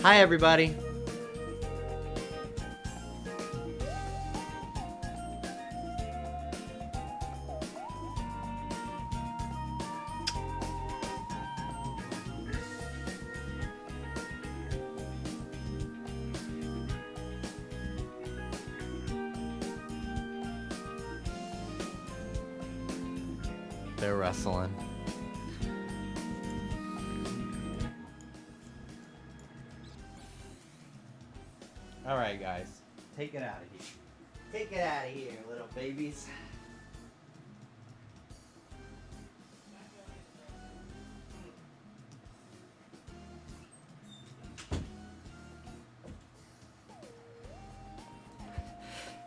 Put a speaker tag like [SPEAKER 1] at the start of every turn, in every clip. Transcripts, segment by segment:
[SPEAKER 1] Hi, everybody. They're wrestling. All right, guys. Take it out of here. Take it out of here, little babies.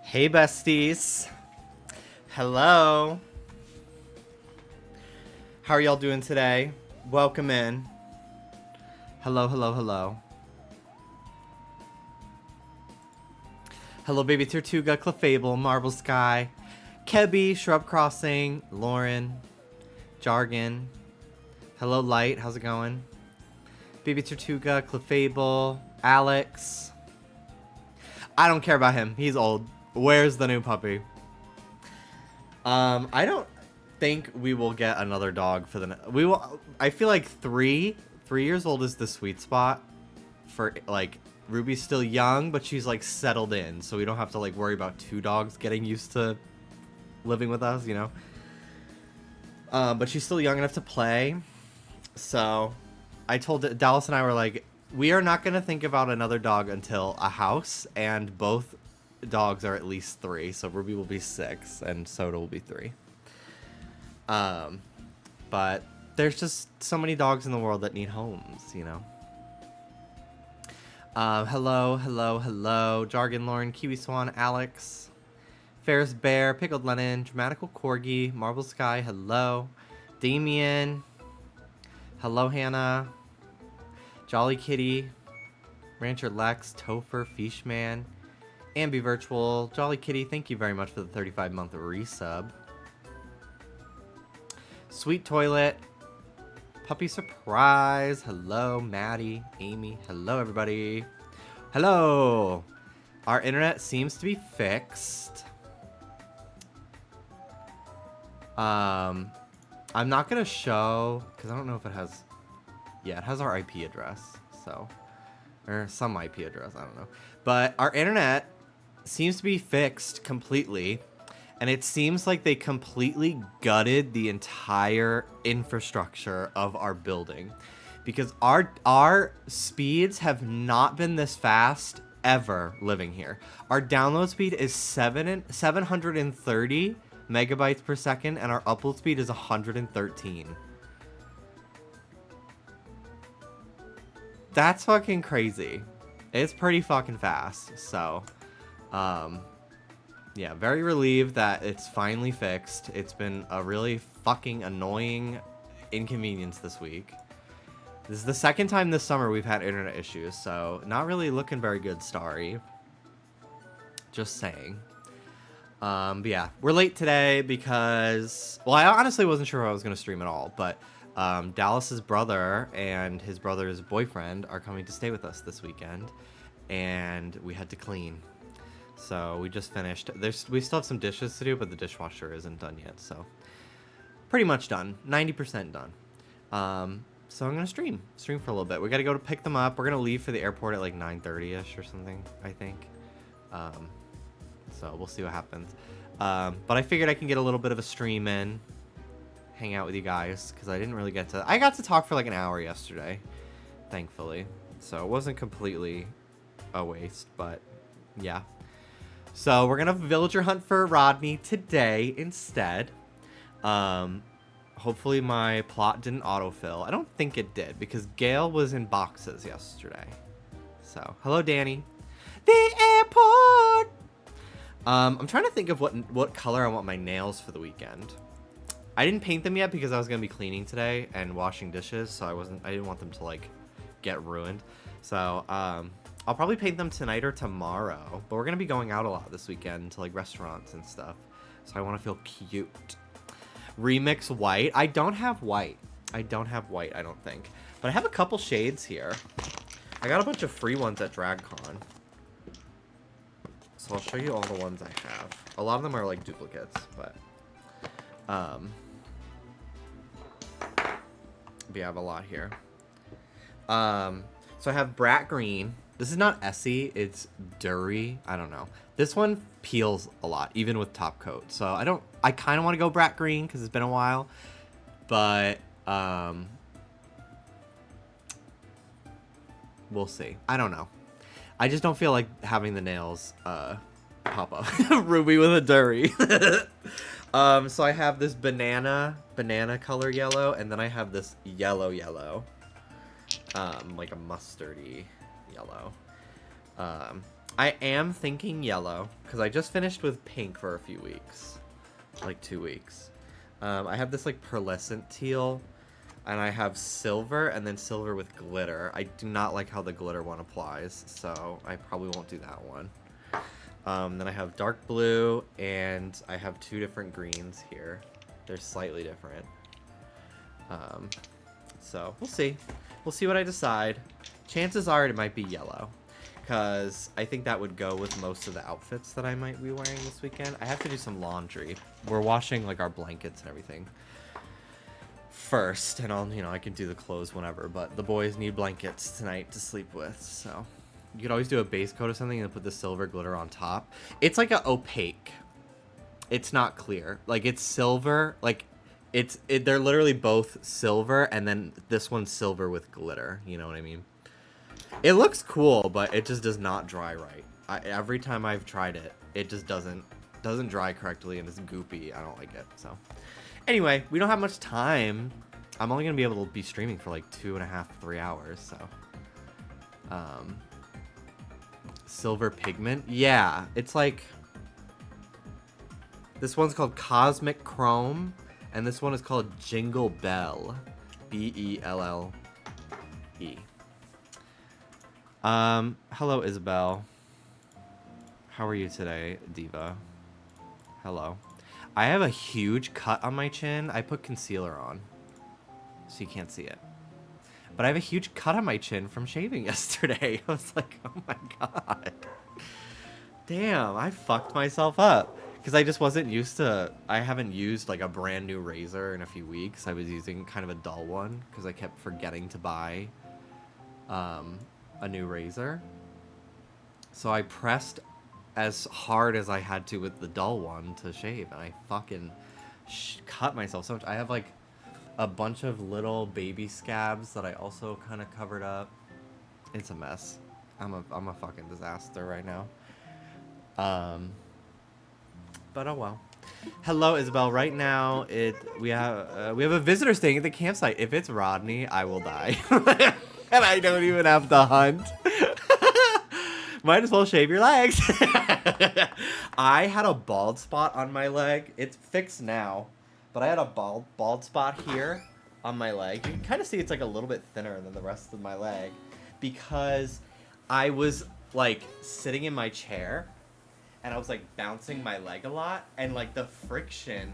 [SPEAKER 1] Hey, besties. Hello. How are y'all doing today? Welcome in. Hello, hello, hello. Hello, baby Tortuga, Clefable, Marble Sky, Kebby, Shrub Crossing, Lauren, Jargon. Hello, Light. How's it going? Baby Tortuga, Clefable, Alex. I don't care about him. He's old. Where's the new puppy? I don't think we will get another dog for the... We will. I feel like 3 years old is the sweet spot for, like... Ruby's still young, but she's like settled in, so we don't have to like worry about 2 dogs getting used to living with us, you know. But she's still young enough to play. So I told Dallas and I were like, we are not gonna think about another dog until a house, and both dogs are at least 3. So Ruby will be 6, and Soda will be 3. But there's just so many dogs in the world that need homes, you know. Hello, hello, hello. Jargon, Lauren, Kiwi Swan, Alex, Ferris Bear, Pickled Lennon, Dramatical Corgi, Marble Sky, hello. Damien, hello, Hannah, Jolly Kitty, Rancher Lex, Topher, Fishman, Ambi Virtual, Jolly Kitty, thank you very much for the 35-month resub. Sweet Toilet, Puppy Surprise. Hello, Maddie, Amy. Hello, everybody. Hello. Our internet seems to be fixed. I'm not going to show, because I don't know if it has... Yeah, it has our IP address, so... Or some IP address, I don't know. But our internet seems to be fixed completely. And it seems like they completely gutted the entire infrastructure of our building, because our speeds have not been this fast ever living here. Our download speed is 730 megabytes per second, and our upload speed is 113. That's fucking crazy. It's pretty fucking fast. So, yeah, very relieved that it's finally fixed. It's been a really fucking annoying inconvenience this week. This is the second time this summer we've had internet issues, so not really looking very good, Starry. Just saying. But yeah, we're late today because... Well, I honestly wasn't sure if I was going to stream at all, but Dallas's brother and his brother's boyfriend are coming to stay with us this weekend, and we had to clean. So we just finished. We still have some dishes to do, but the dishwasher isn't done yet. So pretty much done. 90% done. So I'm going to stream for a little bit. We got to go to pick them up. We're going to leave for the airport at like 9:30ish or something, I think. So we'll see what happens. But I figured I can get a little bit of a stream in, hang out with you guys, because I didn't really get to... I got to talk for like an hour yesterday, thankfully. So it wasn't completely a waste, but yeah. So we're going to villager hunt for Rodney today instead. Hopefully my plot didn't autofill. I don't think it did, because Gail was in boxes yesterday. So, hello, Danny. The airport! I'm trying to think of what color I want my nails for the weekend. I didn't paint them yet because I was going to be cleaning today and washing dishes, so I didn't want them to, like, get ruined. So, I'll probably paint them tonight or tomorrow, but we're going to be going out a lot this weekend to, like, restaurants and stuff, so I want to feel cute. Remix white. I don't have white. I don't think. But I have a couple shades here. I got a bunch of free ones at DragCon. So I'll show you all the ones I have. A lot of them are like duplicates, but yeah, I have a lot here. So I have Brat Green. This is not Essie, it's Dury. I don't know. This one peels a lot, even with top coat. So I kind of want to go Brat Green because it's been a while, but we'll see. I don't know. I just don't feel like having the nails pop up. Ruby with a Dury. So I have this banana color yellow, and then I have this yellow, like a mustardy yellow. I am thinking yellow because I just finished with pink for a few weeks, like 2 weeks. I have this like pearlescent teal, and I have silver, and then silver with glitter. I do not like how the glitter one applies, so I probably won't do that one. Then I have dark blue, and I have 2 different greens here. They're slightly different. So we'll see. We'll see what I decide. Chances are it might be yellow, because I think that would go with most of the outfits that I might be wearing this weekend. I have to do some laundry. We're washing like our blankets and everything first, and I can do the clothes whenever, but the boys need blankets tonight to sleep with, so you could always do a base coat of something and put the silver glitter on top. It's like a opaque. It's not clear. Like, it's silver, like they're literally both silver, and then this one's silver with glitter, you know what I mean? It looks cool, but it just does not dry right. Every time I've tried it, it just doesn't dry correctly, and it's goopy. I don't like it, so. Anyway, we don't have much time. I'm only going to be able to be streaming for like 2.5, 3 hours, so. Silver pigment? Yeah, it's like... This one's called Cosmic Chrome, and this one is called Jingle Bell. B-E-L-L-E. Hello, Isabel. How are you today, Diva? Hello. I have a huge cut on my chin. I put concealer on, so you can't see it. But I have a huge cut on my chin from shaving yesterday. I was like, oh my god. Damn, I fucked myself up. Because I just wasn't used to... I haven't used, like, a brand new razor in a few weeks. I was using kind of a dull one, because I kept forgetting to buy a new razor. So I pressed as hard as I had to with the dull one to shave, and I fucking cut myself so much. I have, like, a bunch of little baby scabs that I also kind of covered up. It's a mess. I'm a fucking disaster right now. But oh well. Hello, Isabel. Right now, we have a visitor staying at the campsite. If it's Rodney, I will die, and I don't even have to hunt. Might as well shave your legs. I had a bald spot on my leg. It's fixed now, but I had a bald spot here on my leg. You can kind of see it's like a little bit thinner than the rest of my leg, because I was like sitting in my chair, and I was like bouncing my leg a lot, and like the friction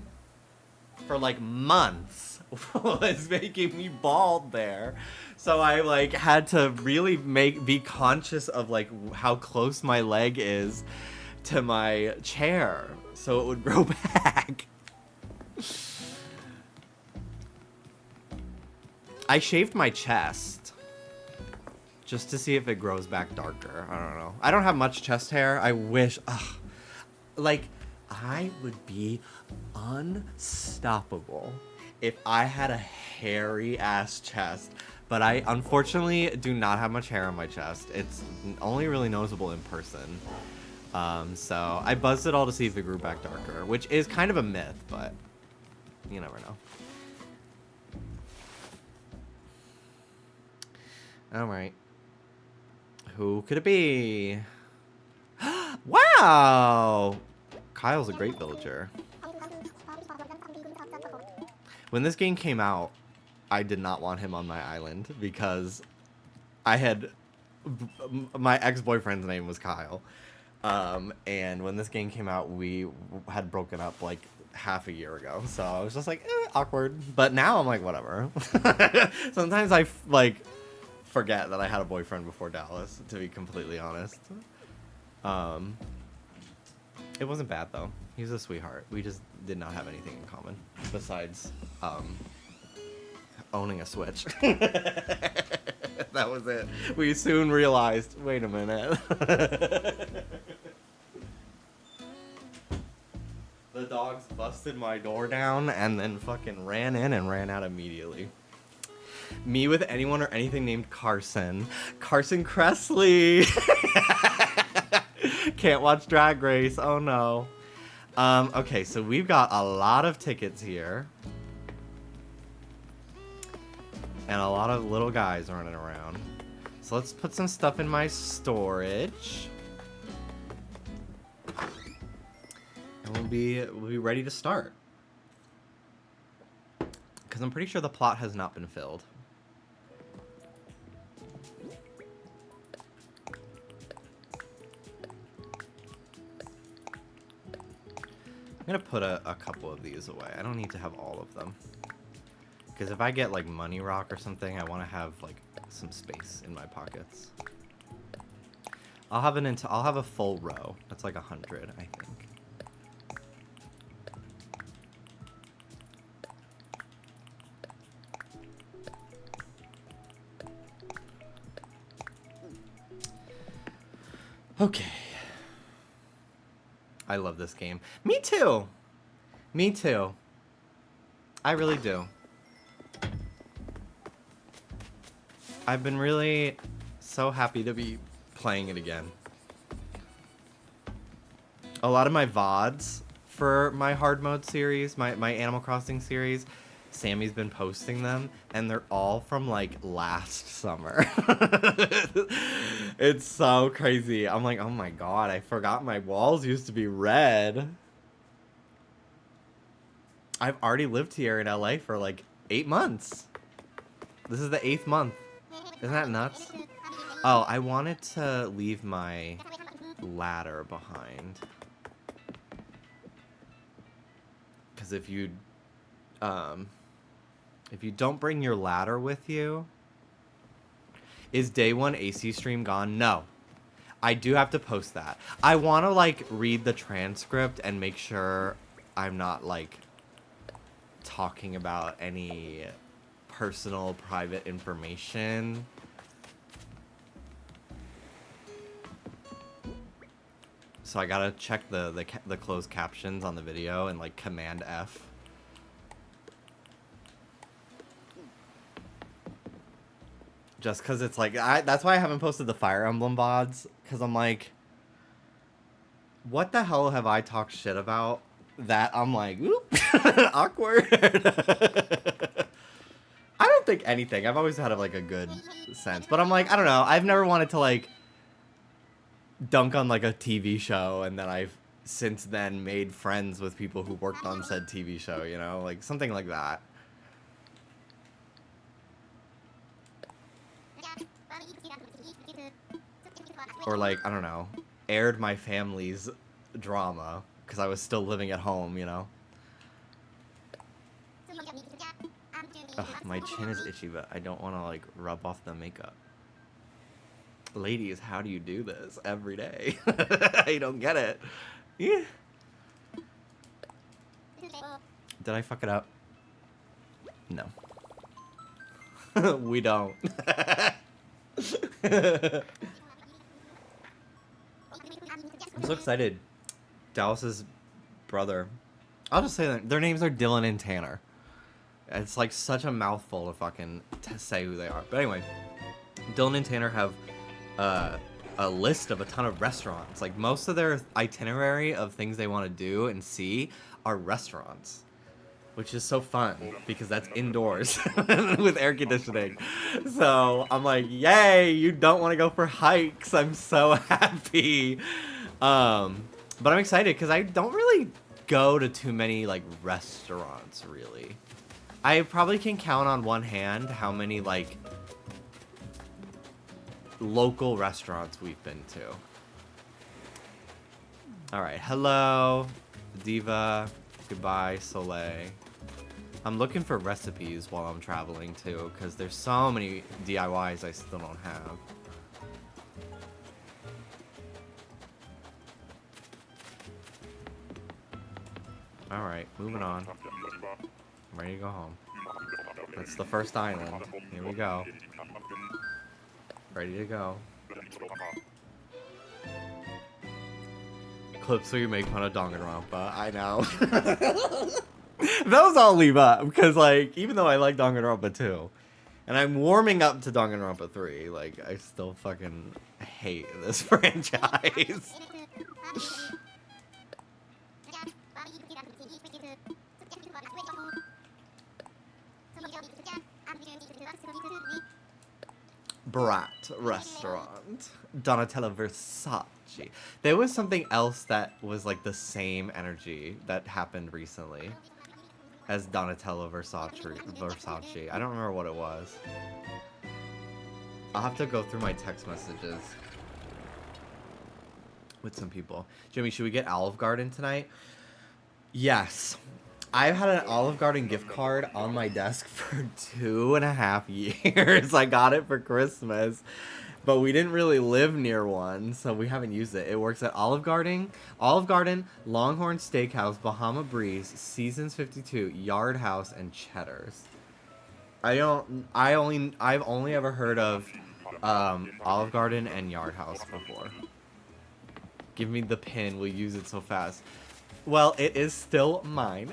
[SPEAKER 1] for like months was making me bald there. So I like had to really be conscious of like how close my leg is to my chair so it would grow back. I shaved my chest just to see if it grows back darker. I don't know. I don't have much chest hair. I wish... like, I would be unstoppable if I had a hairy-ass chest. But I, unfortunately, do not have much hair on my chest. It's only really noticeable in person. So I buzzed it all to see if it grew back darker, which is kind of a myth, but you never know. Alright. Who could it be? Wow! Kyle's a great villager. When this game came out, I did not want him on my island because I had... my ex-boyfriend's name was Kyle. And when this game came out, we had broken up like half a year ago. So I was just like, awkward. But now I'm like, whatever. Sometimes I like forget that I had a boyfriend before Dallas, to be completely honest. It wasn't bad, though. He was a sweetheart. We just did not have anything in common besides owning a Switch. That was it. We soon realized, wait a minute. The dogs busted my door down and then fucking ran in and ran out immediately. Me with anyone or anything named Carson. Carson Kressley. Can't watch Drag Race. Oh no. Okay, so we've got a lot of tickets here. And a lot of little guys running around. So let's put some stuff in my storage. And we'll be ready to start. Because I'm pretty sure the plot has not been filled. I'm gonna put a couple of these away. I don't need to have all of them. Because if I get like money rock or something, I want to have like some space in my pockets. I'll have a full row. That's like 100, I think. Okay. I love this game. Me too. Me too. I really do. I've been really so happy to be playing it again. A lot of my VODs for my hard mode series, my Animal Crossing series, Sammy's been posting them, and they're all from like last summer. It's so crazy. I'm like, oh my god, I forgot my walls used to be red. I've already lived here in LA for like 8 months. This is the 8th month. Isn't that nuts? Oh, I wanted to leave my ladder behind. Because if you don't bring your ladder with you... Is day one AC stream gone? No. I do have to post that. I want to, like, read the transcript and make sure I'm not, like, talking about any personal, private information. So I gotta check the closed captions on the video and, like, Command F. Just because it's like, that's why I haven't posted the Fire Emblem VODs, because I'm like, what the hell have I talked shit about that I'm like, oop, awkward. I don't think anything. I've always had like a good sense, but I'm like, I don't know. I've never wanted to like dunk on like a TV show, and then I've since then made friends with people who worked on said TV show, you know, like something like that. Or like, I don't know, aired my family's drama because I was still living at home, you know. Ugh, my chin is itchy, but I don't want to like rub off the makeup. Ladies, how do you do this every day? I don't get it. Yeah. Did I fuck it up? No. We don't. I'm so excited. Dallas's brother. I'll just say that their names are Dylan and Tanner. It's like such a mouthful to fucking say who they are. But anyway, Dylan and Tanner have a list of a ton of restaurants. Like most of their itinerary of things they want to do and see are restaurants, which is so fun because that's indoors with air conditioning. So I'm like, yay, you don't want to go for hikes. I'm so happy. But I'm excited because I don't really go to too many like restaurants really. I probably can count on one hand how many like local restaurants we've been to. All right, hello, Diva. Goodbye, Soleil. I'm looking for recipes while I'm traveling too, because there's so many DIYs I still don't have. Alright, moving on. I'm ready to go home. That's the first island. Here we go. Ready to go. Clips where you make fun of Danganronpa. I know. Those I'll leave up, because, like, even though I like Danganronpa 2, and I'm warming up to Danganronpa 3, like, I still fucking hate this franchise. Brat Restaurant. Donatella Versace. There was something else that was like the same energy that happened recently as Donatella Versace. I don't remember what it was. I'll have to go through my text messages with some people. Jimmy, should we get Olive Garden tonight? Yes. I've had an Olive Garden gift card on my desk for 2.5 years. I got it for Christmas, but we didn't really live near one, so we haven't used it. It works at Olive Garden, Longhorn Steakhouse, Bahama Breeze, Seasons 52, Yard House, and Cheddar's. I've only ever heard of Olive Garden and Yard House before. Give me the pin. We'll use it so fast. Well, it is still mine.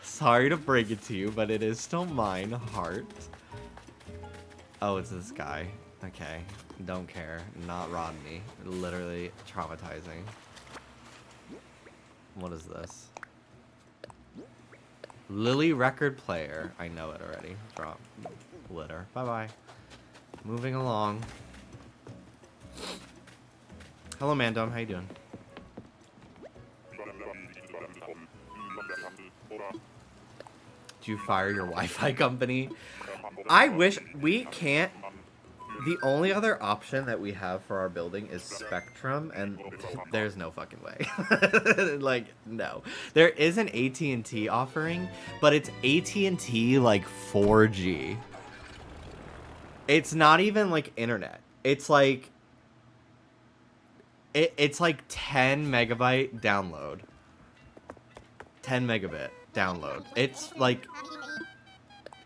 [SPEAKER 1] Sorry to break it to you, but it is still mine. Heart. Oh, it's this guy. Okay. Don't care. Not Rodney. Literally traumatizing. What is this? Lily record player. I know it already. Drop. Litter. Bye-bye. Moving along. Hello, Mandom. How you doing? Do you fire your Wi-Fi company? I wish we can't. The only other option that we have for our building is Spectrum, and there's no fucking way. Like, no. There is an AT&T offering, but it's AT&T like 4G. It's not even like internet. It's like it's like 10 megabyte download. 10 megabit download. It's like,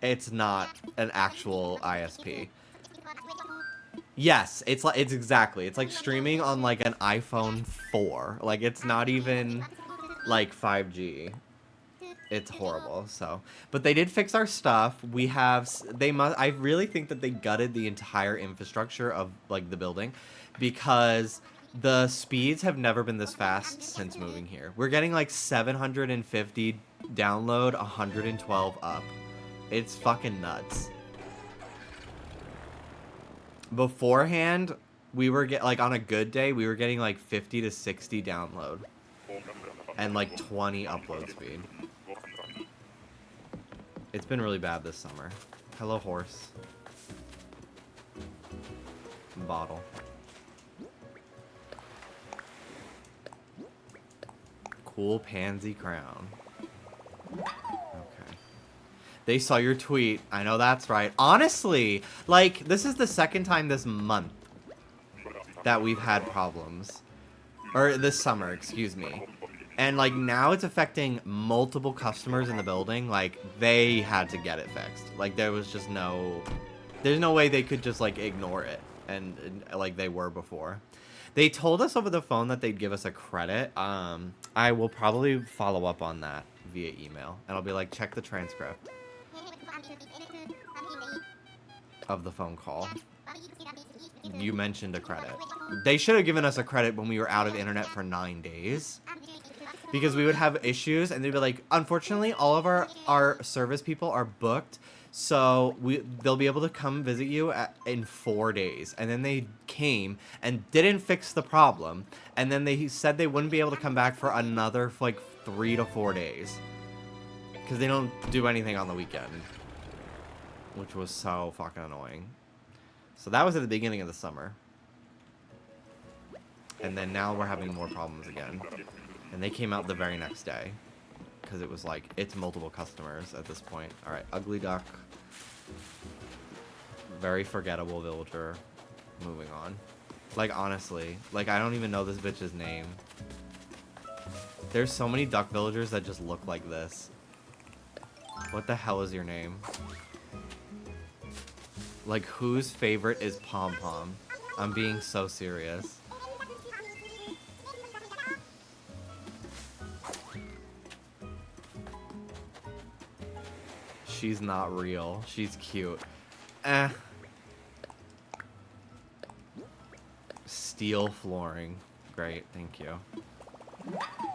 [SPEAKER 1] it's not an actual ISP. Yes, it's exactly. It's like streaming on like an iPhone 4. Like, it's not even like 5G. It's horrible. So, but they did fix our stuff. I really think that they gutted the entire infrastructure of like the building, because the speeds have never been this fast since moving here. We're getting like 750 download, 112 up. It's fucking nuts. Beforehand, we were like on a good day, we were getting like 50 to 60 download and like 20 upload speed. It's been really bad this summer. Hello, horse. Bottle. Cool pansy crown. Okay. They saw your tweet. I know that's right. Honestly, like, this is the second time this month that we've had problems. Or this summer, excuse me. And, like, now it's affecting multiple customers in the building. Like, they had to get it fixed. Like, there was just there's no way they could just, like, ignore it. And like they were before. They told us over the phone that they'd give us a credit. I will probably follow up on that via email. And I'll be like, check the transcript of the phone call. You mentioned a credit. They should have given us a credit when we were out of internet for 9 days. Because we would have issues, and they'd be like, unfortunately, all of our service people are booked, so they'll be able to come visit you in 4 days. And then they came and didn't fix the problem, and then they said they wouldn't be able to come back for another, like, 3 to 4 days. Because they don't do anything on the weekend. Which was so fucking annoying. So that was at the beginning of the summer. And then now we're having more problems again. And they came out the very next day. because it was like, it's multiple customers at this point. Alright, ugly duck. Very forgettable villager. Moving on. Like, honestly. Like, I don't even know this bitch's name. There's so many duck villagers that just look like this. What the hell is your name? Like, whose favorite is Pom Pom? I'm being so serious. She's not real. She's cute. Eh. Steel flooring. Great, thank you.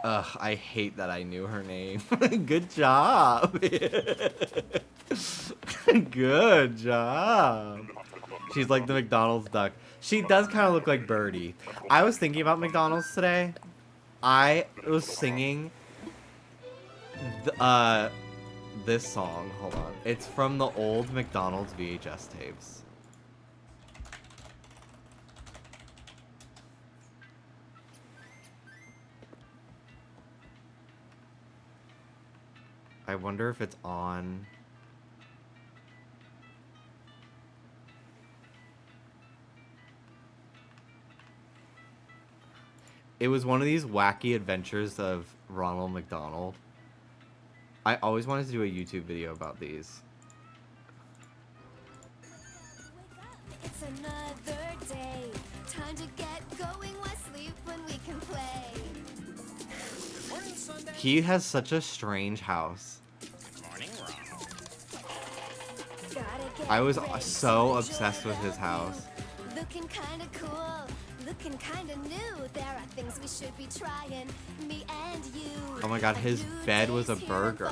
[SPEAKER 1] Ugh, I hate that I knew her name. Good job. Good job. She's like the McDonald's duck. She does kind of look like Birdie. I was thinking about McDonald's today. I was singing this song. Hold on. It's from the old McDonald's VHS tapes. I wonder if it's on. It was one of these wacky adventures of Ronald McDonald. I always wanted to do a YouTube video about these.
[SPEAKER 2] It's another day. Time to get going. Let's sleep when we can play.
[SPEAKER 1] He has such a strange house.
[SPEAKER 3] Good morning, Ronald.
[SPEAKER 1] I was so obsessed with his house.
[SPEAKER 2] Looking kinda cool, looking kinda new. There are things we should be trying, me and you.
[SPEAKER 1] Oh my god, his bed was a burger.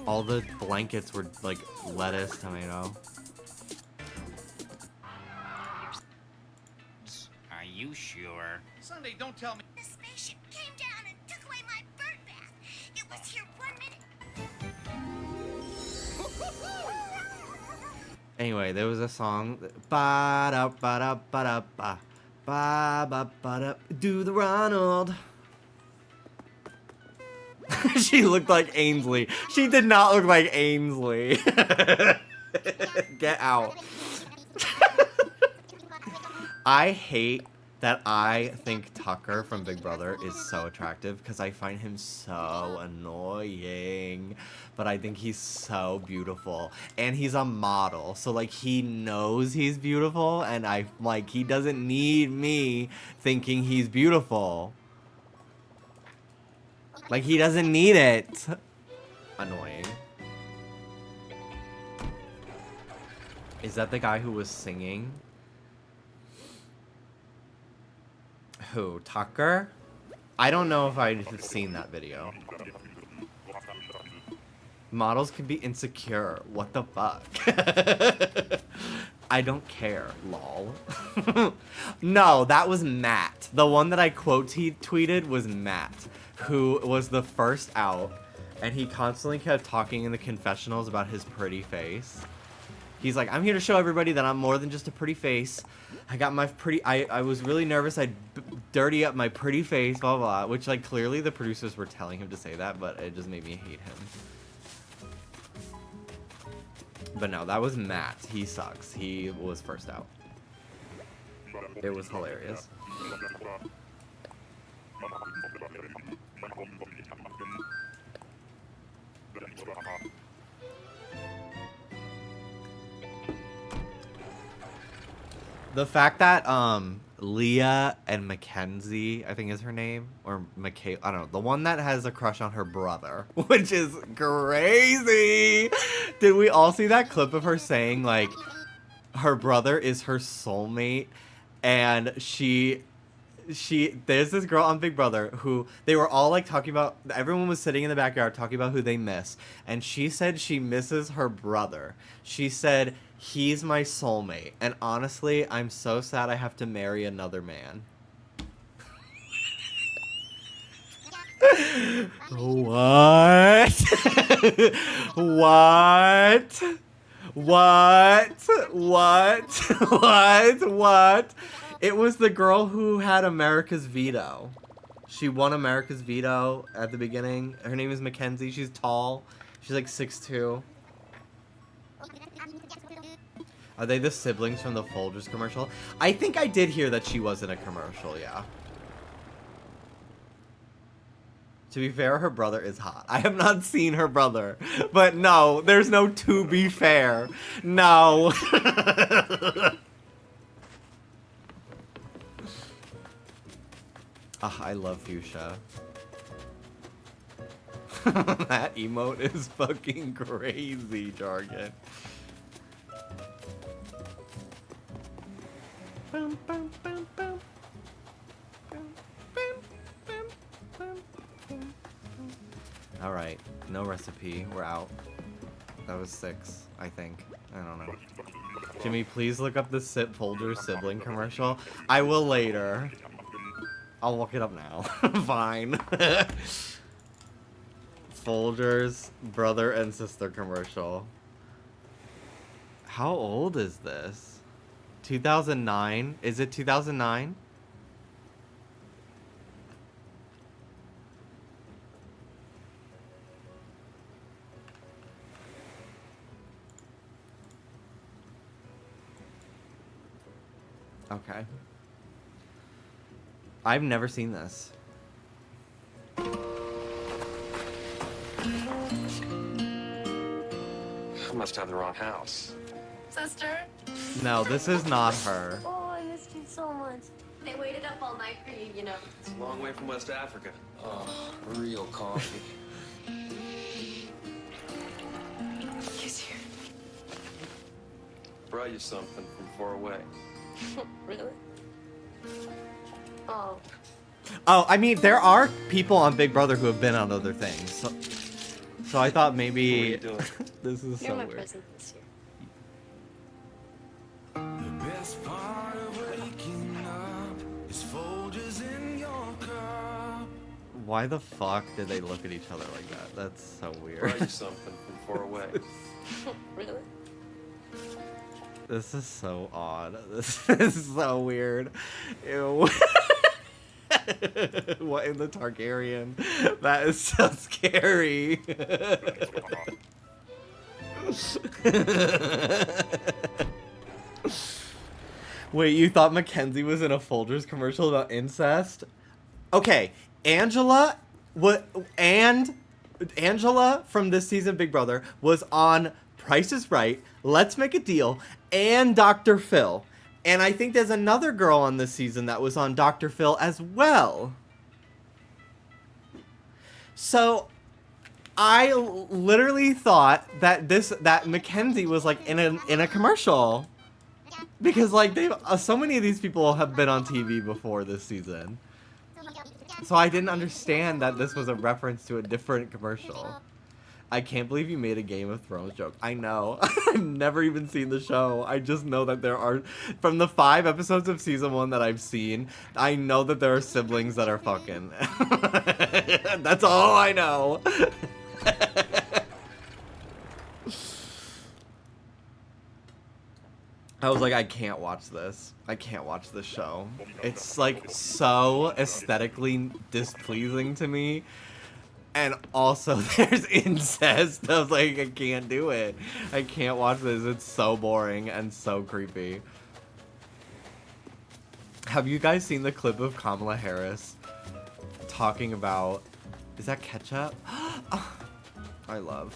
[SPEAKER 1] All the blankets were like lettuce, tomato.
[SPEAKER 3] Are you sure?
[SPEAKER 4] Sunday, don't tell me.
[SPEAKER 5] The spaceship came down and took away my bird bath. It was here 1 minute.
[SPEAKER 1] Anyway, there was a song. Ba da ba da ba da ba ba ba ba da. Do the Ronald. She looked like Ainsley. She did not look like Ainsley. Get out. I hate that I think Tucker from Big Brother is so attractive because I find him so annoying. But I think he's so beautiful. And he's a model. So, like, he knows he's beautiful. And he doesn't need me thinking he's beautiful. Like, he doesn't need it. Annoying. Is that the guy who was singing? Who? Tucker? I don't know if I've seen that video. Models can be insecure. What the fuck? I don't care, lol. No, that was Matt. The one that I tweeted was Matt, who was the first out, and he constantly kept talking in the confessionals about his pretty face. He's like, I'm here to show everybody that I'm more than just a pretty face. I got my pretty... I was really nervous I'd dirty up my pretty face, blah, blah, blah. Which, like, clearly the producers were telling him to say that, but it just made me hate him. But no, that was Matt. He sucks. He was first out. It was hilarious. The fact that Leah and Mackenzie, I think is her name, or Michaela, I don't know, the one that has a crush on her brother, which is crazy. Did we all see that clip of her saying, like, her brother is her soulmate, and there's this girl on Big Brother who, they were all, like, talking about, everyone was sitting in the backyard talking about who they miss, and she said she misses her brother. She said, he's my soulmate, and honestly, I'm so sad I have to marry another man. What? What? What? It was the girl who had America's veto. She won America's Veto at the beginning. Her name is Mackenzie. She's tall. She's like 6'2". Are they the siblings from the Folgers commercial? I think I did hear that she was in a commercial, yeah. To be fair, her brother is hot. I have not seen her brother. But no, there's no to be fair. No. I love fuchsia. That emote is fucking crazy, Jargon. Bum, bum, bum, bum. Alright, no recipe. We're out. That was 6, I think. I don't know. Jimmy, please look up the Folgers sibling commercial. I will later. I'll look it up now. Fine. Folgers brother and sister commercial. How old is this? 2009? Is it 2009? Okay. I've never seen this.
[SPEAKER 4] I must have the wrong house.
[SPEAKER 6] Sister?
[SPEAKER 1] No, this is not her.
[SPEAKER 6] Oh, I missed you so much. They waited up all night for you, you know.
[SPEAKER 4] It's a long way from West Africa. Oh, real coffee.
[SPEAKER 6] Kiss here.
[SPEAKER 4] Brought you something from far away.
[SPEAKER 6] Really? Oh.
[SPEAKER 1] Oh, I mean, there are people on Big Brother who have been on other things. So I thought maybe...
[SPEAKER 4] What are you doing?
[SPEAKER 1] This is
[SPEAKER 6] You're
[SPEAKER 1] so
[SPEAKER 6] my
[SPEAKER 1] weird.
[SPEAKER 6] present this year.
[SPEAKER 7] The best part of waking up is Folgers in your cup.
[SPEAKER 1] Why the fuck did they look at each other like that? That's so
[SPEAKER 4] Brought you
[SPEAKER 1] weird.
[SPEAKER 4] something from far away.
[SPEAKER 6] Really?
[SPEAKER 1] This is so odd. This is so weird. Ew. What in the Targaryen? That is so scary. Wait, you thought Mackenzie was in a Folgers commercial about incest? Okay, Angela from this season of Big Brother was on Price is Right, Let's Make a Deal, and Dr. Phil. And I think there's another girl on this season that was on Dr. Phil as well. So I literally thought that Mackenzie was like in a commercial. Because like so many of these people have been on TV before this season. So I didn't understand that this was a reference to a different commercial. I can't believe you made a Game of Thrones joke. I know. I've never even seen the show. I just know that there are, from the 5 episodes of season 1 that I've seen, I know that there are siblings that are fucking. That's all I know. I was like, I can't watch this. I can't watch this show. It's like so aesthetically displeasing to me. And also there's incest. I was like, I can't do it. I can't watch this. It's so boring and so creepy. Have you guys seen the clip of Kamala Harris talking about, is that ketchup? I love.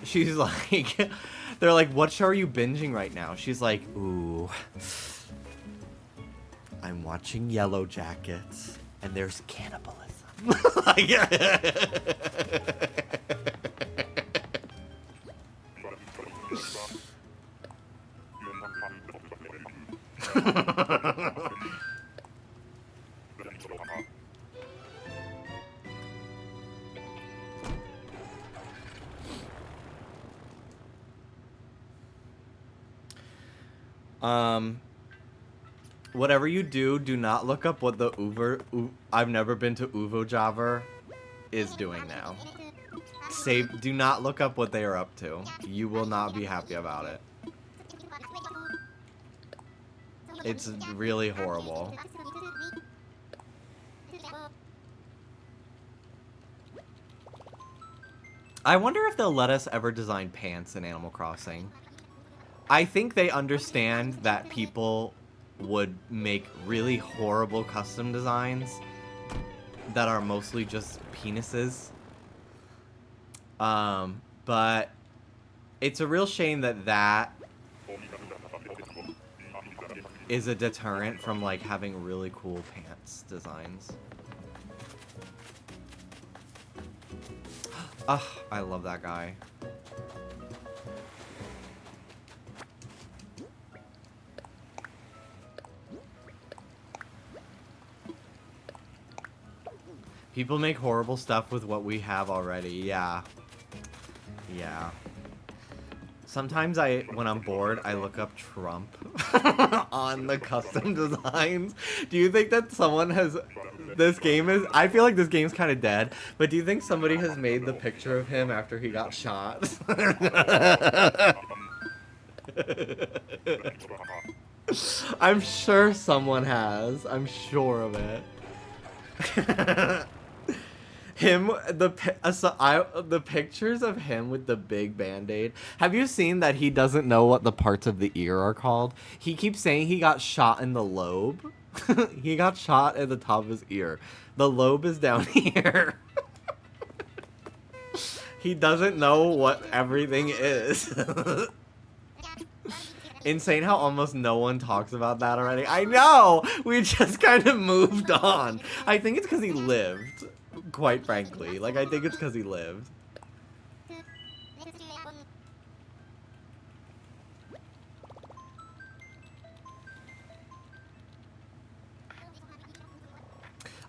[SPEAKER 1] She's like, they're like, what show are you binging right now? She's like, ooh, I'm watching Yellow Jackets and there's cannibalism. Like, whatever you do, do not look up what the I've never been to Uvo Java is doing now. Do not look up what they are up to. You will not be happy about it. It's really horrible. I wonder if they'll let us ever design pants in Animal Crossing. I think they understand that people would make really horrible custom designs that are mostly just penises. But it's a real shame that that is a deterrent from like having really cool pants designs. Ugh, I love that guy. People make horrible stuff with what we have already. Yeah. Yeah. Sometimes when I'm bored, I look up Trump on the custom designs. Do you think that someone has... I feel like this game's kind of dead, but do you think somebody has made the picture of him after he got shot? I'm sure someone has. I'm sure of it. The pictures of him with the big band-aid. Have you seen that he doesn't know what the parts of the ear are called? He keeps saying he got shot in the lobe. He got shot at the top of his ear. The lobe is down here. He doesn't know what everything is. Insane how almost no one talks about that already. I know! We just kind of moved on. I think it's because he lived. Quite frankly. Like, I think it's because he lived.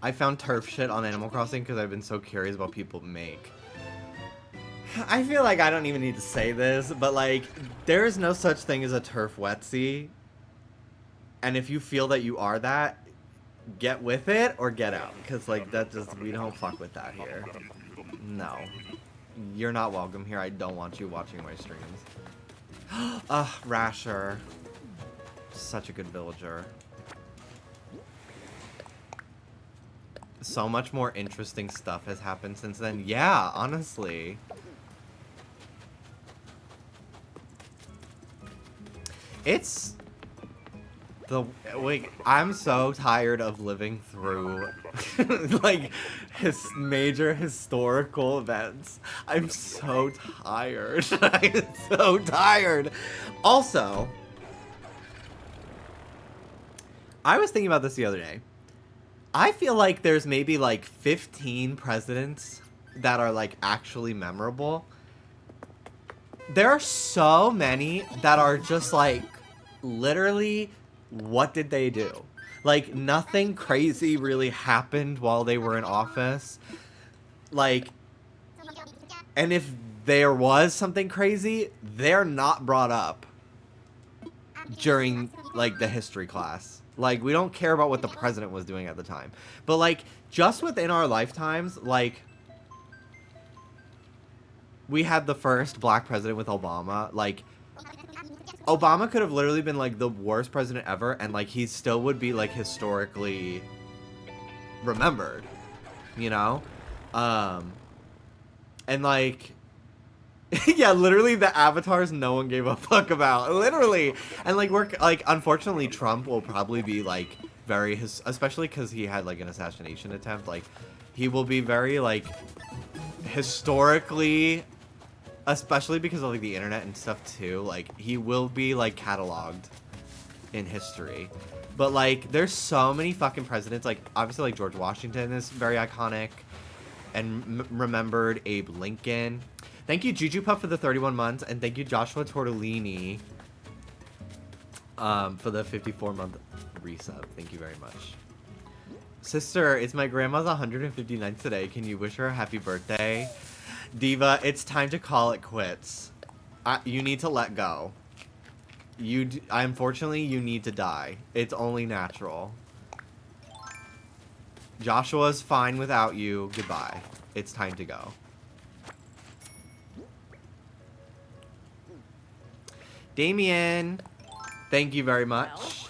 [SPEAKER 1] I found turf shit on Animal Crossing because I've been so curious about what people make. I feel like I don't even need to say this, but like, there is no such thing as a turf wetsy. And if you feel that you are that, get with it or get out. Because like, that just, we don't fuck with that here. No. You're not welcome here. I don't want you watching my streams. Rasher. Such a good villager. So much more interesting stuff has happened since then. Yeah, honestly. It's I'm so tired of living through like major historical events. I'm so tired. I'm so tired. Also, I was thinking about this the other day. I feel like there's maybe like 15 presidents that are like actually memorable. There are so many that are just like literally, what did they do? Like, nothing crazy really happened while they were in office. Like, and if there was something crazy, they're not brought up during like the history class. Like, we don't care about what the president was doing at the time. But like, just within our lifetimes, like, we had the first black president with Obama. Like, Obama could have literally been like the worst president ever, and like he still would be like historically remembered, you know? And like, yeah, literally the avatars no one gave a fuck about, literally. And like, unfortunately Trump will probably be like very especially because he had like an assassination attempt, like he will be very like historically, especially because of like the internet and stuff too, like he will be like cataloged in history. But like, there's so many fucking presidents, like obviously like George Washington is very iconic and remembered. Abe Lincoln. Thank you Juju Puff for the 31 months, and thank you Joshua Tortellini for the 54-month resub. Thank you very much. Sister, it's my grandma's 159th today. Can you wish her a happy birthday? Diva, it's time to call it quits. You need to let go. Unfortunately, you need to die. It's only natural. Joshua's fine without you. Goodbye. It's time to go. Damien, thank you very much.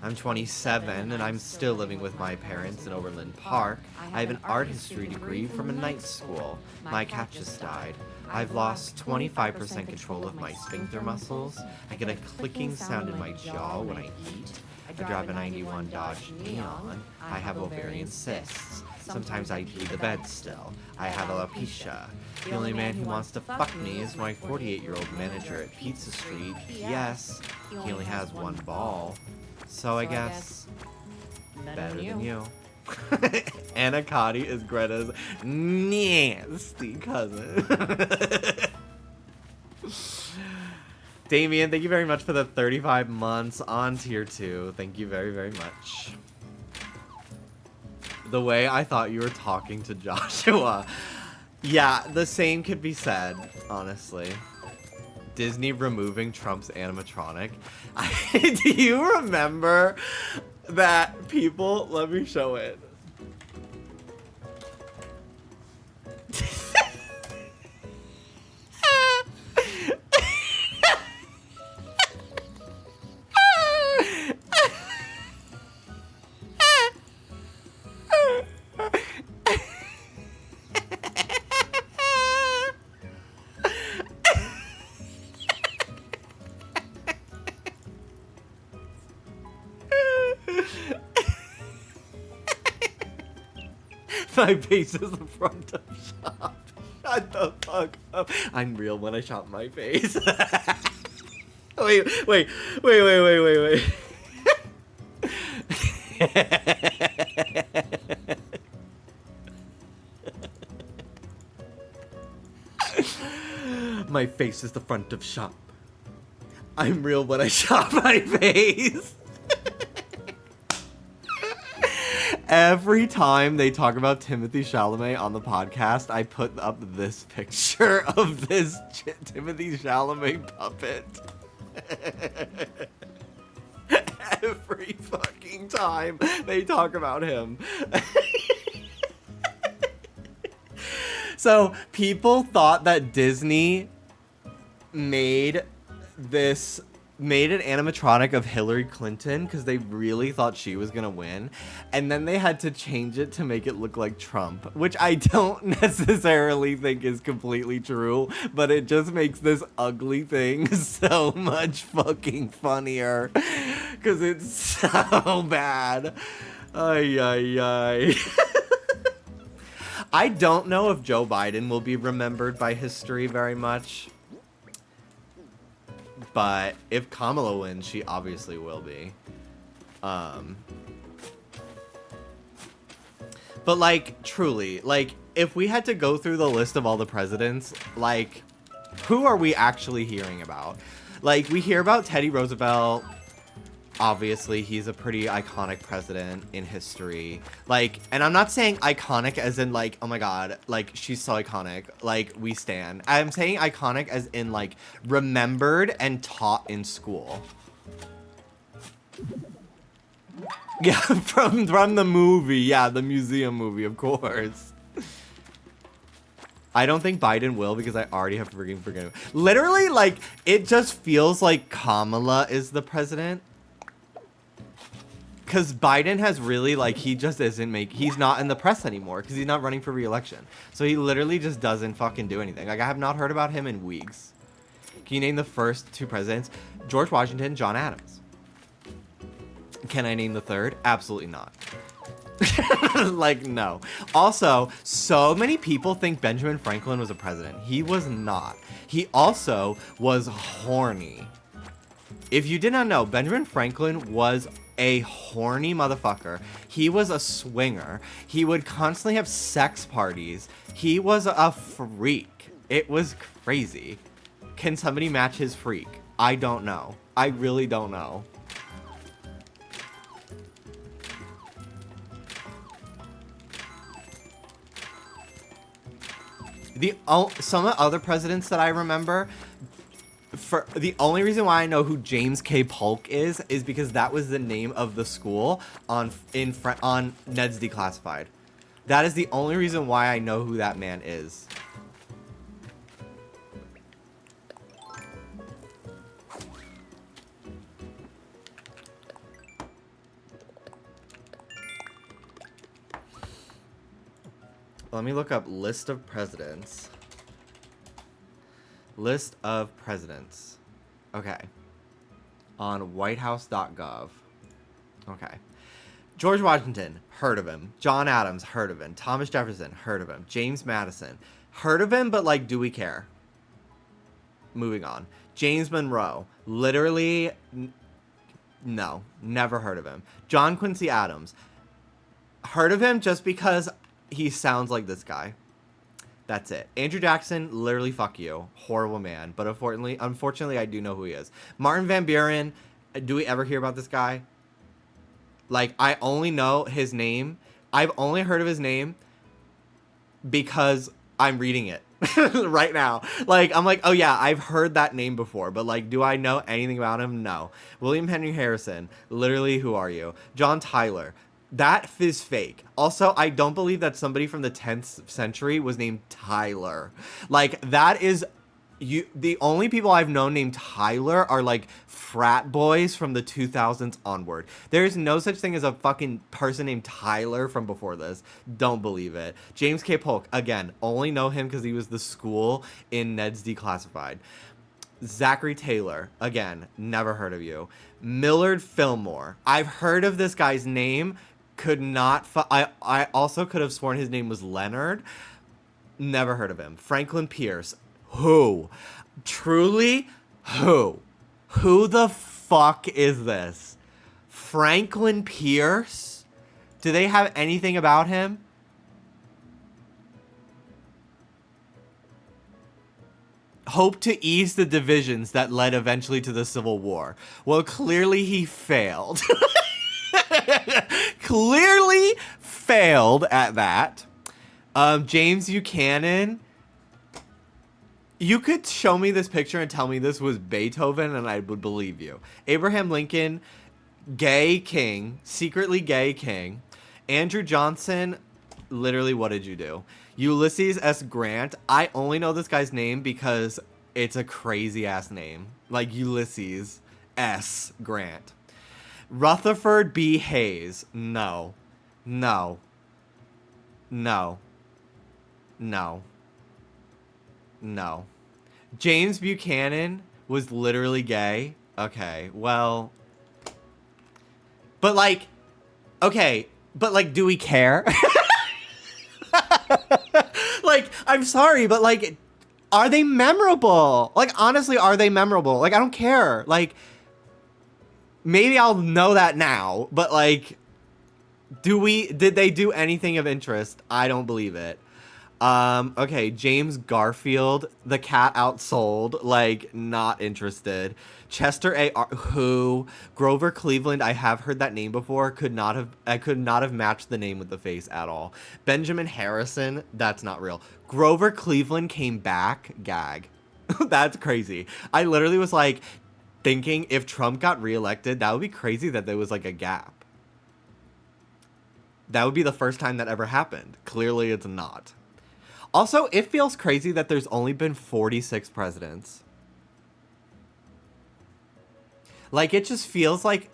[SPEAKER 1] I'm 27 and I'm still living with my parents in Overland Park. I have an art history degree from a night school. My cat just died. I've lost 25% control of my sphincter muscles. I get a clicking sound in my jaw when I eat. I drive a 91 Dodge Neon. I have ovarian cysts. Sometimes I pee the bed still. I have alopecia. The only man who wants to fuck me is my 48-year-old manager at Pizza Street. Yes, he only has one ball. So I guess better than you. Anna Cotty is Greta's nasty cousin. Damien, thank you very much for the 35 months on tier 2. Thank you very, very much. The way I thought you were talking to Joshua. Yeah, the same could be said, honestly. Disney removing Trump's animatronic. Do you remember that people... Let me show it. My face is the front of shop. Shut the fuck up. I'm real when I shop my face. wait. My face is the front of shop. I'm real when I shop my face. Every time they talk about Timothy Chalamet on the podcast, I put up this picture of this Timothy Chalamet puppet. Every fucking time they talk about him. So people thought that Disney made an animatronic of Hillary Clinton because they really thought she was gonna win, and then they had to change it to make it look like Trump, which I don't necessarily think is completely true, but it just makes this ugly thing so much fucking funnier because it's so bad. Ay. I don't know if Joe Biden will be remembered by history very much. But if Kamala wins, she obviously will be. But like, truly, like, if we had to go through the list of all the presidents, like, who are we actually hearing about? Like, we hear about Teddy Roosevelt. Obviously, he's a pretty iconic president in history. Like, and I'm not saying iconic as in, like, oh my god, like, she's so iconic. Like, we stan. I'm saying iconic as in, like, remembered and taught in school. Yeah, from the movie. Yeah, the museum movie, of course. I don't think Biden will because I already have freaking forgiven him. Literally, like, it just feels like Kamala is the president. Because Biden has really, like, he just he's not in the press anymore because he's not running for re-election. So he literally just doesn't fucking do anything. Like, I have not heard about him in weeks. Can you name the first two presidents? George Washington, John Adams. Can I name the third? Absolutely not. Like, no. Also, so many people think Benjamin Franklin was a president. He was not. He also was horny. If you did not know, Benjamin Franklin was a horny motherfucker. He was a swinger. He would constantly have sex parties. He was a freak. It was crazy. Can somebody match his freak? I don't know. I really don't know. Some of the other presidents that I remember, for the only reason why I know who James K. Polk is because that was the name of the school on Ned's Declassified. That is the only reason why I know who that man is. Let me look up list of presidents. List of presidents. Okay. On whitehouse.gov. Okay. George Washington, heard of him. John Adams, heard of him. Thomas Jefferson, heard of him. James Madison, heard of him, but like, do we care? Moving on. James Monroe, literally, no, never heard of him. John Quincy Adams, heard of him just because he sounds like this guy. That's it. Andrew Jackson, literally fuck you. Horrible man. But unfortunately, I do know who he is. Martin Van Buren, do we ever hear about this guy? Like, I only know his name. I've only heard of his name because I'm reading it right now. Like, I'm like, oh yeah, I've heard that name before. But like, do I know anything about him? No. William Henry Harrison, literally, who are you? John Tyler. That is fake. Also, I don't believe that somebody from the 10th century was named Tyler. Like, that is... The only people I've known named Tyler are, like, frat boys from the 2000s onward. There is no such thing as a fucking person named Tyler from before this. Don't believe it. James K. Polk, again, only know him because he was the school in Ned's Declassified. Zachary Taylor, again, never heard of you. Millard Fillmore. I've heard of this guy's name... Could not... I also could have sworn his name was Leonard. Never heard of him. Franklin Pierce. Who? Truly? Who? Who the fuck is this? Franklin Pierce? Do they have anything about him? Hope to ease the divisions that led eventually to the Civil War. Well, clearly he failed. Clearly failed at that. James Buchanan. You could show me this picture and tell me this was Beethoven and I would believe you. Abraham Lincoln, gay king, secretly gay king. Andrew Johnson, literally, what did you do? Ulysses S. Grant. I only know this guy's name because it's a crazy ass name. Like Ulysses S. Grant. Rutherford B. Hayes. No. No. No. No. No. James Buchanan was literally gay. Okay, well. But like, okay, but like, do we care? Like, I'm sorry, but like, are they memorable? Like, honestly, are they memorable? Like, I don't care. Like, maybe I'll know that now, but like, did they do anything of interest? I don't believe it. Okay, James Garfield, the cat outsold, like, not interested. Chester A. Who? Grover Cleveland, I have heard that name before, I could not have matched the name with the face at all. Benjamin Harrison, that's not real. Grover Cleveland came back, gag. That's crazy. I literally was like, thinking if Trump got reelected, that would be crazy that there was like a gap. That would be the first time that ever happened. Clearly it's not. Also, it feels crazy that there's only been 46 presidents. Like, it just feels like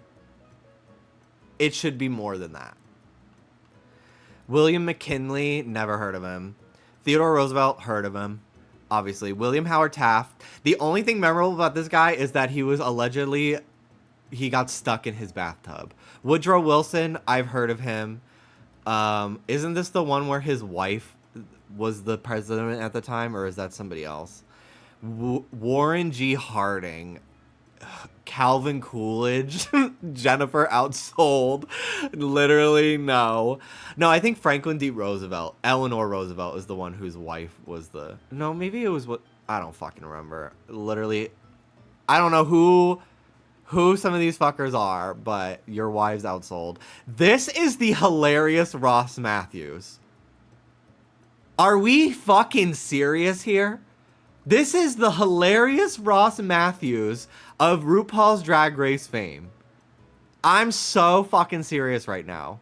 [SPEAKER 1] it should be more than that. William McKinley, never heard of him. Theodore Roosevelt, heard of him. Obviously. William Howard Taft. The only thing memorable about this guy is that he was allegedly... He got stuck in his bathtub. Woodrow Wilson, I've heard of him. Isn't this the one where his wife was the president at the time, or is that somebody else? Warren G. Harding, Calvin Coolidge, Jennifer outsold. Literally, no. No, I think Franklin D. Roosevelt, Eleanor Roosevelt is the one whose wife was the... No, maybe it was what... I don't fucking remember. Literally, I don't know who some of these fuckers are, but your wives outsold. This is the hilarious Ross Matthews. Are we fucking serious here? This is the hilarious Ross Matthews of RuPaul's Drag Race fame. I'm so fucking serious right now.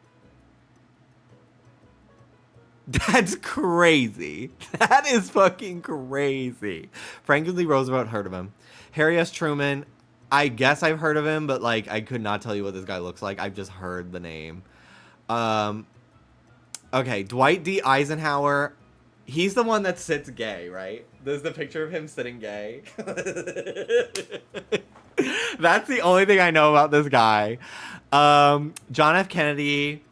[SPEAKER 1] That's crazy. That is fucking crazy. Franklin D. Roosevelt, heard of him. Harry S. Truman, I guess I've heard of him, but like I could not tell you what this guy looks like. I've just heard the name. Okay, Dwight D. Eisenhower. He's the one that sits gay, right? There's the picture of him sitting gay. That's the only thing I know about this guy. John F. Kennedy.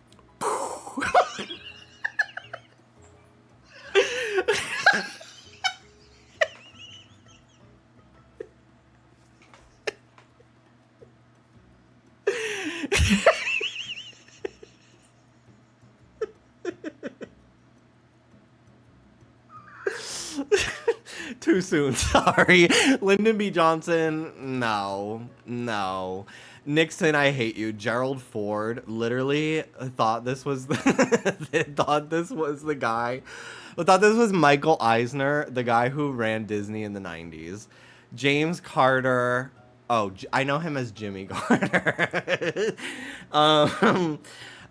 [SPEAKER 1] Too soon, sorry. Lyndon B. Johnson, no. Nixon, I hate you. Gerald Ford literally thought this was the thought this was the guy. Thought this was Michael Eisner, the guy who ran Disney in the 90s. James Carter. Oh, I know him as Jimmy Carter.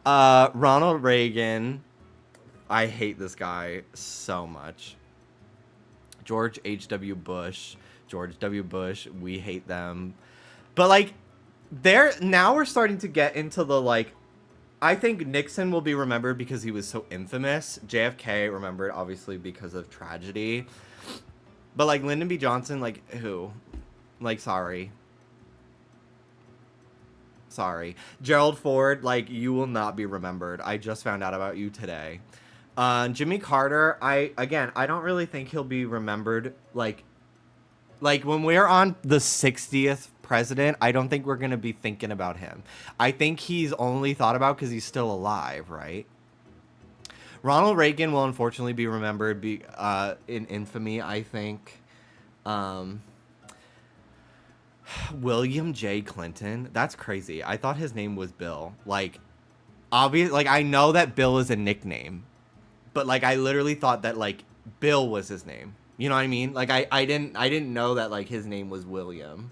[SPEAKER 1] Ronald Reagan. I hate this guy so much. George H.W. Bush. George W. Bush. We hate them. But, like, now we're starting to get into the, like, I think Nixon will be remembered because he was so infamous. JFK remembered, obviously, because of tragedy. But, like, Lyndon B. Johnson, like, who? Like, sorry. Gerald Ford, like, you will not be remembered. I just found out about you today. Jimmy Carter, I don't really think he'll be remembered. Like when we're on the 60th president, I don't think we're going to be thinking about him. I think he's only thought about because he's still alive, right? Ronald Reagan will unfortunately be remembered in infamy, I think. William J. Clinton, that's crazy. I thought his name was Bill. Like, I know that Bill is a nickname. But, like, I literally thought that, like, Bill was his name. You know what I mean? Like, I didn't know that, like, his name was William.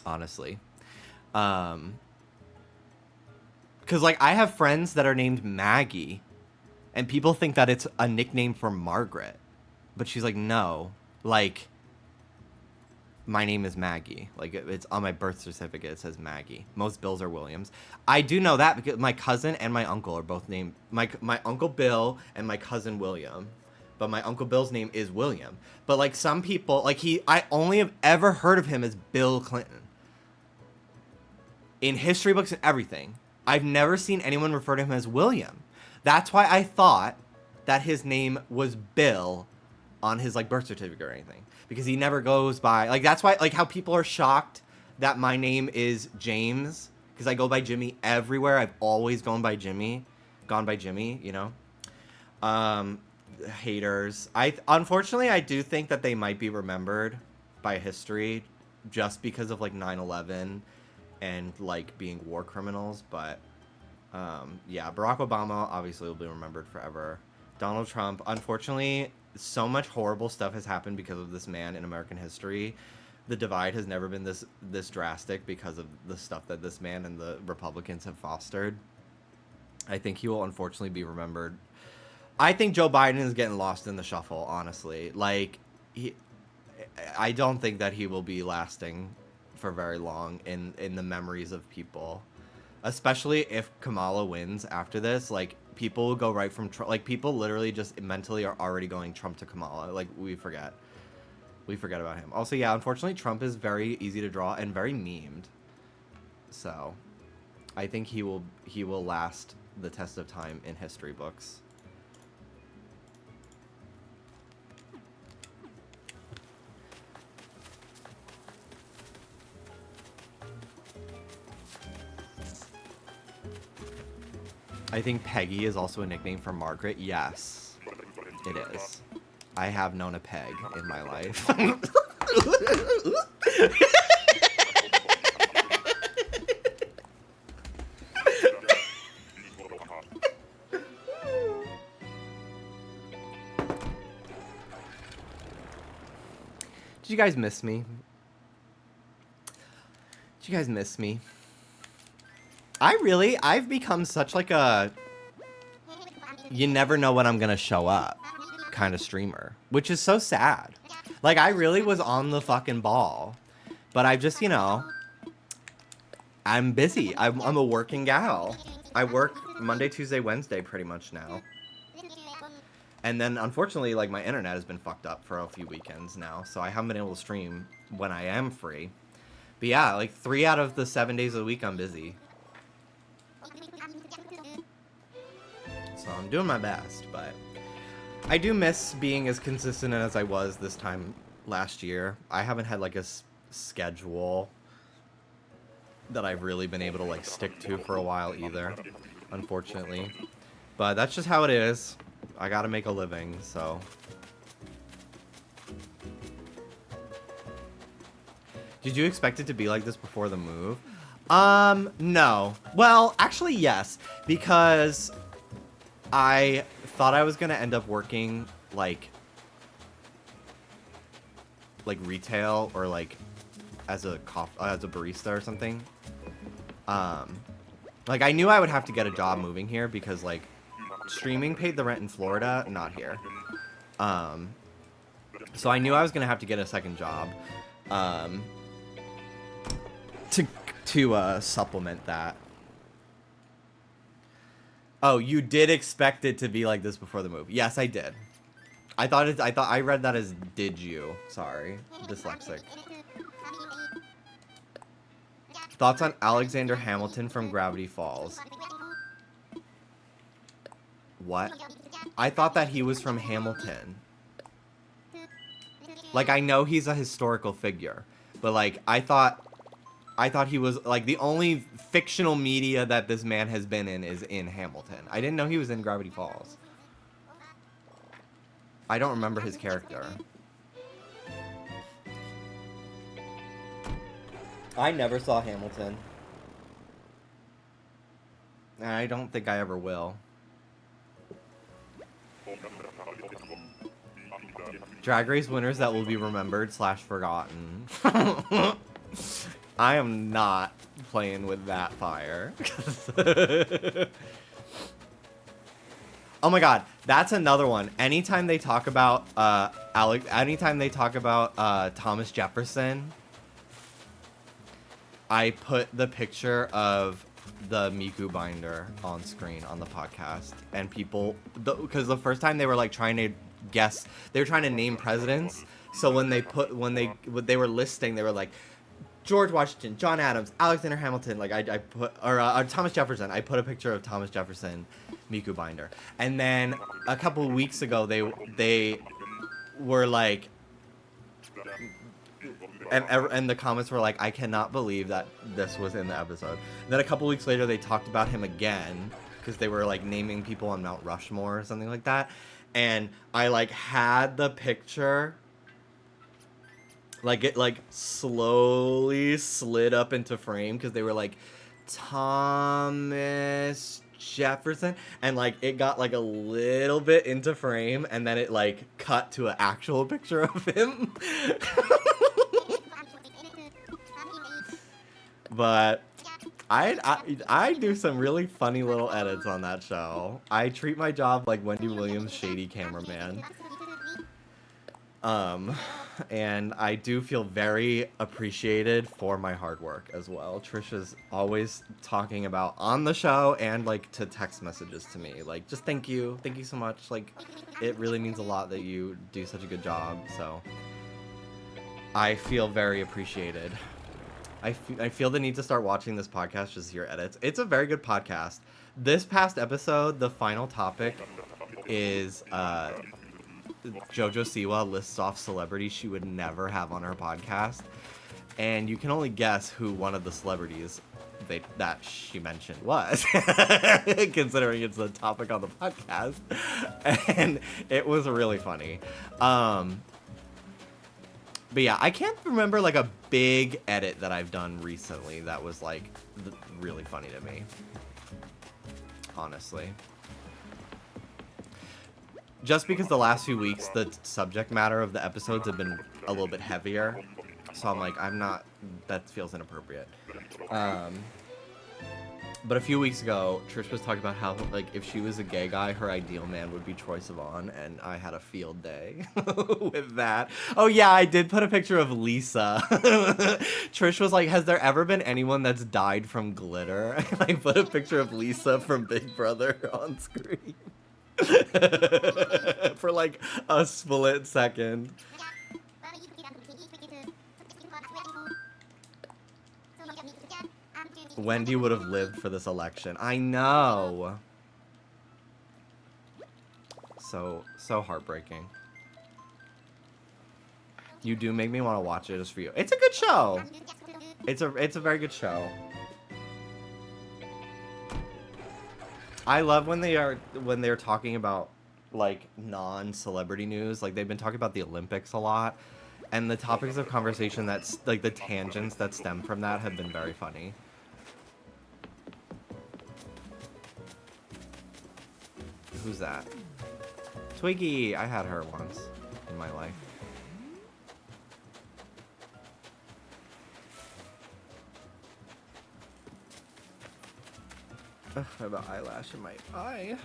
[SPEAKER 1] Honestly. Because, like, I have friends that are named Maggie. And people think that it's a nickname for Margaret. But she's like, no. Like, my name is Maggie. Like, it's on my birth certificate. It says Maggie. Most Bills are Williams. I do know that because my cousin and my uncle are both named... My Uncle Bill and my cousin William. But my Uncle Bill's name is William. But, like, some people... Like, I only have ever heard of him as Bill Clinton. In history books and everything. I've never seen anyone refer to him as William. That's why I thought that his name was Bill on his, like, birth certificate or anything. Because he never goes by... Like, that's why... Like, how people are shocked that my name is James. Because I go by Jimmy everywhere. I've always gone by Jimmy, you know? Haters. Unfortunately, I do think that they might be remembered by history just because of, like, 9/11 and, like, being war criminals. But, yeah, Barack Obama obviously will be remembered forever. Donald Trump, unfortunately... So much horrible stuff has happened because of this man in American history. The divide has never been this drastic because of the stuff that this man and the Republicans have fostered. I think he will unfortunately be remembered. I think Joe Biden is getting lost in the shuffle, honestly. Like, I don't think that he will be lasting for very long in the memories of people. Especially if Kamala wins after this, like, people will go right from Trump. Like, people literally just mentally are already going Trump to Kamala. Like, we forget about him. Also, yeah, unfortunately, Trump is very easy to draw and very memed. So, I think he will last the test of time in history books. I think Peggy is also a nickname for Margaret. Yes, it is. I have known a Peg in my life. Did you guys miss me? Did you guys miss me? I've become such like a you never know when I'm gonna show up kind of streamer, which is so sad. Like, I really was on the fucking ball, but I've just, you know, I'm busy. I'm a working gal. I work Monday, Tuesday, Wednesday pretty much now. And then, unfortunately, like, my internet has been fucked up for a few weekends now, so I haven't been able to stream when I am free. But yeah, like, 3 out of the 7 days of the week I'm busy. So I'm doing my best, but I do miss being as consistent as I was this time last year. I haven't had, like, a schedule that I've really been able to, like, stick to for a while either, unfortunately. But that's just how it is. I gotta make a living, so. Did you expect it to be like this before the move? No. Well, actually, yes. Because I thought I was gonna end up working, like retail or, like, as a barista or something. Like, I knew I would have to get a job moving here because, like, streaming paid the rent in Florida, not here. So I knew I was gonna have to get a second job, to supplement that. Oh, you did expect it to be like this before the move? Yes, I did. I read that as did you? Sorry, dyslexic. Thoughts on Alexander Hamilton from Gravity Falls? What? I thought that he was from Hamilton. Like, I know he's a historical figure, but, like, I thought he was, like, the only fictional media that this man has been in is in Hamilton. I didn't know he was in Gravity Falls. I don't remember his character. I never saw Hamilton. And I don't think I ever will. Drag Race winners that will be remembered / forgotten. I am not playing with that fire. Oh my god, that's another one. Anytime they talk about Thomas Jefferson, I put the picture of the Miku binder on screen on the podcast, and people, because the first time they were, like, trying to guess, they were trying to name presidents. So when they were listing, they were like George Washington, John Adams, Alexander Hamilton. Like, I put, or Thomas Jefferson. I put a picture of Thomas Jefferson Miku binder, and then a couple of weeks ago they were like, and the comments were like, I cannot believe that this was in the episode. And then a couple weeks later, they talked about him again because they were, like, naming people on Mount Rushmore or something like that. And I, like, had the picture, like, it, like, slowly slid up into frame because they were like, Thomas Jefferson, and, like, it got, like, a little bit into frame, and then it, like, cut to an actual picture of him. But I do some really funny little edits on that show. I treat my job like Wendy Williams' shady cameraman. And I do feel very appreciated for my hard work as well. Trisha's always talking about on the show and, like, to text messages to me, like, just thank you so much. Like, it really means a lot that you do such a good job. So I feel very appreciated. I feel the need to start watching this podcast just to hear edits. It's a very good podcast. This past episode, the final topic is JoJo Siwa lists off celebrities she would never have on her podcast. And you can only guess who one of the celebrities that she mentioned was, considering it's the topic on the podcast. And it was really funny. But yeah, I can't remember, like, a big edit that I've done recently that was, like, really funny to me. Honestly. Just because the last few weeks, the subject matter of the episodes have been a little bit heavier. So I'm like, that feels inappropriate. But a few weeks ago, Trish was talking about how, like, if she was a gay guy, her ideal man would be Troye Sivan, and I had a field day with that. Oh, yeah, I did put a picture of Lisa. Trish was like, has there ever been anyone that's died from glitter? And I put a picture of Lisa from Big Brother on screen. For, like, a split second. Wendy would have lived for this election. I know. So heartbreaking. You do make me want to watch it just for you. It's a good show. It's a very good show. I love when they're talking about like non-celebrity news. Like they've been talking about the Olympics a lot, and the topics of conversation that's like the tangents that stem from that have been very funny. Who's that? Twiggy! I had her once in my life. Ugh, I have an eyelash in my eye.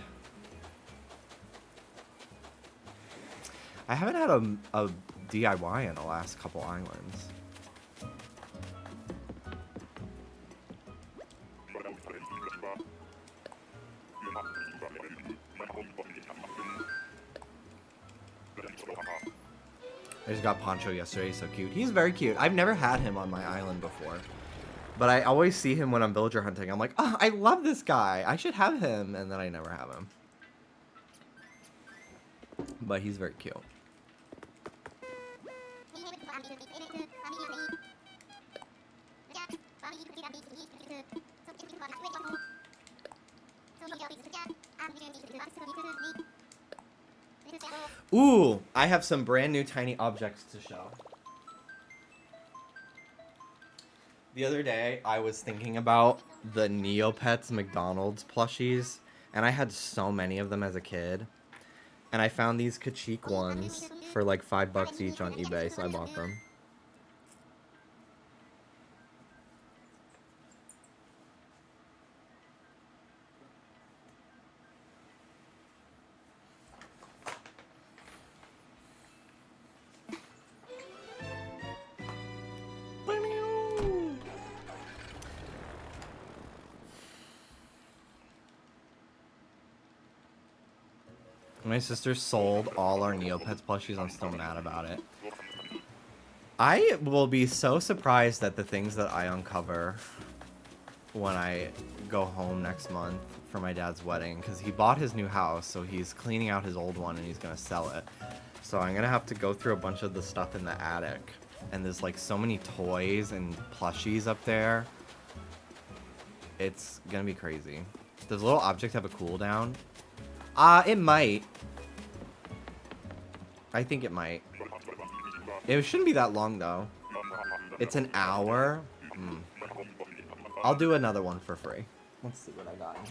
[SPEAKER 1] I haven't had a DIY in the last couple islands. I just got Poncho yesterday, he's so cute. He's very cute. I've never had him on my island before. But I always see him when I'm villager hunting. I'm like, oh, I love this guy. I should have him. And then I never have him. But he's very cute. Ooh, I have some brand new tiny objects to show. The other day, I was thinking about the Neopets McDonald's plushies, and I had so many of them as a kid. And I found these Kachik ones for like $5 each on eBay, so I bought them. My sister sold all our Neopets plushies. I'm still mad about it. I will be so surprised at the things that I uncover when I go home next month for my dad's wedding, because he bought his new house, so he's cleaning out his old one and he's gonna sell it. So I'm gonna have to go through a bunch of the stuff in the attic, and there's like so many toys and plushies up there. It's gonna be crazy. Does little object have a cooldown? It might. I think it might. It shouldn't be that long, though. It's an hour. I'll do another one for free. Let's see what I got in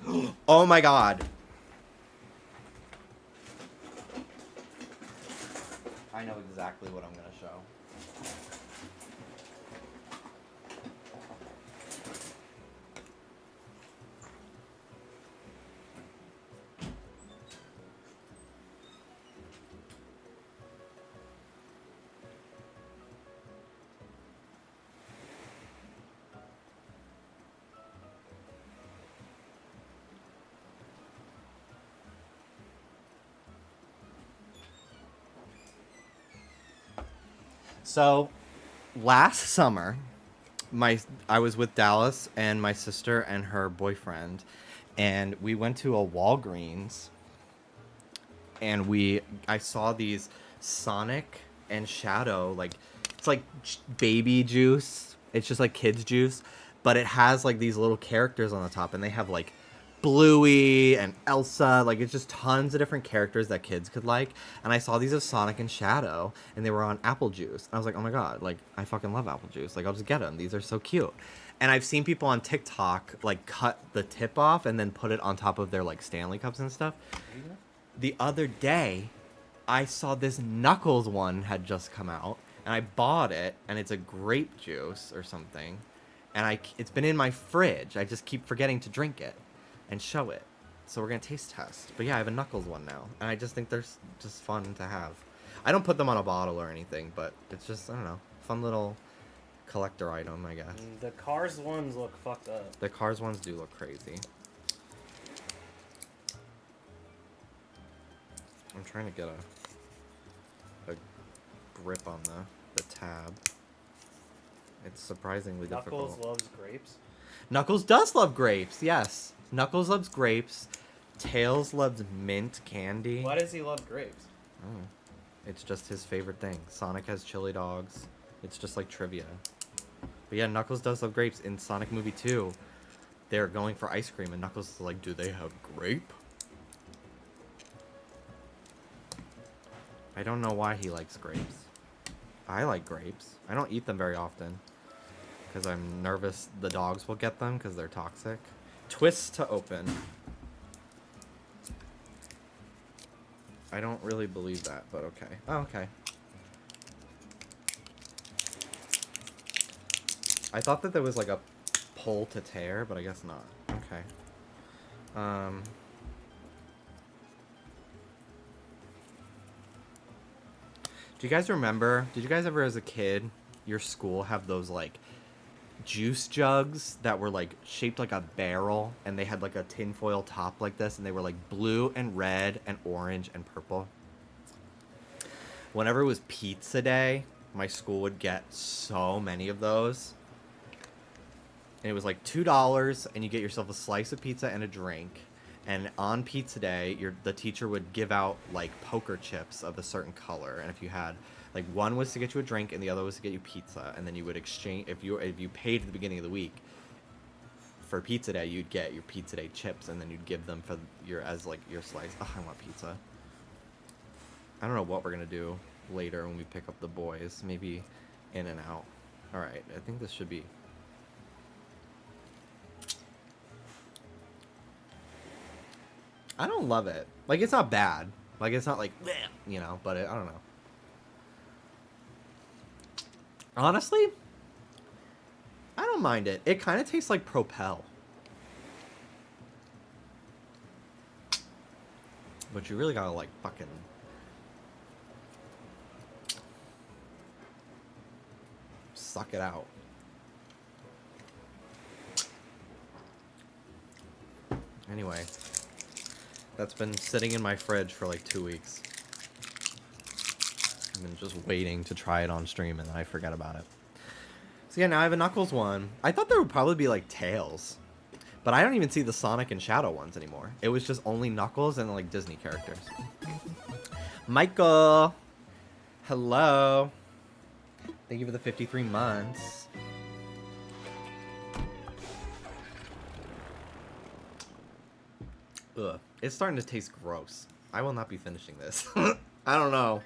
[SPEAKER 1] here. Oh my god. I know exactly what I'm going to show. So, last summer, I was with Dallas and my sister and her boyfriend, and we went to a Walgreens, and I saw these Sonic and Shadow, like, it's like baby juice. It's just like kids juice, but it has like these little characters on the top, and they have like Bluey and Elsa, like it's just tons of different characters that kids could like. And I saw these of Sonic and Shadow, and they were on apple juice. And I was like, oh my god, like I fucking love apple juice. Like I'll just get them. These are so cute. And I've seen people on TikTok like cut the tip off and then put it on top of their like Stanley cups and stuff. The other day, I saw this Knuckles one had just come out, and I bought it, and it's a grape juice or something, and it's been in my fridge. I just keep forgetting to drink it and show it. So we're gonna taste test. But yeah, I have a Knuckles one now, and I just think they're just fun to have. I don't put them on a bottle or anything, but it's just, I don't know, fun little collector item, I guess.
[SPEAKER 8] The Cars ones look fucked up.
[SPEAKER 1] The Cars ones do look crazy. I'm trying to get a grip on the tab. It's surprisingly difficult.
[SPEAKER 8] Knuckles loves grapes.
[SPEAKER 1] Knuckles does love grapes, yes. Knuckles loves grapes. Tails loves mint candy.
[SPEAKER 8] Why does he love grapes?
[SPEAKER 1] Oh, it's just his favorite thing. Sonic has chili dogs. It's just like trivia. But yeah, Knuckles does love grapes. In Sonic Movie 2, they're going for ice cream, and Knuckles is like, do they have grape? I don't know why he likes grapes. I like grapes. I don't eat them very often because I'm nervous the dogs will get them because they're toxic. Twist to open. I don't really believe that, but okay. Oh, okay. I thought that there was like a pull to tear, but I guess not. Okay. Do you guys remember, did you guys ever as a kid, your school have those like juice jugs that were like shaped like a barrel, and they had like a tinfoil top like this, and they were like blue and red and orange and purple? Whenever it was pizza day, my school would get so many of those. And it was like $2, and you get yourself a slice of pizza and a drink. And on pizza day, the teacher would give out like poker chips of a certain color, and if you had like one was to get you a drink and the other was to get you pizza, and then you would exchange if you paid at the beginning of the week for pizza day, you'd get your pizza day chips, and then you'd give them for your slice. Oh, I want pizza. I don't know what we're gonna do later when we pick up the boys. Maybe In and Out. All right, I think this should be. I don't love it. Like, it's not bad. Like, it's not like, you know, but I don't know. Honestly, I don't mind it. It kind of tastes like Propel. But you really gotta, like, fucking... suck it out. Anyway. That's been sitting in my fridge for like 2 weeks. I've been just waiting to try it on stream, and I forget about it. So yeah, now I have a Knuckles one. I thought there would probably be like Tails, but I don't even see the Sonic and Shadow ones anymore. It was just only Knuckles and like Disney characters. Michael! Hello! Thank you for the 53 months. Ugh. It's starting to taste gross. I will not be finishing this. I don't know.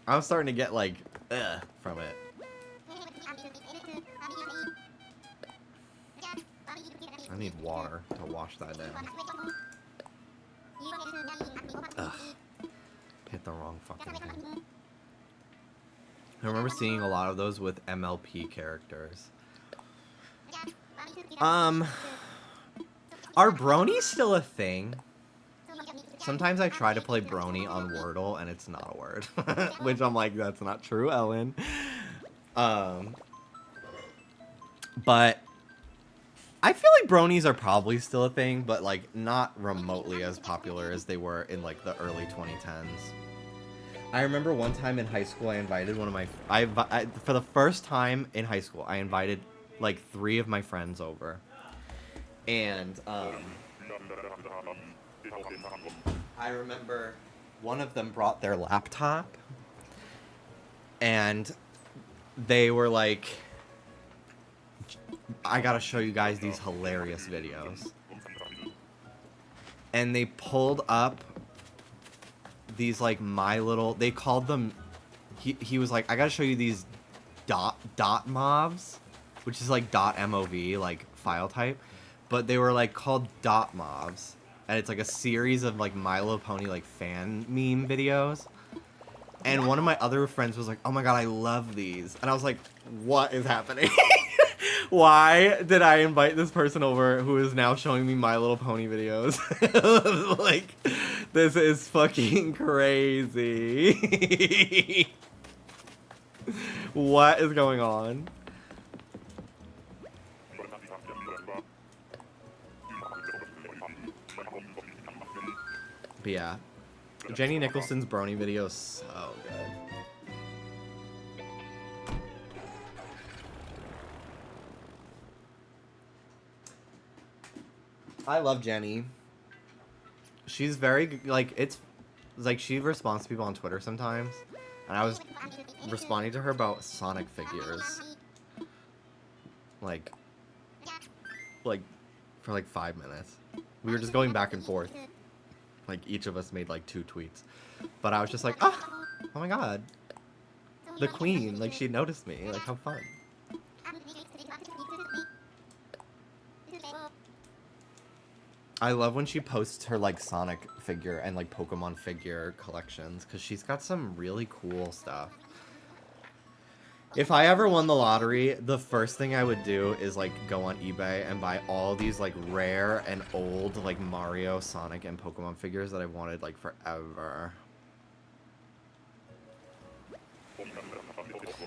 [SPEAKER 1] I'm starting to get like, from it. I need water to wash that down. Ugh. Hit the wrong fucking thing. I remember seeing a lot of those with MLP characters. Are bronies still a thing? Sometimes I try to play Brony on Wordle, and it's not a word. Which I'm like, that's not true, Ellen. But I feel like bronies are probably still a thing, but like not remotely as popular as they were in like the early 2010s. I remember one time in high school, I invited one of my... for the first time in high school, I invited like 3 of my friends over. And, I remember one of them brought their laptop, and they were like, I gotta show you guys these hilarious videos. And they pulled up these like they called them, he was like, I gotta show you these dot mobs, which is like .mov, like file type, but they were like called dot mobs. And it's like a series of like My Little Pony like fan meme videos. And one of my other friends was like, oh my god, I love these. And I was like, what is happening? Why did I invite this person over who is now showing me My Little Pony videos? Like, this is fucking crazy. What is going on? But yeah, Jenny Nicholson's Brony video is so good. I love Jenny. She's very, like, it's like she responds to people on Twitter sometimes. And I was responding to her about Sonic figures. Like for like 5 minutes. We were just going back and forth. Like, each of us made like 2 tweets. But I was just like, oh my god. The queen, like, she noticed me. Like, how fun. I love when she posts her, like, Sonic figure and, like, Pokemon figure collections, because she's got some really cool stuff. If I ever won the lottery, the first thing I would do is, like, go on eBay and buy all these, like, rare and old, like, Mario, Sonic, and Pokemon figures that I've wanted, like, forever.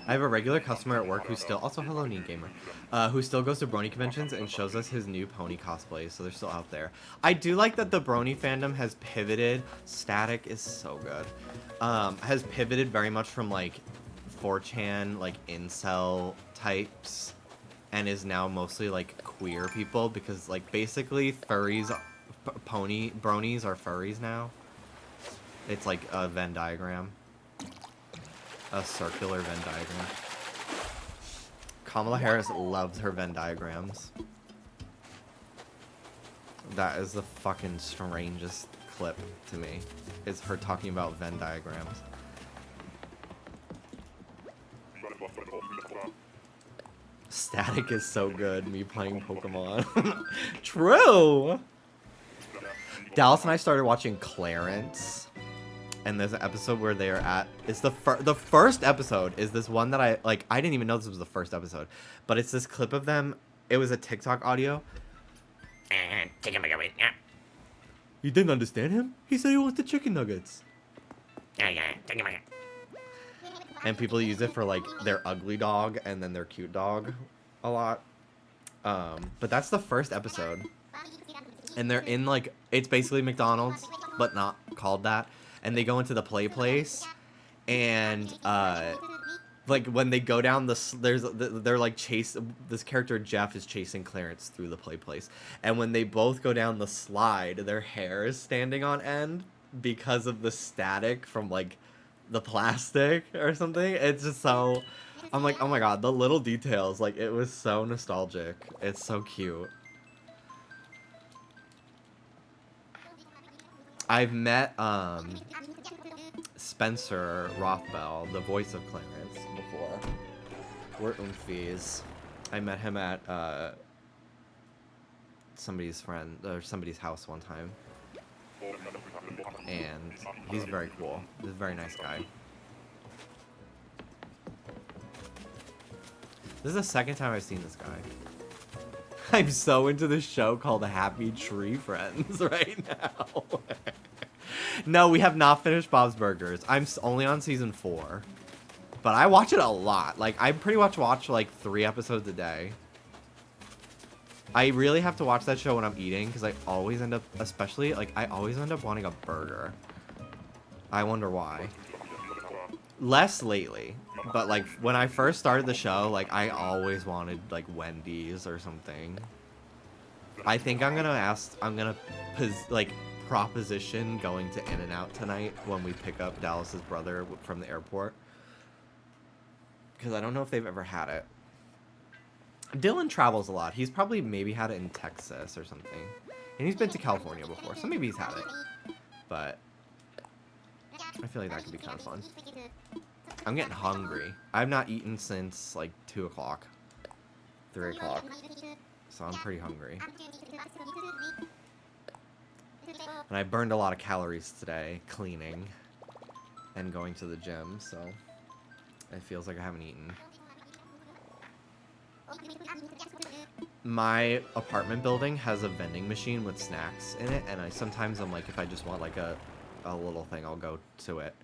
[SPEAKER 1] I have a regular customer at work who still, also hello Neat Gamer, who still goes to Brony conventions and shows us his new pony cosplays, so they're still out there. I do like that the Brony fandom has pivoted. Static is so good. Has pivoted very much from like 4chan, like incel types, and is now mostly like queer people, because like basically furries, bronies are furries now. It's like a Venn diagram. A circular Venn diagram. Kamala Harris loves her Venn diagrams. That is the fucking strangest clip to me. Is her talking about Venn diagrams. Static is so good, me playing Pokemon. True! Dallas and I started watching Clarence. And there's an episode where they're at, it's the first episode is this one that I didn't even know this was the first episode, but it's this clip of them. It was a TikTok audio. You didn't understand him? He said he wants the chicken nuggets. And people use it for like their ugly dog and then their cute dog a lot. But that's the first episode. And they're in like, it's basically McDonald's, but not called that. And they go into the play place, and like when they go down they're like this character Jeff is chasing Clarence through the play place, and when they both go down the slide, their hair is standing on end because of the static from like the plastic or something. It's just so, I'm like, oh my god, the little details, like it was so nostalgic. It's so cute. I've met Spencer Rothbell, the voice of Clarence, before. We're oomfies. I met him at somebody's house one time. And he's very cool. He's a very nice guy. This is the second time I've seen this guy. I'm so into this show called Happy Tree Friends right now. No, we have not finished Bob's Burgers. I'm only on season 4. But I watch it a lot. Like, I pretty much watch like 3 episodes a day. I really have to watch that show when I'm eating, because I always end up, especially, like, I always end up wanting a burger. I wonder why. Less lately. But, like, when I first started the show, like, I always wanted, like, Wendy's or something. I think I'm gonna proposition going to In-N-Out tonight when we pick up Dallas's brother from the airport. Because I don't know if they've ever had it. Dylan travels a lot. He's probably maybe had it in Texas or something. And he's been to California before, so maybe he's had it. But I feel like that could be kind of fun. I'm getting hungry. I've not eaten since like 2 o'clock, 3 o'clock. So I'm pretty hungry. And I burned a lot of calories today cleaning. and going to the gym, so it feels like I haven't eaten. My apartment building has a vending machine with snacks in it, and sometimes I'm like, if I just want like a little thing, I'll go to it.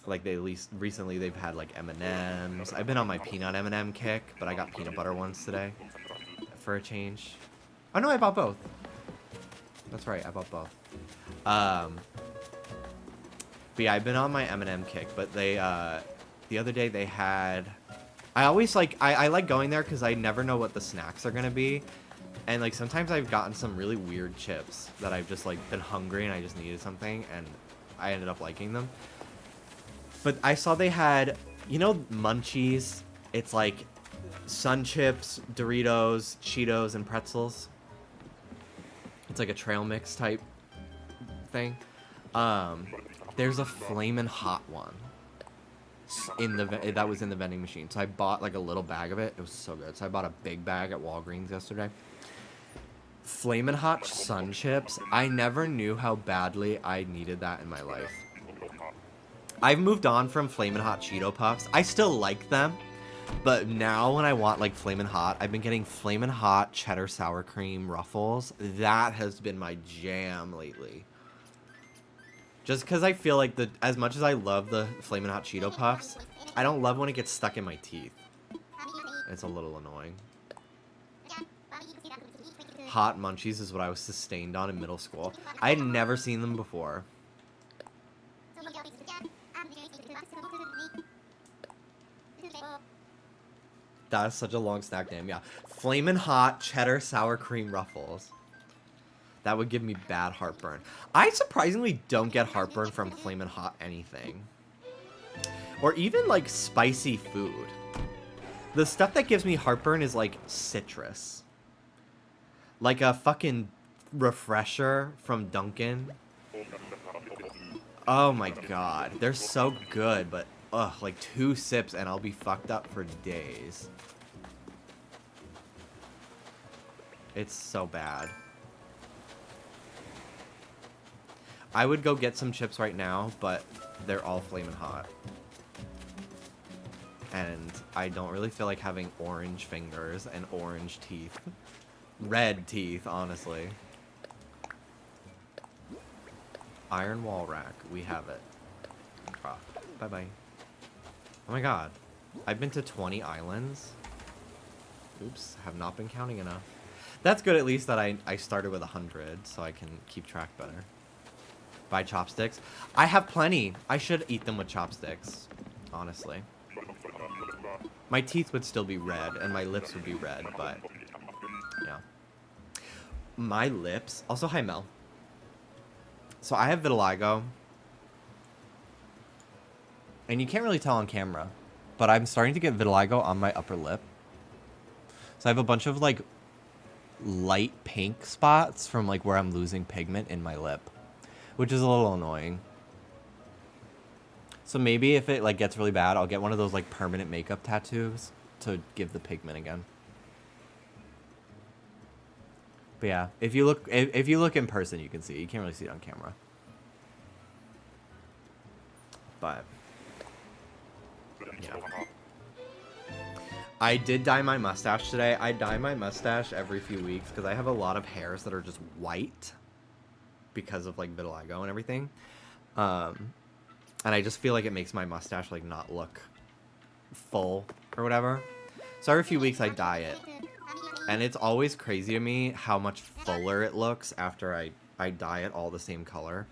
[SPEAKER 1] Like they at least recently they've had like M&Ms. I've been on my peanut M&M kick, but I got peanut butter ones today for a change. Oh no, I bought both. That's right, I bought both. But yeah, I've been on my M&M kick, but they the other day they had. I always like I like going there because I never know what the snacks are gonna be, and like sometimes I've gotten some really weird chips that I've just like been hungry and I just needed something, and I ended up liking them. But I saw they had, you know, Munchies. It's like Sun Chips, Doritos, Cheetos, and pretzels. It's like a trail mix type thing. There's a Flamin' Hot one that was in the vending machine. So I bought like a little bag of it. It was so good. So I bought a big bag at Walgreens yesterday. Flamin' Hot Sun Chips. I never knew how badly I needed that in my life. I've moved on from Flamin' Hot Cheeto Puffs. I still like them, but now when I want like Flamin' Hot, I've been getting Flamin' Hot Cheddar Sour Cream Ruffles. That has been my jam lately. Just because I feel like as much as I love the Flamin' Hot Cheeto Puffs, I don't love when it gets stuck in my teeth. It's a little annoying. Hot Munchies is what I was sustained on in middle school. I had never seen them before. That is such a long snack name, yeah. Flamin' Hot Cheddar Sour Cream Ruffles. That would give me bad heartburn. I surprisingly don't get heartburn from Flamin' Hot anything. Or even, like, spicy food. The stuff that gives me heartburn is, like, citrus. Like a fucking refresher from Dunkin'. Oh my god. They're so good, but, ugh, like 2 sips and I'll be fucked up for days. It's so bad. I would go get some chips right now, but they're all Flamin' Hot. And I don't really feel like having orange fingers and orange teeth. Red teeth, honestly. Iron wall rack. We have it. Bye-bye. Oh my god. I've been to 20 islands. Oops. Have not been counting enough. That's good at least that I started with 100, so I can keep track better. Buy chopsticks. I have plenty. I should eat them with chopsticks, honestly. My teeth would still be red, and my lips would be red, but yeah. My lips. Also, hi, Mel. So I have vitiligo, and you can't really tell on camera, but I'm starting to get vitiligo on my upper lip. So I have a bunch of, like, light pink spots from, like, where I'm losing pigment in my lip, which is a little annoying. So maybe if it like gets really bad, I'll get one of those like permanent makeup tattoos to give the pigment again. But yeah, if you look in person, you can see it. You can't really see it on camera. But yeah. I did dye my mustache today. I dye my mustache every few weeks because I have a lot of hairs that are just white because of like vitiligo and everything. And I just feel like it makes my mustache like not look full or whatever. So every few weeks I dye it. And it's always crazy to me how much fuller it looks after I dye it all the same color.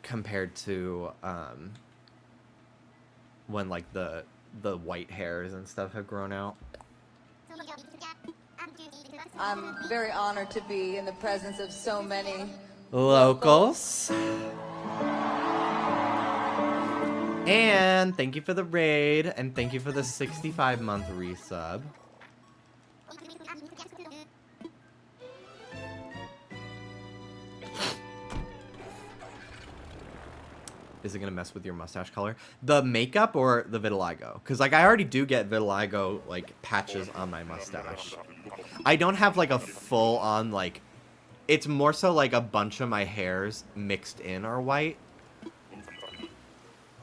[SPEAKER 1] Compared to when like the white hairs and stuff have grown out.
[SPEAKER 9] I'm very honored to be in the presence of so many
[SPEAKER 1] locals. And thank you for the raid, and thank you for the 65-month resub. Is it gonna mess with your mustache color? The makeup or the vitiligo? Because like I already do get vitiligo like patches on my mustache. I don't have like a full-on like It's more so like a bunch of my hairs mixed in are white,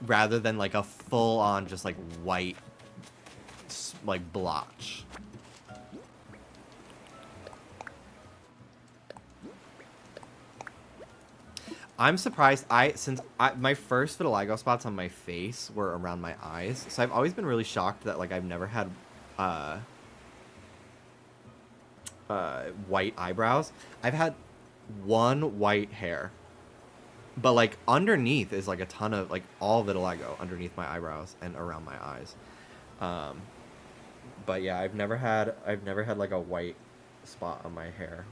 [SPEAKER 1] rather than like a full-on just like white, like blotch. I'm surprised. My first vitiligo spots on my face were around my eyes, so I've always been really shocked that like I've never had white eyebrows. I've had one white hair, but like underneath is like a ton of like all vitiligo underneath my eyebrows and around my eyes. But yeah, I've never had like a white spot on my hair.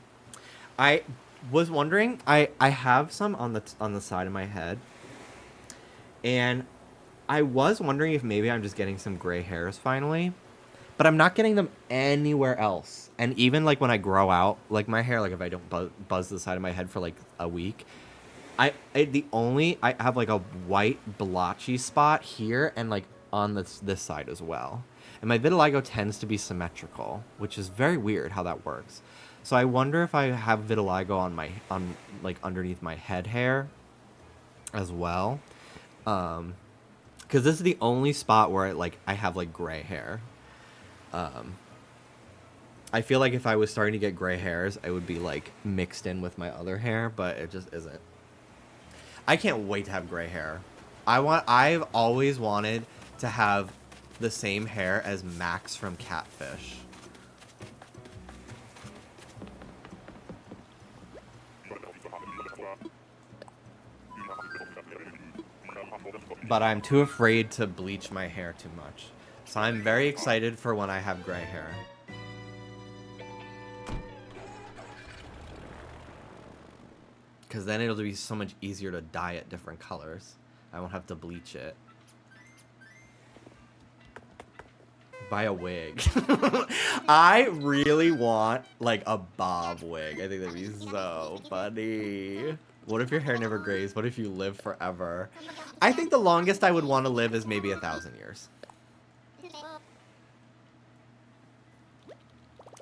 [SPEAKER 1] I was wondering, I have some on the side of my head, and I was wondering if maybe I'm just getting some gray hairs finally, but I'm not getting them anywhere else. And even like when I grow out like my hair, like if I don't buzz the side of my head for like a week, I have like a white blotchy spot here and like on this side as well. And my vitiligo tends to be symmetrical, which is very weird how that works. So I wonder if I have vitiligo on like underneath my head hair as well. Cuz this is the only spot where I have like gray hair. I feel like if I was starting to get gray hairs, I would be like mixed in with my other hair, but it just isn't. I can't wait to have gray hair. I've always wanted to have the same hair as Max from Catfish. But I'm too afraid to bleach my hair too much. So I'm very excited for when I have gray hair. Because then it'll be so much easier to dye it different colors. I won't have to bleach it. Buy a wig. I really want like a bob wig. I think that'd be so funny. What if your hair never grays? What if you live forever? I think the longest I would want to live is maybe 1,000 years.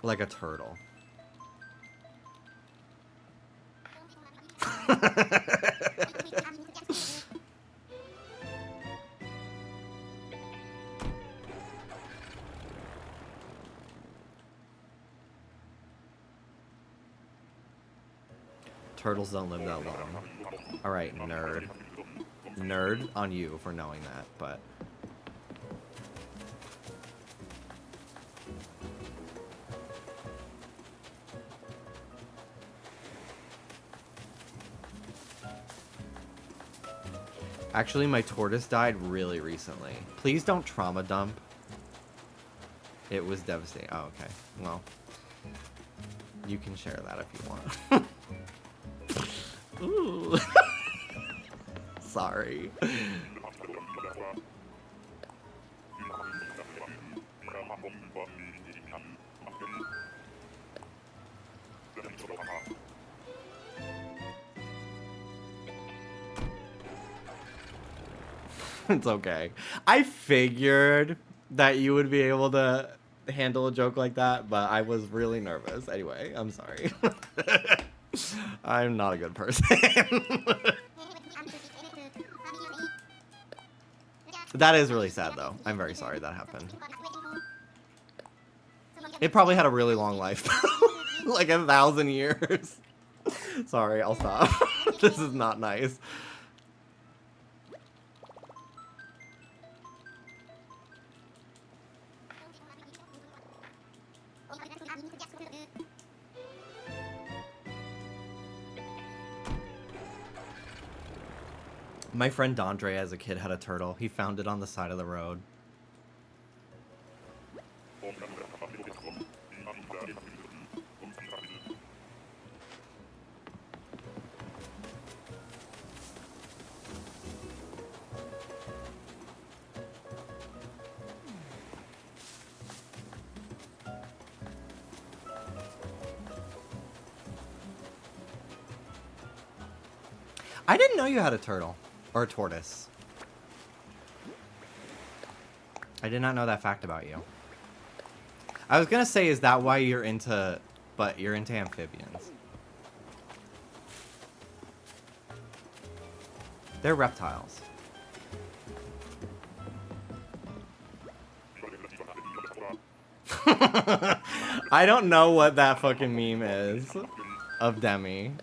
[SPEAKER 1] Like a turtle. Turtles don't live that long. Alright, nerd. Nerd on you for knowing that, but... Actually, my tortoise died really recently. Please don't trauma dump. It was devastating. Oh, okay. Well, you can share that if you want. Ooh. Sorry. It's okay. I figured that you would be able to handle a joke like that, but I was really nervous. Anyway, I'm sorry. I'm not a good person. That is really sad, though. I'm very sorry that happened. It probably had a really long life. Like 1,000 years. Sorry, I'll stop. This is not nice. My friend Dondre as a kid had a turtle. He found it on the side of the road. I didn't know you had a turtle. Or a tortoise. I did not know that fact about you. I was gonna say, is that why you're into... But you're into amphibians. They're reptiles. I don't know what that fucking meme is of Demi.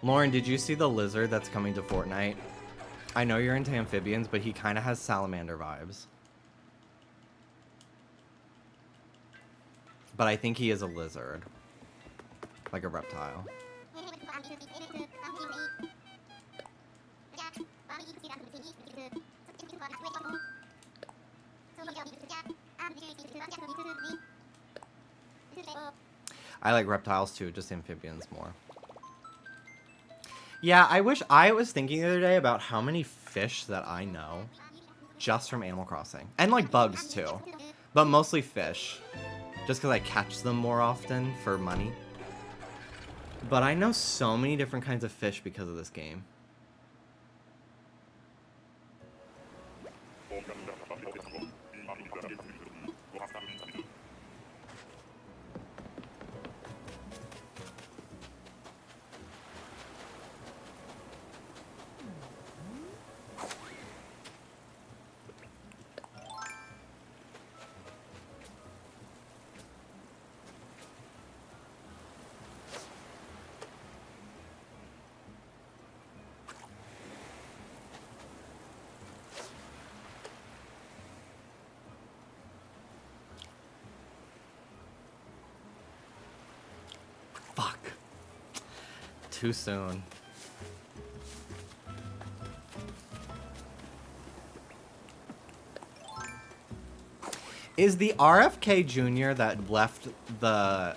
[SPEAKER 1] Lauren, did you see the lizard that's coming to Fortnite? I know you're into amphibians, but he kind of has salamander vibes. But I think he is a lizard. Like a reptile. I like reptiles too, just amphibians more. Yeah, I was thinking the other day about how many fish that I know just from Animal Crossing. And like bugs too. But mostly fish. Just because I catch them more often for money. But I know so many different kinds of fish because of this game. Fuck. Too soon. Is the RFK Jr. that left the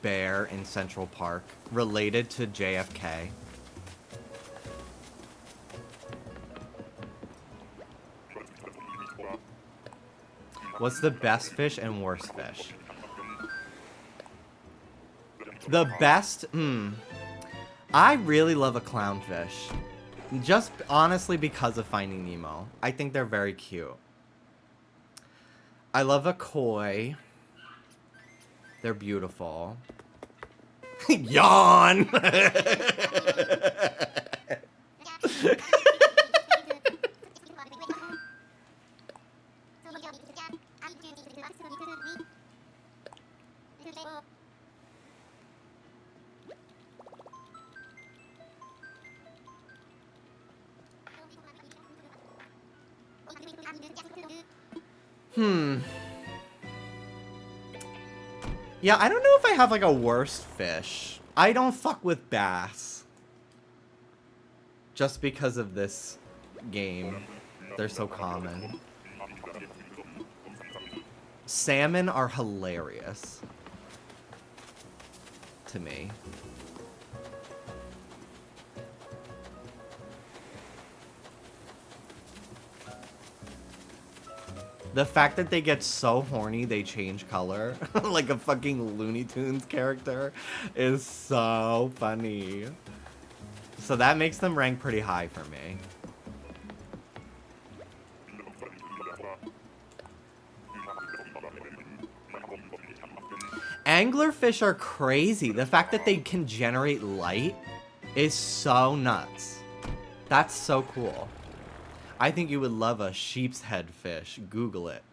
[SPEAKER 1] bear in Central Park related to JFK? What's the best fish and worst fish? The best? I really love a clownfish. Just honestly because of Finding Nemo. I think they're very cute. I love a koi. They're beautiful. Yawn! Yeah, I don't know if I have like a worst fish. I don't fuck with bass. Just because of this game. They're so common. Salmon are hilarious. To me. The fact that they get so horny they change color, like a fucking Looney Tunes character, is so funny. So that makes them rank pretty high for me. Anglerfish are crazy. The fact that they can generate light is so nuts. That's so cool. I think you would love a sheep's head fish. Google it.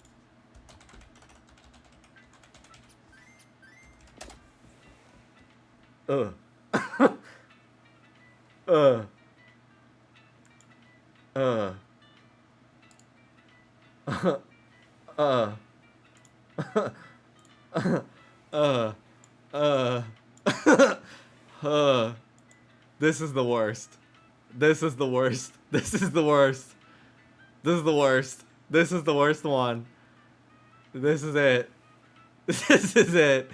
[SPEAKER 1] This is the worst. This is the worst. This is the worst. This is the worst. This is the worst one. This is it. This is it.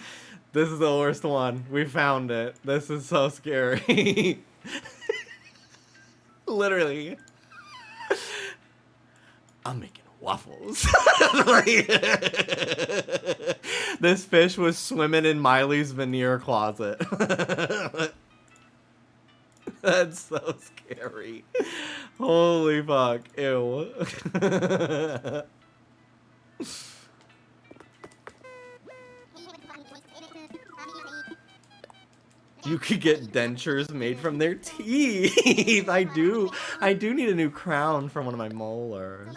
[SPEAKER 1] This is the worst one. We found it. This is so scary. Literally. I'm making waffles. This fish was swimming in Miley's veneer closet. That's so scary. Holy fuck. Ew. You could get dentures made from their teeth. I do need a new crown for one of my molars.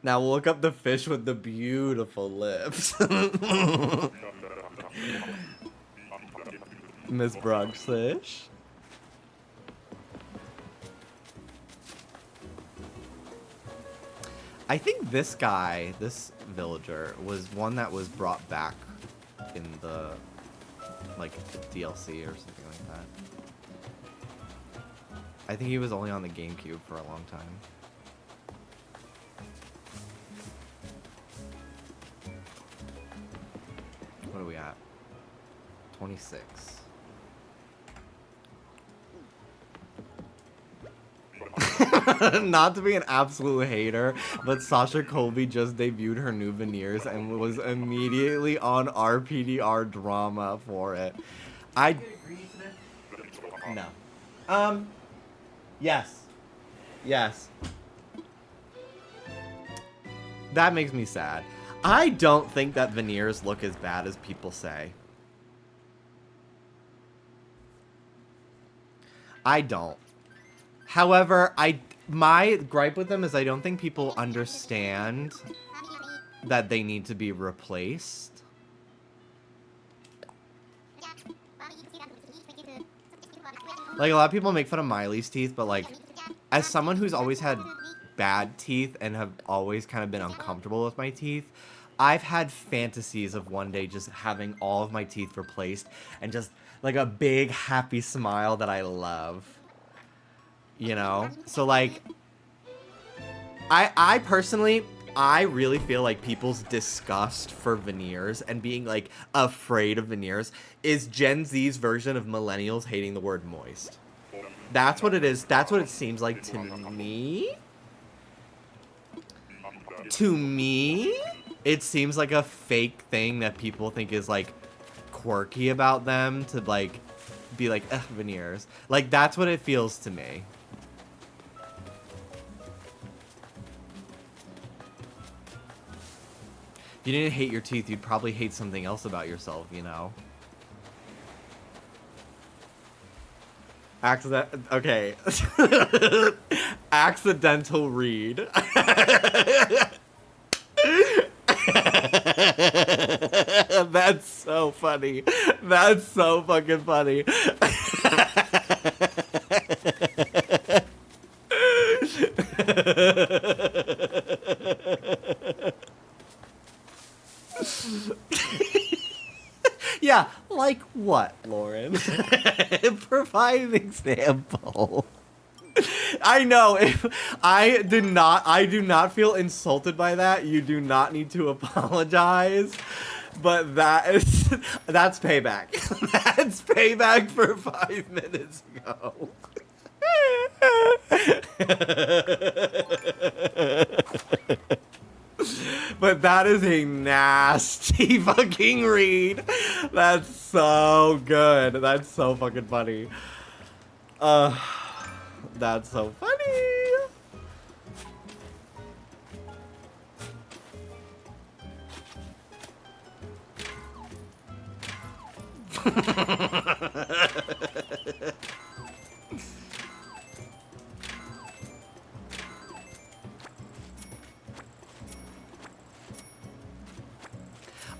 [SPEAKER 1] Now we'll look up the fish with the beautiful lips. Miss Brogfish. I think this guy, this villager, was one that was brought back in the, like, DLC or something like that. I think he was only on the GameCube for a long time. What are we at? 26. Not to be an absolute hater, but Sasha Colby just debuted her new veneers and was immediately on RPDR drama for it. No. Yes. Yes. That makes me sad. I don't think that veneers look as bad as people say. I don't. However, my gripe with them is I don't think people understand that they need to be replaced. Like, a lot of people make fun of Miley's teeth, but, like, as someone who's always had bad teeth and have always kind of been uncomfortable with my teeth, I've had fantasies of one day just having all of my teeth replaced and just, like, a big, happy smile that I love. You know? So, like, I personally, I really feel like people's disgust for veneers and being, like, afraid of veneers is Gen Z's version of millennials hating the word moist. That's what it is. That's what it seems like to me. To me, it seems like a fake thing that people think is, like, quirky about them to, like, be like, ugh, veneers. Like, that's what it feels to me. If you didn't hate your teeth, you'd probably hate something else about yourself, you know? Okay. Accidental read. That's so funny. That's so fucking funny. Yeah, like what, Lauren? Provide an example. I know, if I do not feel insulted by that. You do not need to apologize. But that's payback. That's payback for 5 minutes ago. But that is a nasty fucking read. That's so good. That's so fucking funny. That's so funny.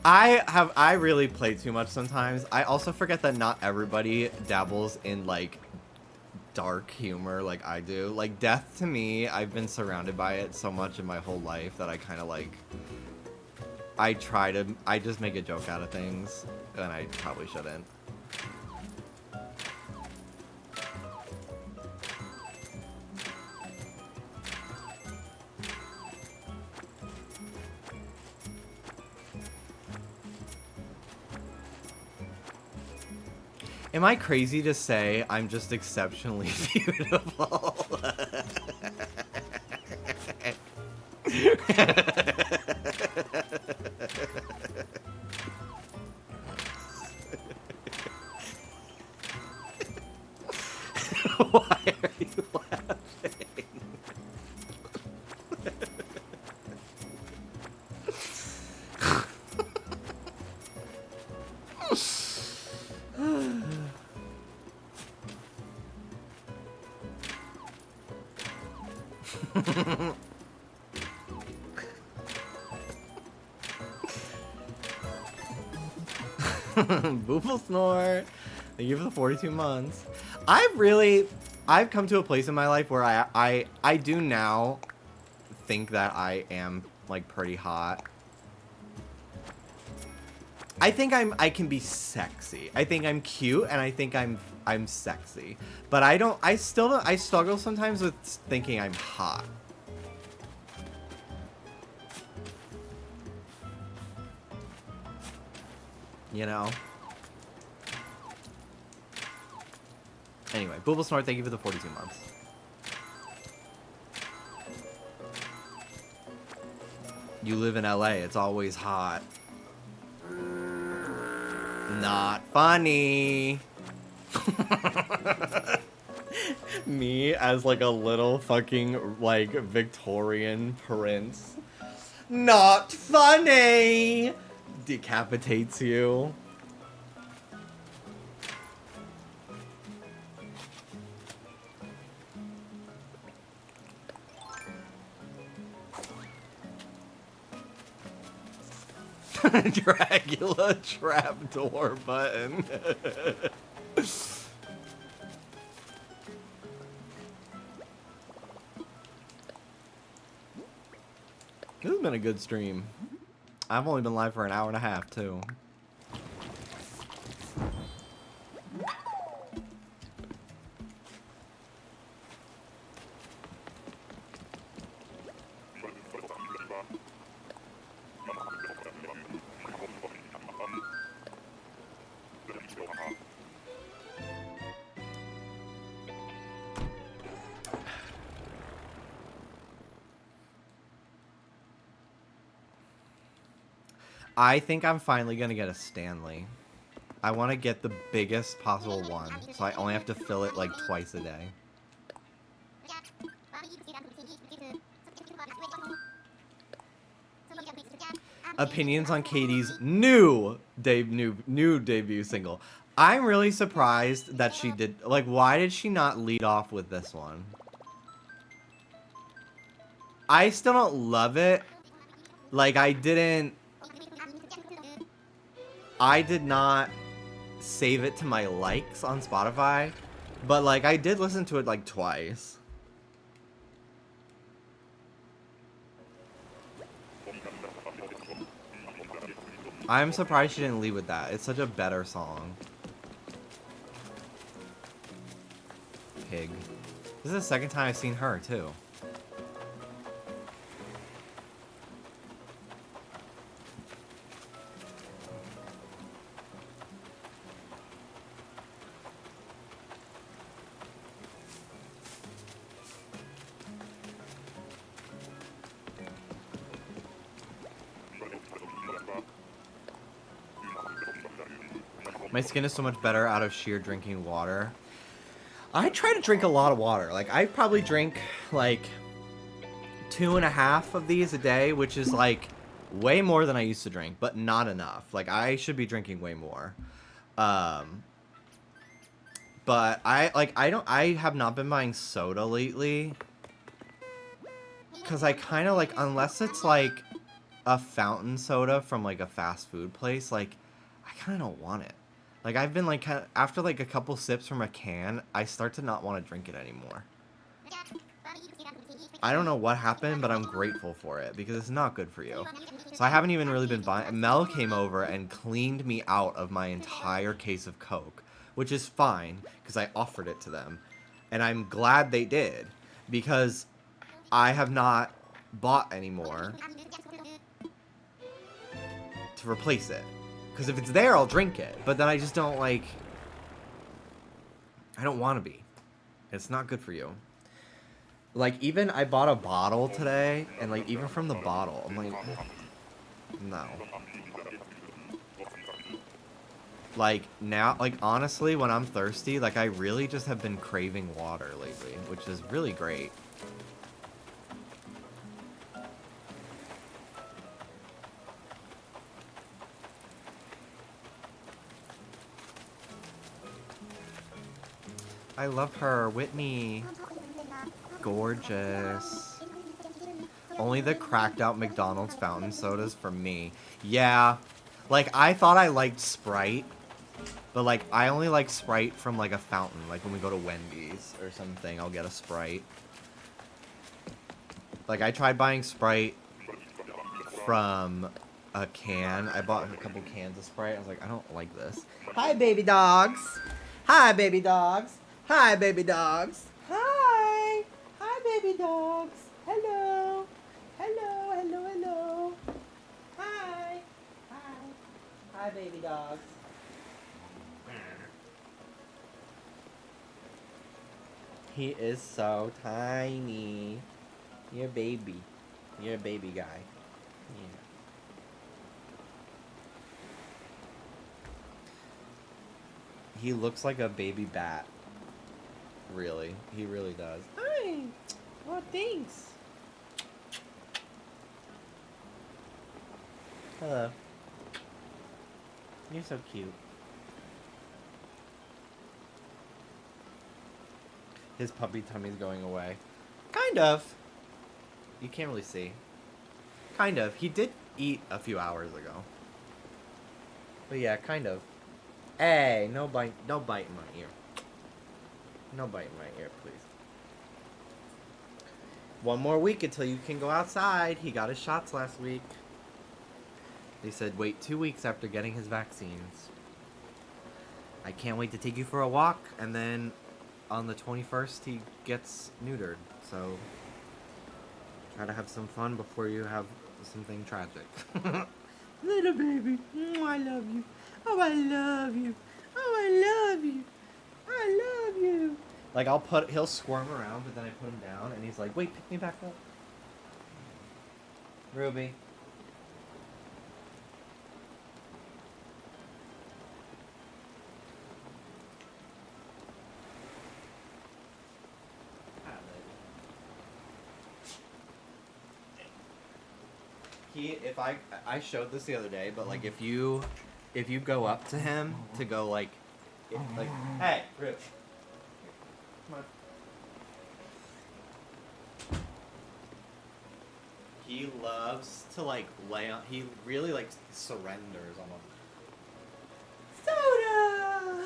[SPEAKER 1] I really play too much sometimes. I also forget that not everybody dabbles in, like, dark humor like I do. Like, death to me, I've been surrounded by it so much in my whole life that I kind of, like, I just make a joke out of things, and I probably shouldn't. Am I crazy to say I'm just exceptionally beautiful? Why are you laughing? Boople snore. Thank you for the 42 months. I've come to a place in my life where I do now think that I am like pretty hot. I think I can be sexy. I think I'm cute and I think I'm sexy. But I struggle sometimes with thinking I'm hot. You know? Anyway, Booble Snort, thank you for the 42 months. You live in LA, it's always hot. Not funny. Me as like a little fucking like Victorian prince. Not funny. Decapitates you. Dracula trapdoor button. This has been a good stream. I've only been live for an hour and a half, too. I think I'm finally gonna get a Stanley. I want to get the biggest possible one, so I only have to fill it like twice a day. Opinions on Katie's new debut single. I'm really surprised that she did. Like, why did she not lead off with this one? I still don't love it. Like, I did not save it to my likes on Spotify, but like I did listen to it like twice. I'm surprised she didn't lead with that. It's such a better song. Pig. This is the second time I've seen her too. My skin is so much better out of sheer drinking water. I try to drink a lot of water. Like, I probably drink, like, 2.5 of these a day, which is, like, way more than I used to drink, but not enough. Like, I should be drinking way more. But I have not been buying soda lately. Because I kind of, like, unless it's, like, a fountain soda from, like, a fast food place, like, I kind of don't want it. Like, I've been, like, after, like, a couple sips from a can, I start to not want to drink it anymore. I don't know what happened, but I'm grateful for it, because it's not good for you. So I haven't even really been buying. Mel came over and cleaned me out of my entire case of Coke, which is fine, because I offered it to them. And I'm glad they did, because I have not bought anymore to replace it. Because if it's there, I'll drink it. But then I just don't, like... I don't want to be. It's not good for you. Like, even I bought a bottle today, and like, even from the bottle, I'm like, no. Like, now, like, honestly, when I'm thirsty, like, I really just have been craving water lately, which is really great. I love her, Whitney. Gorgeous. Only the cracked out McDonald's fountain sodas for me. Yeah. Like, I thought I liked Sprite, but like, I only like Sprite from like a fountain. Like when we go to Wendy's or something, I'll get a Sprite. Like, I tried buying Sprite from a can. I bought a couple cans of Sprite. I was like, I don't like this. Hi, baby dogs. Hi, baby dogs. Hi, baby dogs. Hi. Hi, baby dogs. Hello. Hello, hello, hello. Hi. Hi. Hi, baby dogs. He is so tiny. You're a baby. You're a baby guy. Yeah. He looks like a baby bat. Really. He really does. Hi. Oh, thanks. Hello. You're so cute. His puppy tummy's going away. Kind of. You can't really see. Kind of. He did eat a few hours ago. But yeah, kind of. Hey, no bite in my ear. No bite in my ear, please. One more week until you can go outside. He got his shots last week. They said wait 2 weeks after getting his vaccines. I can't wait to take you for a walk, and then on the 21st he gets neutered. So try to have some fun before you have something tragic. Little baby, oh, I love you. Oh, I love you. Oh, I love you. I love you. Like, he'll squirm around, but then I put him down, and he's like, wait, pick me back up. Ruby. If I showed this the other day, but like if you go up to him to go like hey, Rich, come on. He loves to like lay on. He really like surrenders almost. Soda.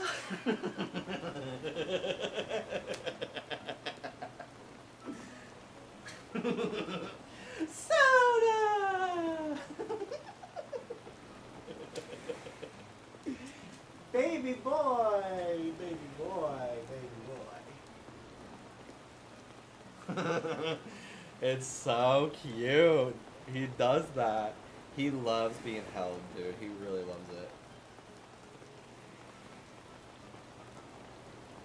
[SPEAKER 1] Soda! Baby boy! Baby boy! Baby boy! It's so cute. He does that. He loves being held, dude. He really loves it.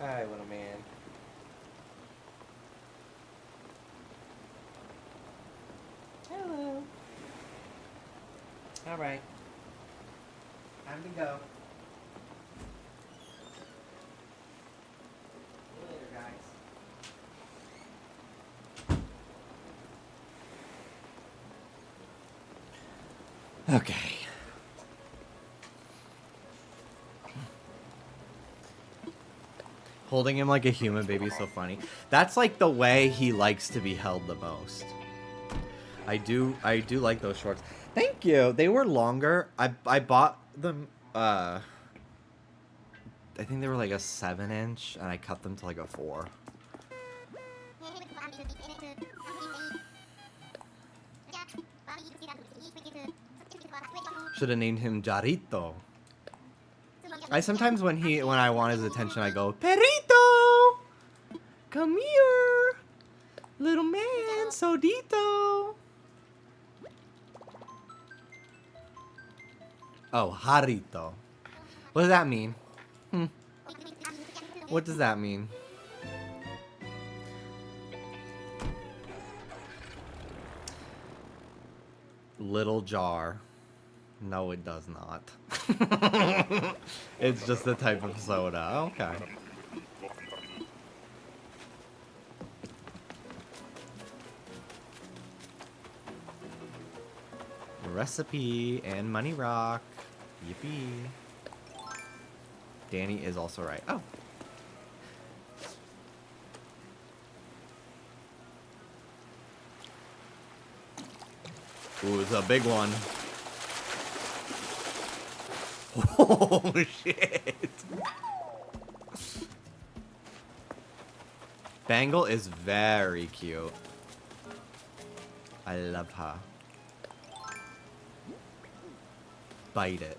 [SPEAKER 1] Hi, little man. Hello. Alright. Time to go. See you later, guys. Okay. Holding him like a human baby is so funny. That's like the way he likes to be held the most. I do like those shorts. Thank you. They were longer. I bought them I think they were like a 7-inch and I cut them to like a 4. Should have named him Jarito. I sometimes when I want his attention I go, Perrito! Come here! Little man, Sodito! Oh, Jarito. What does that mean? What does that mean? Little jar. No, it does not. It's just the type of soda. Okay. Recipe and money rock. Yippee. Danny is also right. Oh. Ooh, it's a big one. Oh, shit. Bangle is very cute. I love her. Bite it.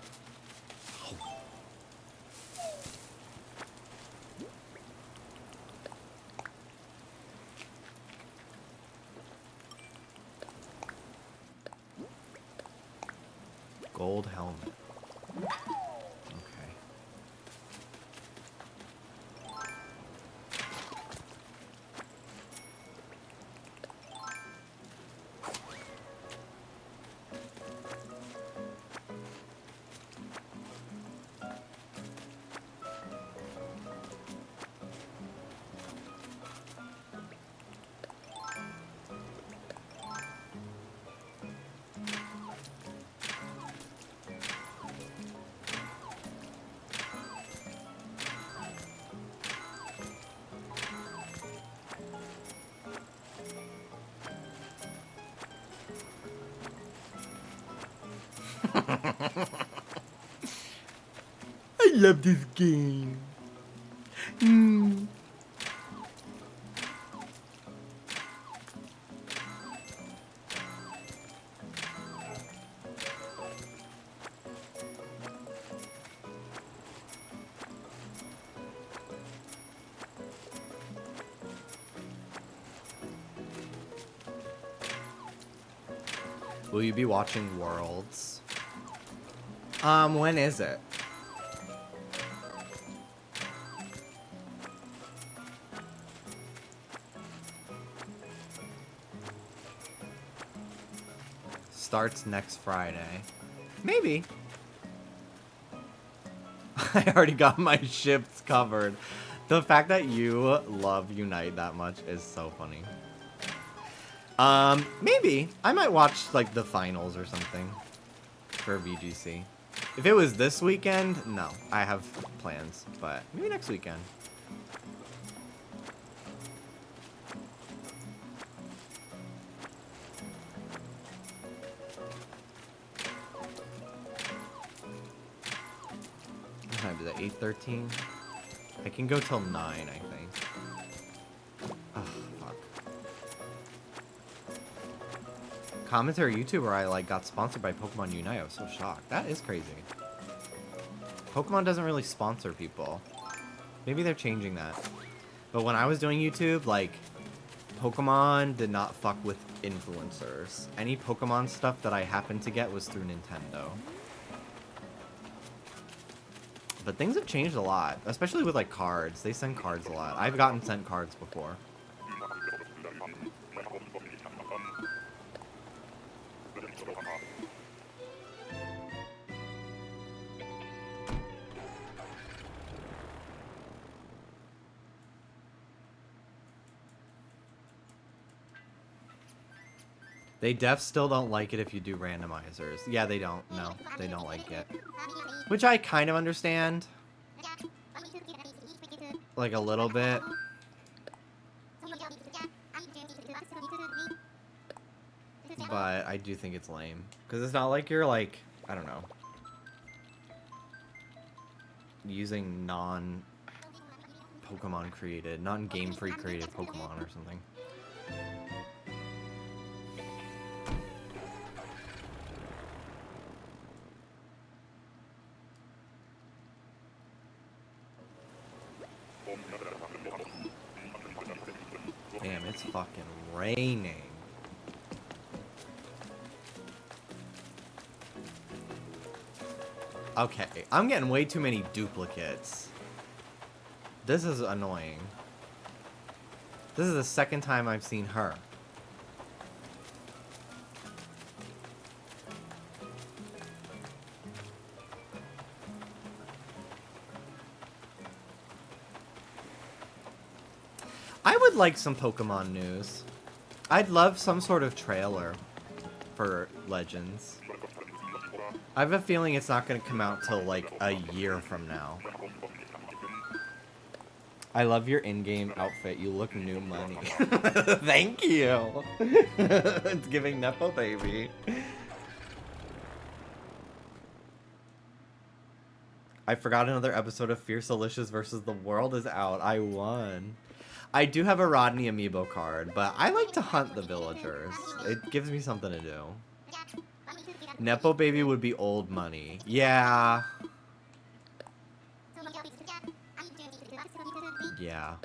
[SPEAKER 1] Gold helmet. Okay. I love this game. Will you be watching Worlds? When is it? Starts next Friday. Maybe. I already got my ships covered. The fact that you love Unite that much is so funny. Maybe. I might watch, like, the finals or something for VGC. If it was this weekend, no. I have plans, but maybe next weekend. What time is it? 8:13? I can go till 9, I think. Oh, fuck. Commentary YouTuber I like got sponsored by Pokemon Unite. I was so shocked. That is crazy. Pokemon doesn't really sponsor people. Maybe they're changing that. But when I was doing YouTube, like, Pokemon did not fuck with influencers. Any Pokemon stuff that I happened to get was through Nintendo. But things have changed a lot, especially with, like, cards. They send cards a lot. I've gotten sent cards before. They still don't like it if you do randomizers. Yeah, they don't. No, they don't like it. Which I kind of understand. Like a little bit. But I do think it's lame. Because it's not like you're like, I don't know, using non-Pokemon created, non-Game Freak created Pokemon or something. Damn, it's fucking raining. Okay, I'm getting way too many duplicates. This is annoying. This is the second time I've seen her. I would like some Pokemon news. I'd love some sort of trailer for Legends. I have a feeling it's not going to come out till like a year from now. I love your in-game outfit. You look new money. Thank you. It's giving Nepo baby. I forgot another episode of Fierce Delicious versus the World is out. I won. I do have a Rodney amiibo card, but I like to hunt the villagers. It gives me something to do. Nepo baby would be old money. Yeah. Yeah.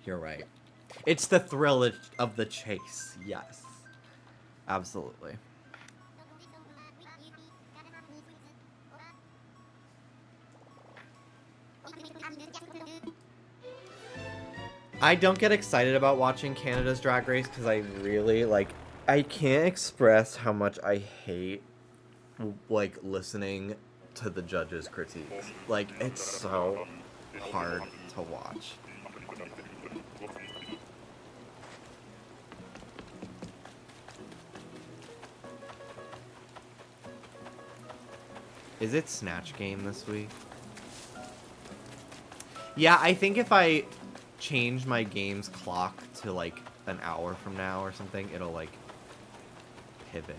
[SPEAKER 1] You're right. It's the thrill of the chase. Yes. Absolutely. I don't get excited about watching Canada's Drag Race because I really, like, I can't express how much I hate, like, listening to the judges' critiques. Like, it's so hard to watch. Is it Snatch Game this week? Yeah, I think if I change my game's clock to like an hour from now or something, it'll like pivot.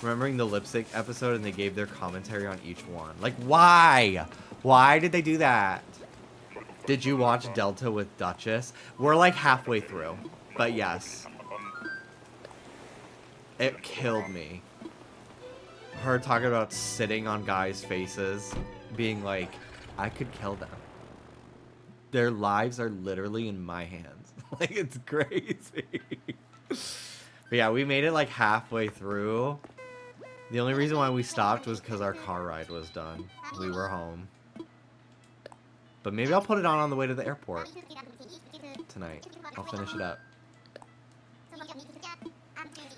[SPEAKER 1] Remembering the lip sync episode and they gave their commentary on each one. Like, why? Why did they do that? Did you watch Delta with Duchess? We're like halfway through, but yes. It killed me. Her talking about sitting on guys' faces, being like, I could kill them. Their lives are literally in my hands. Like, it's crazy. But yeah, we made it like halfway through. The only reason why we stopped was because our car ride was done. We were home. But maybe I'll put it on the way to the airport tonight. I'll finish it up.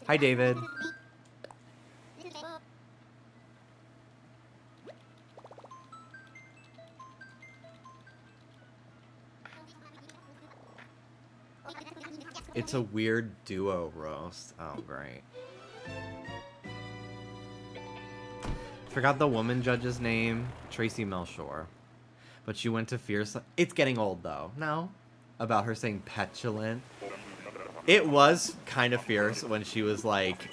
[SPEAKER 1] Hi, David. It's a weird duo roast. Oh, great. Forgot the woman judge's name. Tracy Melshore. But she went to Fierce... It's getting old, though. No? About her saying petulant. It was kind of fierce when she was like,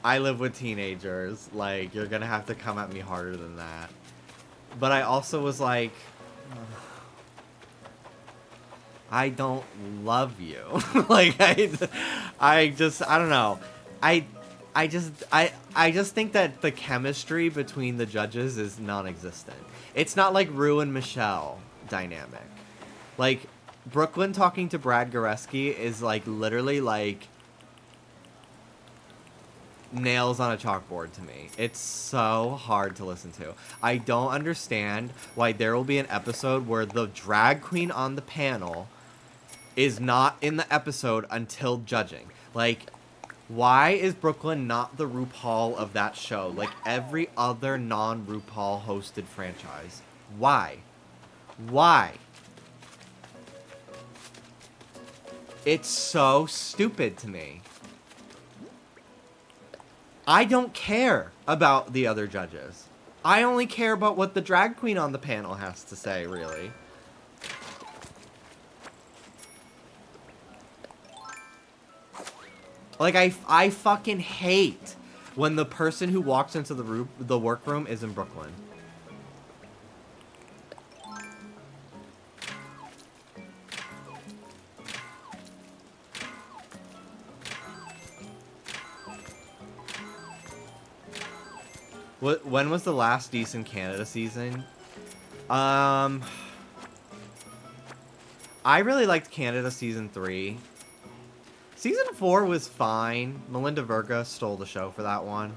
[SPEAKER 1] I live with teenagers. Like, you're gonna have to come at me harder than that. But I also was like... I don't love you. Like, I don't know. I just think that the chemistry between the judges is non-existent. It's not like Rue and Michelle dynamic. Like, Brooklyn talking to Brad Goreski is like literally like nails on a chalkboard to me. It's so hard to listen to. I don't understand why there will be an episode where the drag queen on the panel is not in the episode until judging. Like, why is Brooklyn not the RuPaul of that show? Like every other non-RuPaul hosted franchise. Why? Why? It's so stupid to me. I don't care about the other judges. I only care about what the drag queen on the panel has to say, really. Like, I fucking hate when the person who walks into the workroom is in Brooklyn. When was the last decent Canada season? I really liked Canada season 3. Season 4 was fine. Melinda Verga stole the show for that one.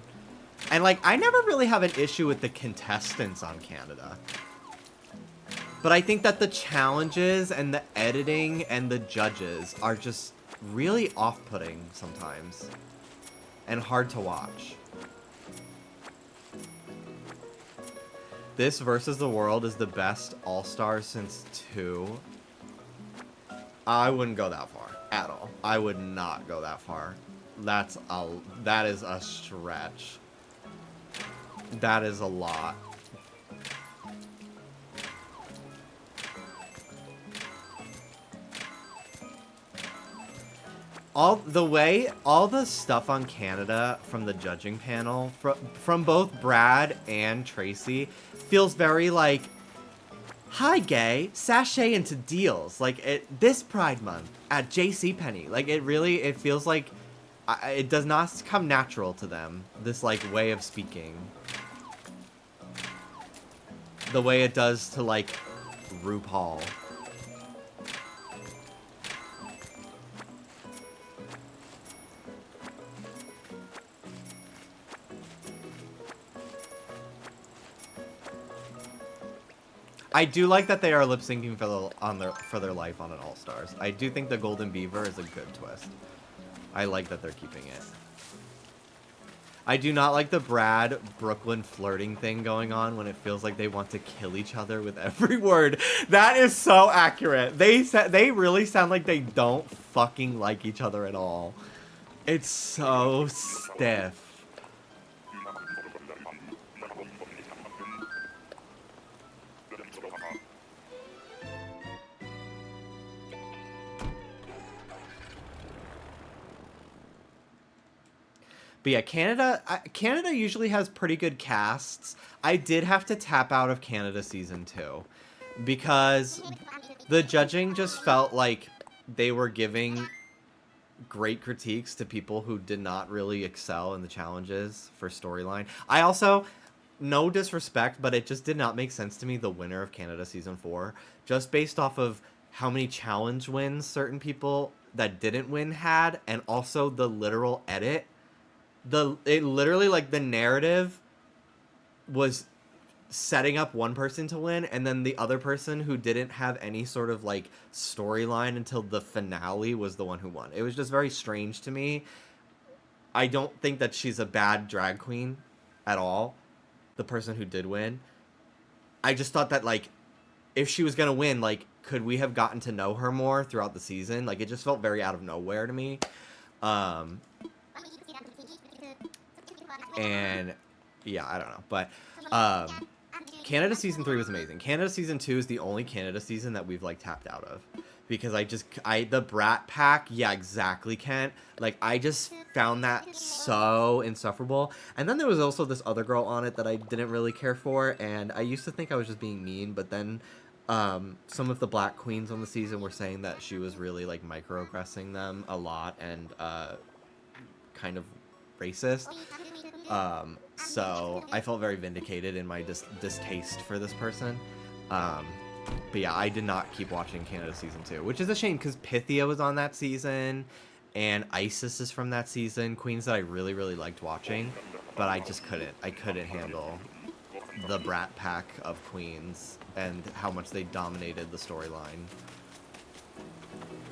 [SPEAKER 1] And, like, I never really have an issue with the contestants on Canada. But I think that the challenges and the editing and the judges are just really off-putting sometimes. And hard to watch. this versus the world is the best All-Stars since 2. I wouldn't go that far at all. I would not go that far. That is a stretch. That is a lot. All the stuff on Canada from the judging panel, from both Brad and Tracy, feels very like, hi gay, sashay into deals, like this Pride Month at JCPenney. Like it feels like it does not come natural to them, this like way of speaking. The way it does to like RuPaul. I do like that they are lip syncing for their life on an All Stars. I do think the Golden Beaver is a good twist. I like that they're keeping it. I do not like the Brad Brooklyn flirting thing going on when it feels like they want to kill each other with every word. That is so accurate. They really sound like they don't fucking like each other at all. It's so stiff. But yeah, Canada usually has pretty good casts. I did have to tap out of Canada season 2 because the judging just felt like they were giving great critiques to people who did not really excel in the challenges for storyline. I also, no disrespect, but it just did not make sense to me, the winner of Canada season 4, just based off of how many challenge wins certain people that didn't win had, and also the literal edit. It literally, like, the narrative was setting up one person to win, and then the other person who didn't have any sort of, like, storyline until the finale was the one who won. It was just very strange to me. I don't think that she's a bad drag queen at all, the person who did win. I just thought that, like, if she was gonna win, like, could we have gotten to know her more throughout the season? Like, it just felt very out of nowhere to me. And yeah, I don't know, but Canada season 3 was amazing. Canada season 2 is the only Canada season that we've like tapped out of because the Brat Pack, yeah, exactly, Kent. Like, I just found that so insufferable. And then there was also this other girl on it that I didn't really care for, and I used to think I was just being mean, but then some of the black queens on the season were saying that she was really like microaggressing them a lot and kind of racist. So I felt very vindicated in my distaste for this person. But yeah, I did not keep watching Canada season 2, which is a shame because Pythia was on that season and Isis is from that season, queens that I really, really liked watching, but I just couldn't. I couldn't handle the Brat Pack of queens and how much they dominated the storyline.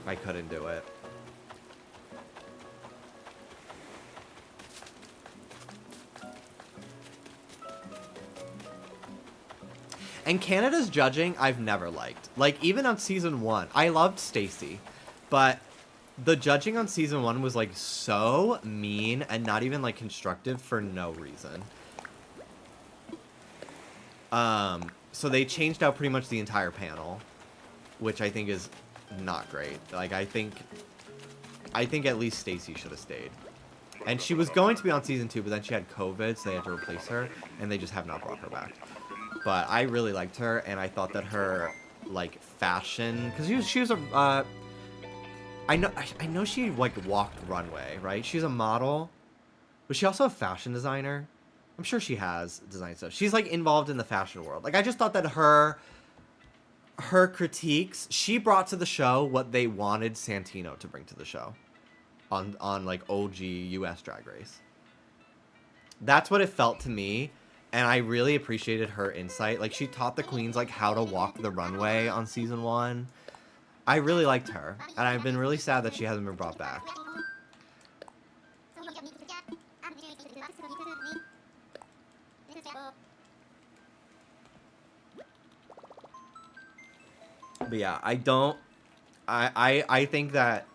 [SPEAKER 1] I couldn't do it. And Canada's judging, I've never liked. Like, even on season 1, I loved Stacy, but the judging on season 1 was, like, so mean and not even, like, constructive for no reason. So they changed out pretty much the entire panel, which I think is not great. Like, I think at least Stacy should have stayed. And she was going to be on season 2, but then she had COVID, so they had to replace her, and they just have not brought her back. But I really liked her, and I thought that her, like, fashion, because she was a, I know she, like, walked runway, right? She's a model. Was she also a fashion designer? I'm sure she has designed stuff. She's, like, involved in the fashion world. Like, I just thought that her critiques, she brought to the show what they wanted Santino to bring to the show on like, OG US Drag Race. That's what it felt to me. And I really appreciated her insight. Like, she taught the queens, like, how to walk the runway on season 1. I really liked her. And I've been really sad that she hasn't been brought back. But yeah, I don't. I think that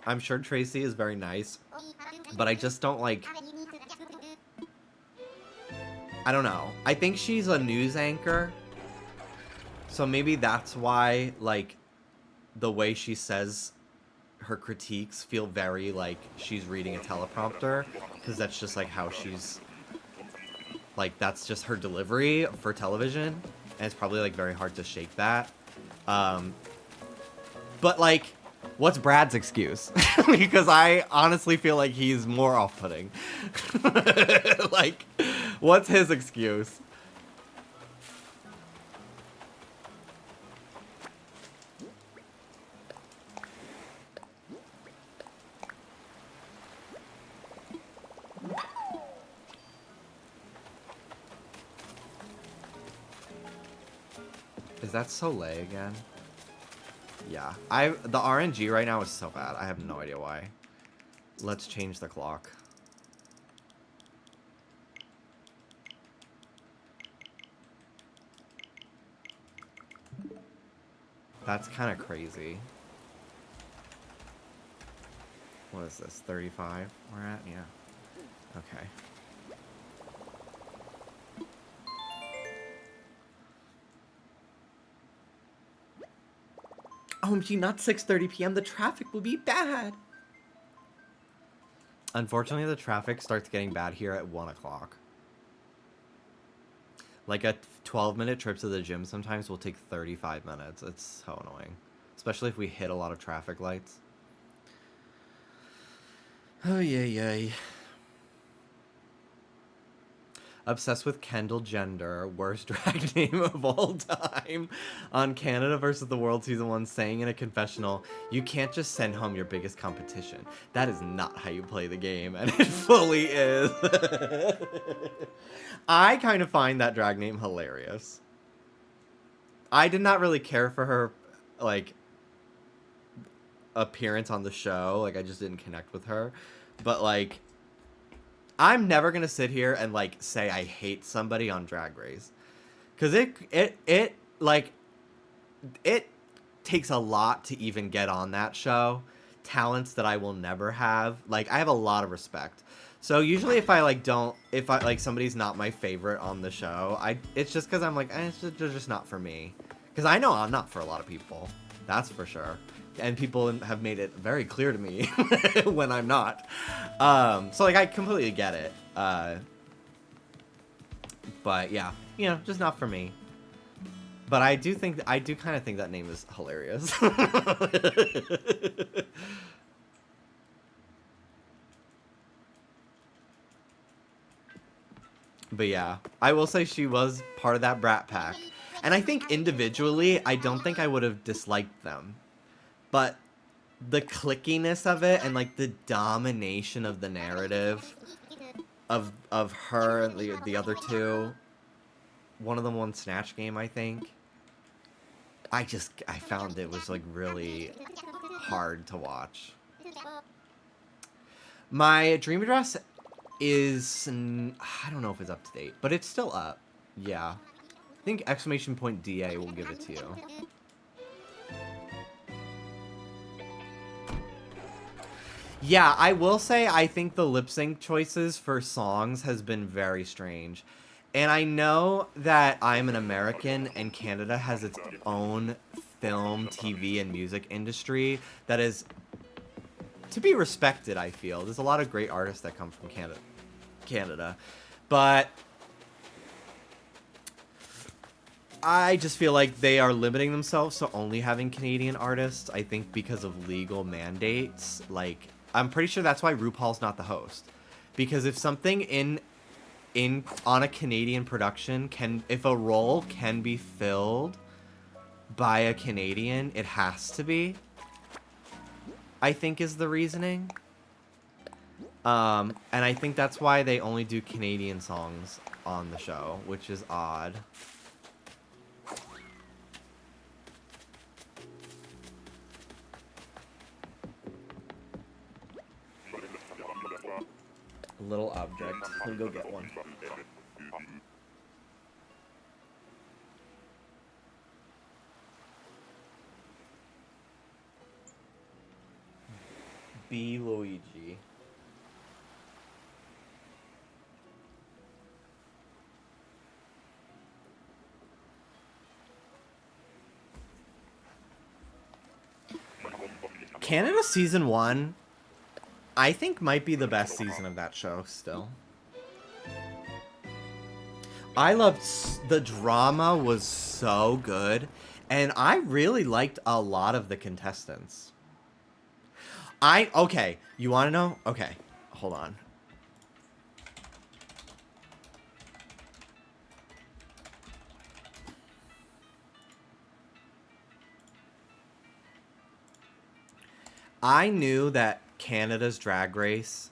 [SPEAKER 1] I'm sure Tracy is very nice, but I just don't like. I don't know. I think she's a news anchor, so maybe that's why like the way she says her critiques feel very like she's reading a teleprompter, because that's just like how she's like, that's just her delivery for television, and it's probably like very hard to shake that. But like, what's Brad's excuse? Because I honestly feel like he's more off-putting. Like, what's his excuse? Is that Soleil again? Yeah. The RNG right now is so bad. I have no idea why. Let's change the clock. That's kind of crazy. What is this? 35 we're at? Yeah. Okay. OMG, not 6:30 p.m. The traffic will be bad. Unfortunately, the traffic starts getting bad here at 1 o'clock. Like a 12-minute trip to the gym sometimes will take 35 minutes. It's so annoying. Especially if we hit a lot of traffic lights. Oh, yay. Obsessed with Kendall Jenner, worst drag name of all time. On Canada versus the World Season 1, saying in a confessional, you can't just send home your biggest competition. That is not how you play the game, and it fully is. I kind of find that drag name hilarious. I did not really care for her, like, appearance on the show. Like, I just didn't connect with her. But, like, I'm never gonna sit here and like say I hate somebody on Drag Race, because it takes a lot to even get on that show. Talents that I will never have. Like, I have a lot of respect. So usually if somebody's not my favorite on the show, it's just because I'm like, they're just not for me. Because I know I'm not for a lot of people. That's for sure. And people have made it very clear to me when I'm not. So, like, I completely get it. But, yeah. You know, just not for me. But I do kind of think that name is hilarious. But, yeah. I will say she was part of that Brat Pack. And I think individually, I don't think I would have disliked them. But the clickiness of it and like the domination of the narrative of her and the other two, one of them won Snatch Game, I think. I found it was like really hard to watch. My dream address is, I don't know if it's up to date, but it's still up. Yeah. I think !DA will give it to you. Yeah, I will say I think the lip sync choices for songs has been very strange. And I know that I'm an American and Canada has its own film, TV, and music industry that is to be respected, I feel. There's a lot of great artists that come from Canada. But I just feel like they are limiting themselves to only having Canadian artists, I think because of legal mandates. Like, I'm pretty sure that's why RuPaul's not the host. Because if something on a Canadian production if a role can be filled by a Canadian, it has to be, I think is the reasoning. And I think that's why they only do Canadian songs on the show, which is odd. Little object. Let me go get one. be Luigi. Canada season 1, I think might be the best season of that show still. I loved the drama was so good, and I really liked a lot of the contestants. Okay, you want to know? Okay, hold on. I knew that Canada's Drag Race,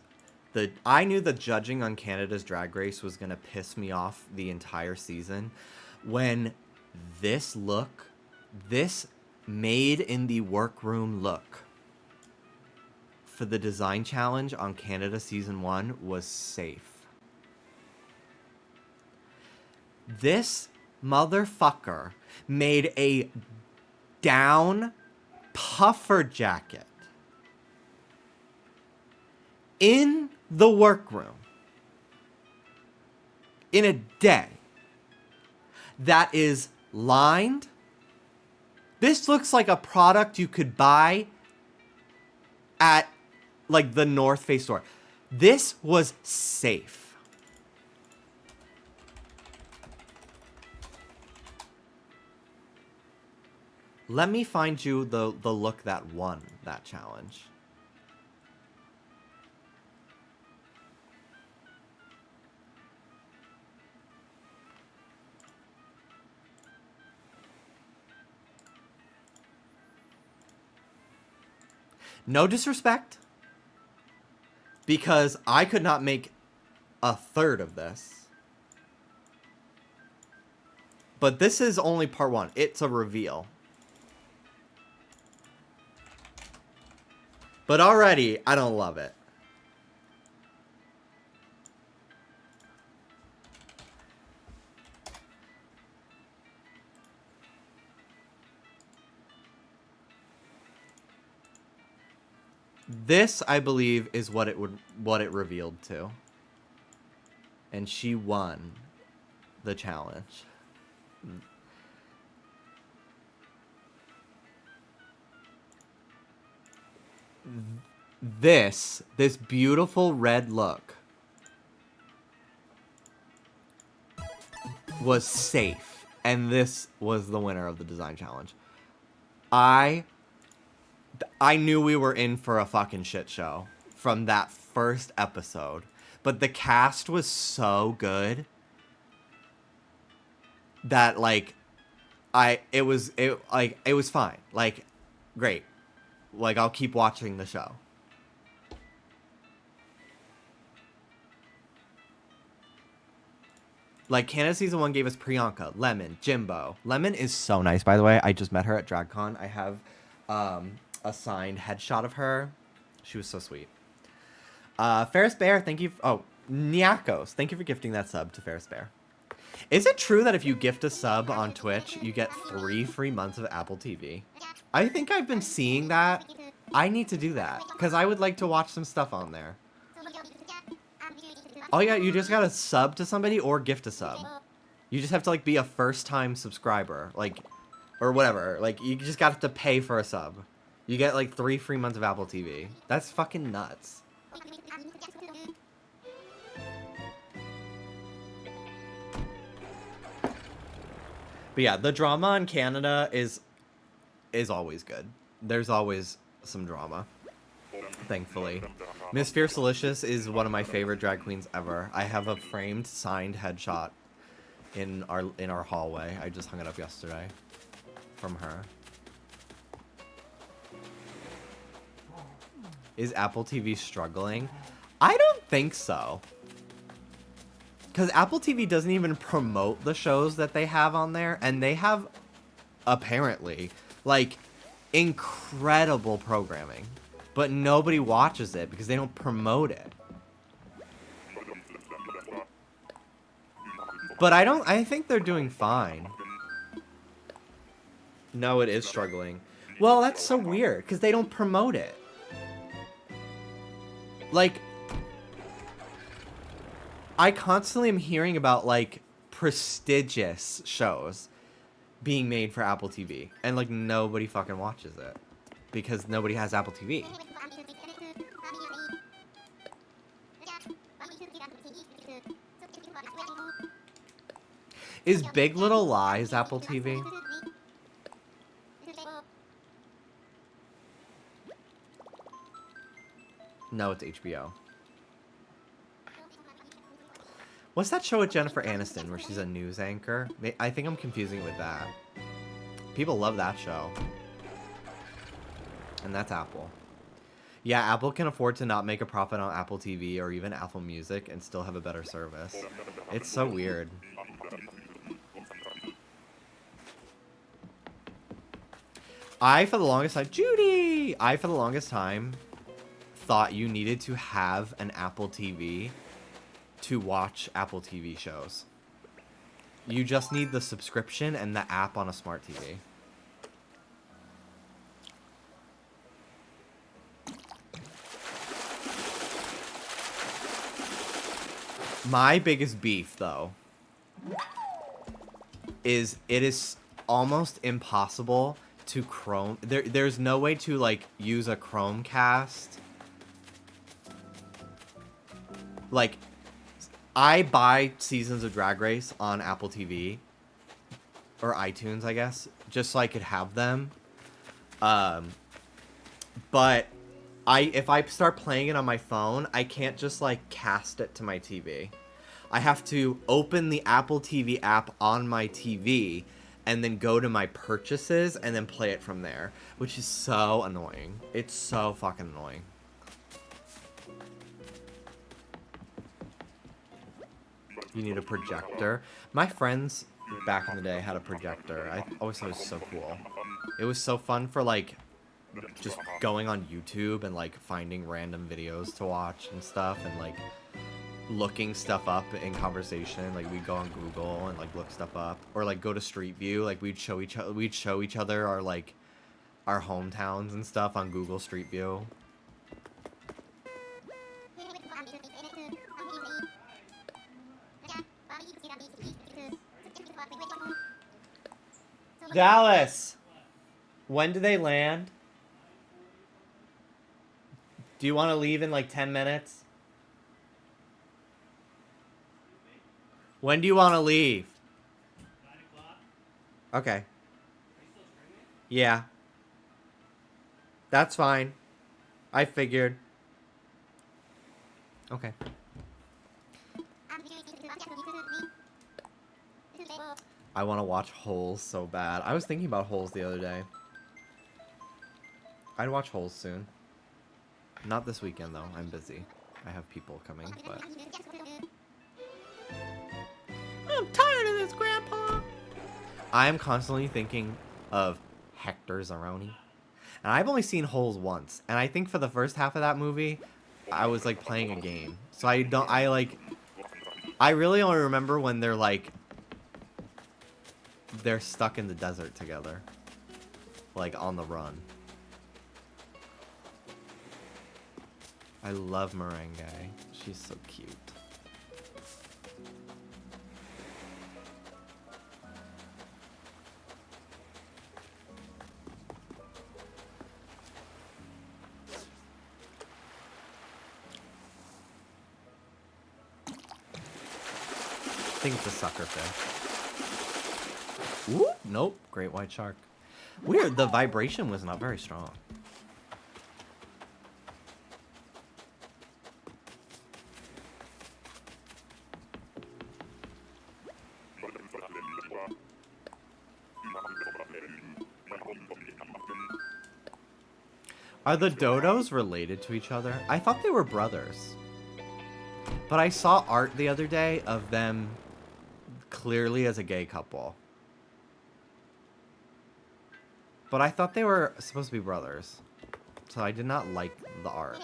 [SPEAKER 1] I knew the judging on Canada's Drag Race was gonna piss me off the entire season when this made in the workroom look for the design challenge on Canada season 1 was safe. This motherfucker made a down puffer jacket in the workroom in a day that is lined. This looks like a product you could buy at like the North Face store. This was safe. Let me find you the look that won that challenge. No disrespect, because I could not make a third of this. But this is only part 1. It's a reveal. But already, I don't love it. This, I believe, is what it revealed to. And she won the challenge. This beautiful red look was safe, and this was the winner of the design challenge. I knew we were in for a fucking shit show from that first episode, but the cast was so good that like it was fine. Like, great. Like, I'll keep watching the show. Like, Canada season 1 gave us Priyanka, Lemon, Jimbo. Lemon is so nice, by the way. I just met her at DragCon. I have a signed headshot of her. She was so sweet. Ferris Bear, thank you. Oh, Nyakos, thank you for gifting that sub to Ferris Bear. Is it true that if you gift a sub on Twitch, you get 3 free months of Apple TV? I think I've been seeing that. I need to do that, because I would like to watch some stuff on there. Oh yeah, you just gotta sub to somebody or gift a sub. You just have to like be a first-time subscriber, like, or whatever. Like, you just got to pay for a sub. You get like 3 free months of Apple TV. That's fucking nuts. But yeah, the drama in Canada is always good. There's always some drama, thankfully. Miss Fiercelicious is one of my favorite drag queens ever. I have a framed, signed headshot in our hallway. I just hung it up yesterday from her. Is Apple TV struggling? I don't think so. Because Apple TV doesn't even promote the shows that they have on there. And they have, apparently, like, incredible programming. But nobody watches it because they don't promote it. But I think they're doing fine. No, it is struggling. Well, that's so weird because they don't promote it. Like, I constantly am hearing about, like, prestigious shows being made for Apple TV. And, like, nobody fucking watches it. Because nobody has Apple TV. Is Big Little Lies Apple TV? No, it's HBO. What's that show with Jennifer Aniston where she's a news anchor? I think I'm confusing it with that. People love that show. And that's Apple. Yeah, Apple can afford to not make a profit on Apple TV or even Apple Music and still have a better service. It's so weird. For the longest time, thought you needed to have an Apple TV to watch Apple TV shows. You just need the subscription and the app on a smart TV. My biggest beef, though, is it is almost impossible to Chrome. There's no way to, like, use a Chromecast. Like, I buy seasons of Drag Race on Apple TV. Or iTunes, I guess. Just so I could have them. But if I start playing it on my phone, I can't just, like, cast it to my TV. I have to open the Apple TV app on my TV and then go to my purchases and then play it from there, which is so annoying. It's so fucking annoying. You need a projector. My friends back in the day had a projector. I always thought it was so cool. It was so fun for, like, just going on YouTube and, like, finding random videos to watch and stuff, and, like, looking stuff up in conversation. Like, we'd go on Google and, like, look stuff up, or, like, go to Street View. Like, we'd show each other our, like, our hometowns and stuff on Google Street View. Dallas, when do they land? Do you want to leave in like 10 minutes? When do you want to leave?
[SPEAKER 10] 9 o'clock.
[SPEAKER 1] Okay.
[SPEAKER 10] Are you still streaming?
[SPEAKER 1] Yeah. That's fine. I figured. Okay. I want to watch Holes so bad. I was thinking about Holes the other day. I'd watch Holes soon. Not this weekend, though. I'm busy. I have people coming, but... I'm tired of this, Grandpa! I am constantly thinking of Hector Zeroni. And I've only seen Holes once. And I think for the first half of that movie, I was, like, playing a game. So I really only remember when they're, like... They're stuck in the desert together. Like, on the run. I love Merengue. She's so cute. I think it's a sucker fish. Ooh, nope. Great white shark. Weird, the vibration was not very strong. Are the dodos related to each other? I thought they were brothers. But I saw art the other day of them clearly as a gay couple. But I thought they were supposed to be brothers. So I did not like the art.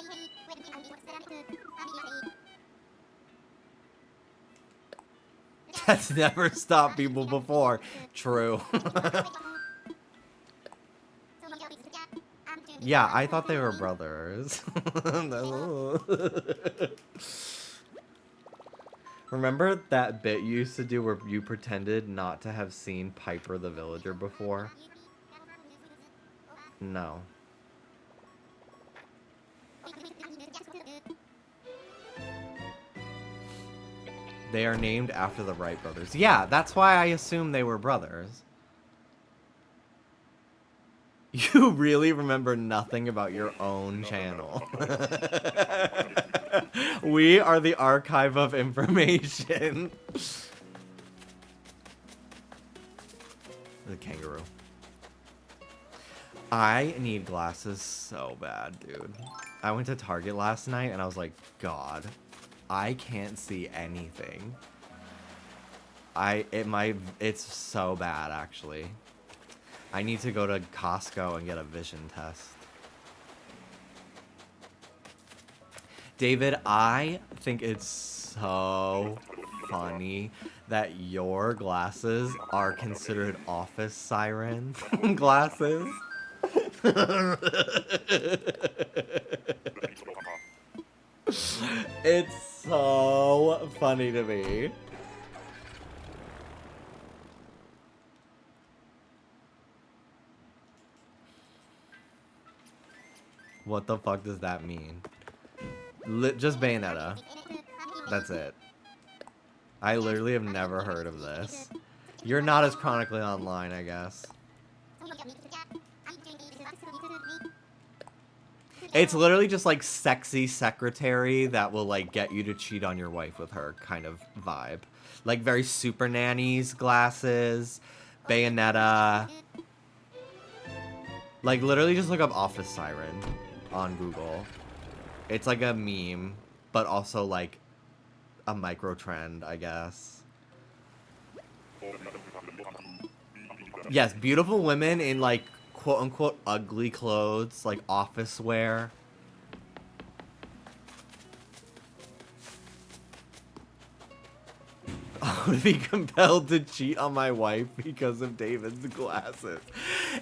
[SPEAKER 1] That's never stopped people before. True. Yeah, I thought they were brothers. Remember that bit you used to do where you pretended not to have seen Piper the Villager before? No. They are named after the Wright brothers. Yeah, that's why I assumed they were brothers. You really remember nothing about your own channel. We are the archive of information. The kangaroo. I need glasses so bad, dude. I went to Target last night and I was like, God, I can't see anything. It's so bad, actually. I need to go to Costco and get a vision test. David, I think it's so funny that your glasses are considered office siren glasses. It's so funny to me. What the fuck does that mean? Just Bayonetta. That's it. I literally have never heard of this. You're not as chronically online, I guess. It's literally just like sexy secretary that will like get you to cheat on your wife with her kind of vibe. Like very Super Nannies glasses, Bayonetta. Like literally just look up Office Siren on Google. It's like a meme, but also like a micro trend, I guess. Yes, beautiful women in like quote unquote ugly clothes, like office wear. I would be compelled to cheat on my wife because of David's glasses.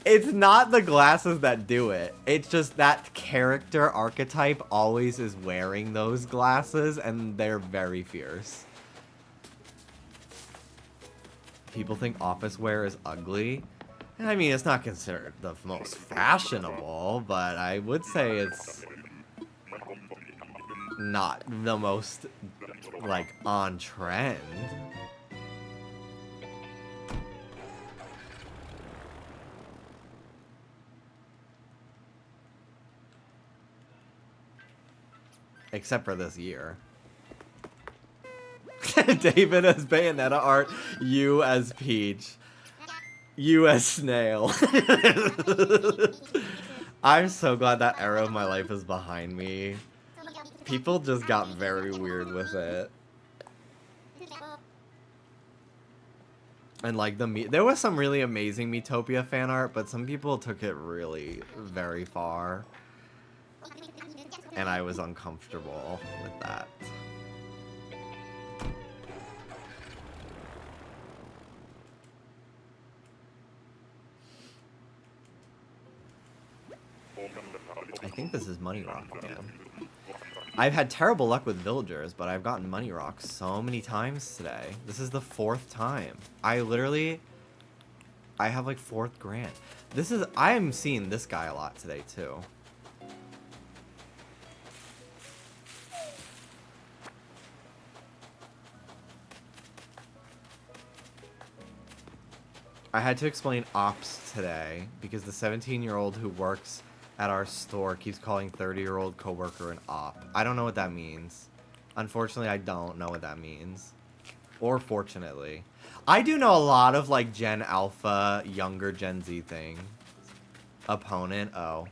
[SPEAKER 1] It's not the glasses that do it. It's just that character archetype always is wearing those glasses and they're very fierce. People think office wear is ugly. And I mean, it's not considered the most fashionable, but I would say it's not the most, like, on trend. Except for this year. David as Bayonetta art, you as Peach. You as Snail. I'm so glad that era of my life is behind me. People just got very weird with it. And like there was some really amazing Miitopia fan art, but some people took it really very far. And I was uncomfortable with that. I think this is Money Rock again. I've had terrible luck with villagers, but I've gotten Money Rock so many times today. This is the 4th time. I have like 4th grand. I am seeing this guy a lot today too. I had to explain ops today because the 17-year-old who works at our store keeps calling 30-year-old coworker an op. I don't know what that means. Unfortunately, I don't know what that means. Or fortunately. I do know a lot of like Gen Alpha, younger Gen Z thing. Opponent, oh.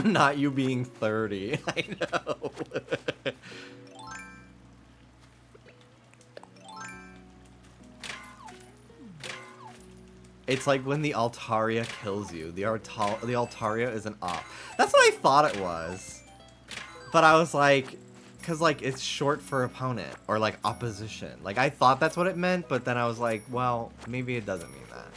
[SPEAKER 1] Not you being 30. I know. It's like when the Altaria kills you. The Altaria is an op. That's what I thought it was. But I was like, because like it's short for opponent or like opposition. Like I thought that's what it meant, but then I was like, well, maybe it doesn't mean that.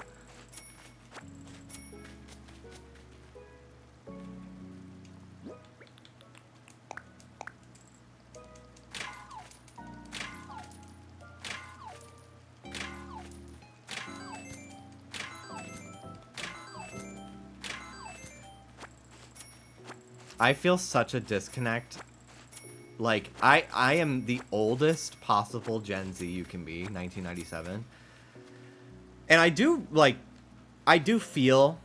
[SPEAKER 1] I feel such a disconnect. Like, I am the oldest possible Gen Z you can be, 1997. And I do feel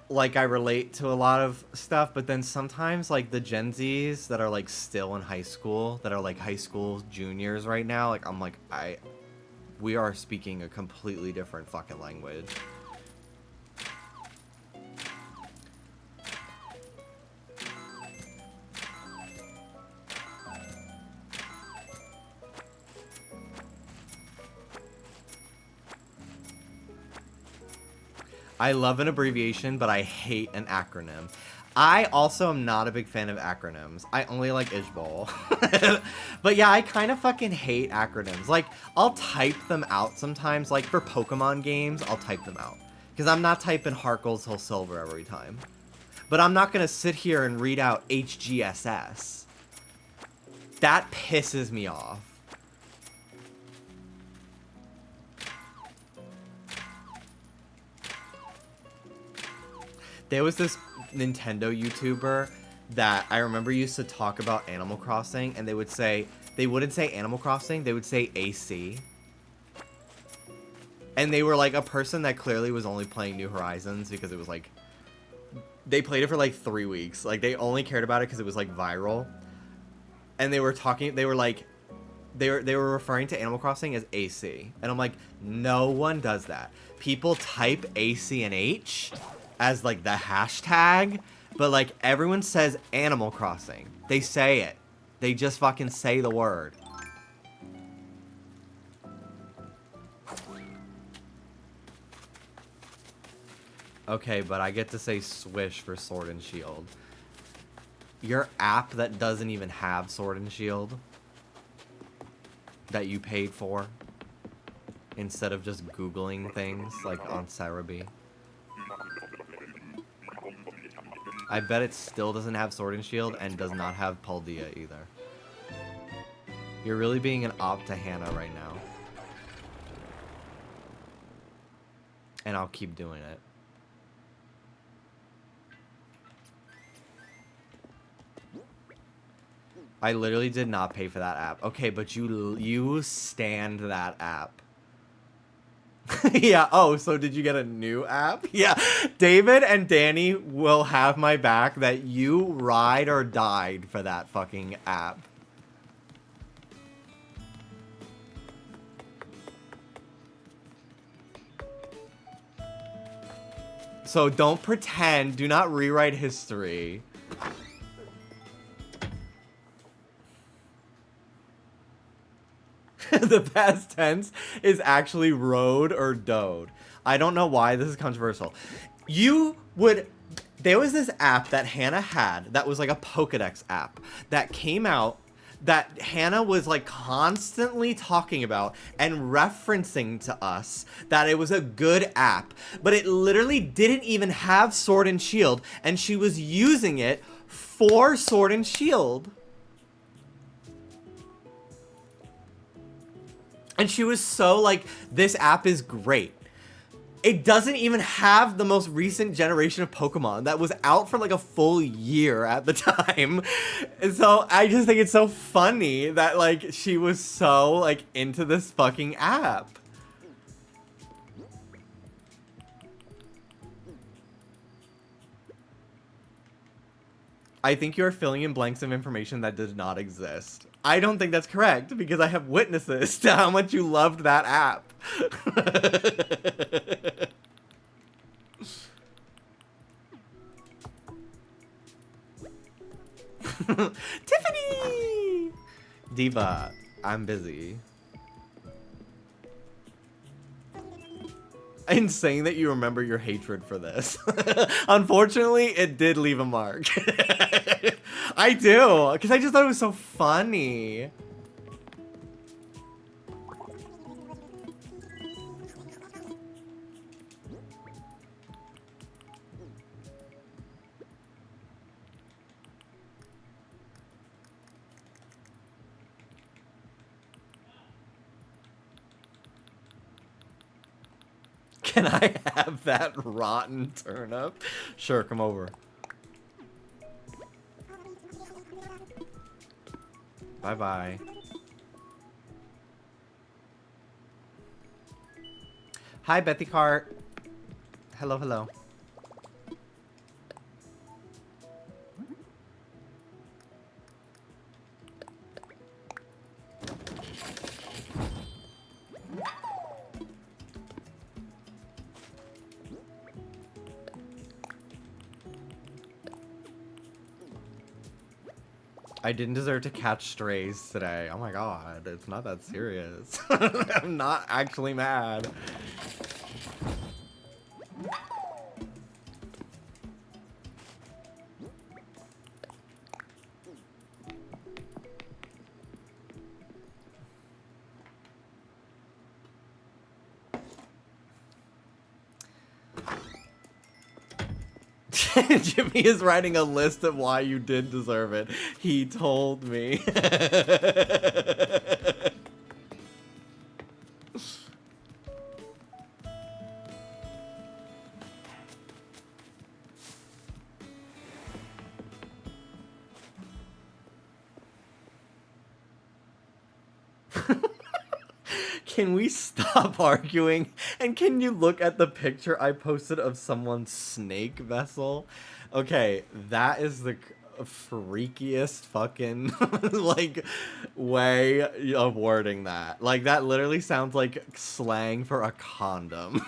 [SPEAKER 1] like I relate to a lot of stuff, but then sometimes, like, the Gen Zs that are, like, still in high school, that are, like, high school juniors right now, like, I'm like, we are speaking a completely different fucking language. I love an abbreviation, but I hate an acronym. I also am not a big fan of acronyms. I only like Ishbal. But yeah, I kind of fucking hate acronyms. Like, I'll type them out sometimes. Like, for Pokemon games, I'll type them out. Because I'm not typing Heart Gold Soul Silver every time. But I'm not going to sit here and read out HGSS. That pisses me off. There was this Nintendo YouTuber that I remember used to talk about Animal Crossing, and they wouldn't say Animal Crossing, they would say AC. And they were like a person that clearly was only playing New Horizons because it was like, they played it for like 3 weeks. Like, they only cared about it because it was like viral. And they were talking, they were like, they were referring to Animal Crossing as AC. And I'm like, no one does that. People type AC and H as like the hashtag, but like everyone says Animal Crossing. They say it. They just fucking say the word. Okay, but I get to say Swish for Sword and Shield. Your app that doesn't even have Sword and Shield that you paid for instead of just Googling things like on Cerebi. I bet it still doesn't have Sword and Shield and does not have Paldea either. You're really being an op to Hannah right now. And I'll keep doing it. I literally did not pay for that app. Okay, but you stand that app. Yeah, oh, so did you get a new app? Yeah, David and Danny will have my back that you ride or died for that fucking app. So don't pretend, do not rewrite history. The past tense is actually rode or doed. I don't know why this is controversial. There was this app that Hannah had that was like a Pokedex app that came out that Hannah was like constantly talking about and referencing to us that it was a good app, but it literally didn't even have Sword and Shield, and she was using it for Sword and Shield. And she was so like, this app is great. It doesn't even have the most recent generation of Pokemon that was out for like a full year at the time. And so I just think it's so funny that like she was so like into this fucking app. I think you are filling in blanks of information that does not exist. I don't think that's correct because I have witnesses to how much you loved that app. Tiffany! Diva, I'm busy. in saying that you remember your hatred for this. Unfortunately, it did leave a mark. I do, because I just thought it was so funny. Can I have that rotten turnip? Sure, come over. Bye-bye. Hi, Bethy Cart. Hello, hello. I didn't deserve to catch strays today. Oh my god, it's not that serious. I'm not actually mad. Jimmy is writing a list of why you did deserve it. He told me. Can we stop arguing? And can you look at the picture I posted of someone's snake vessel? Okay, that is the freakiest fucking like way of wording that. Like that literally sounds like slang for a condom.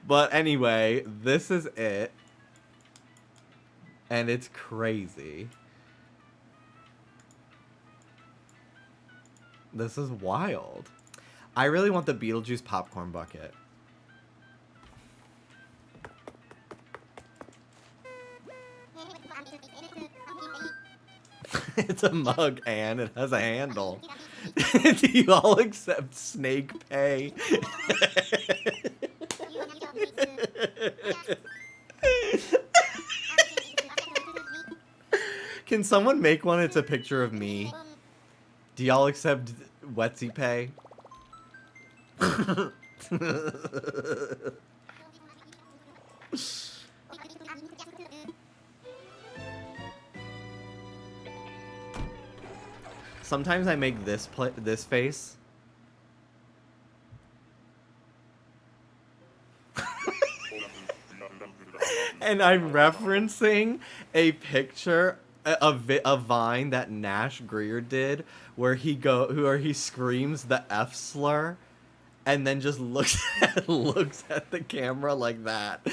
[SPEAKER 1] But anyway, this is it. And it's crazy. This is wild. I really want the Beetlejuice popcorn bucket. It's a mug, and it has a handle. Do you all accept snake pay? Can someone make one? It's a picture of me. Do y'all accept Wetsy pay? Sometimes I make this face. And I'm referencing a picture, a vine that Nash Greer did, where he screams the F slur, and then just looks at the camera like that.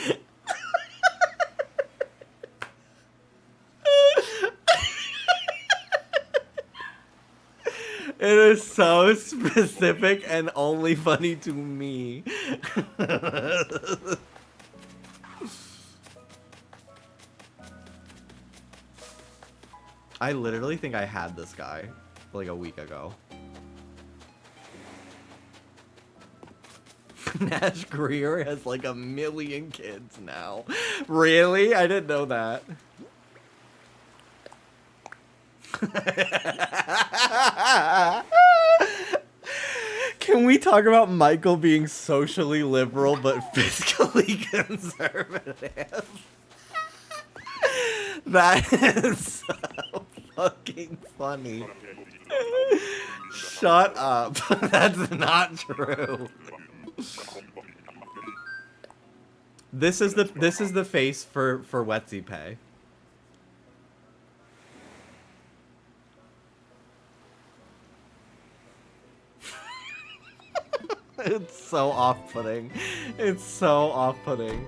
[SPEAKER 1] It is so specific and only funny to me. I literally think I had this guy like a week ago. Nash Greer has like 1 million kids now. Really? I didn't know that. Can we talk about Michael being socially liberal but fiscally conservative? That is so fucking funny. Shut up. That's not true. This is the face for Wetsy Pay. It's so off-putting. It's so off-putting.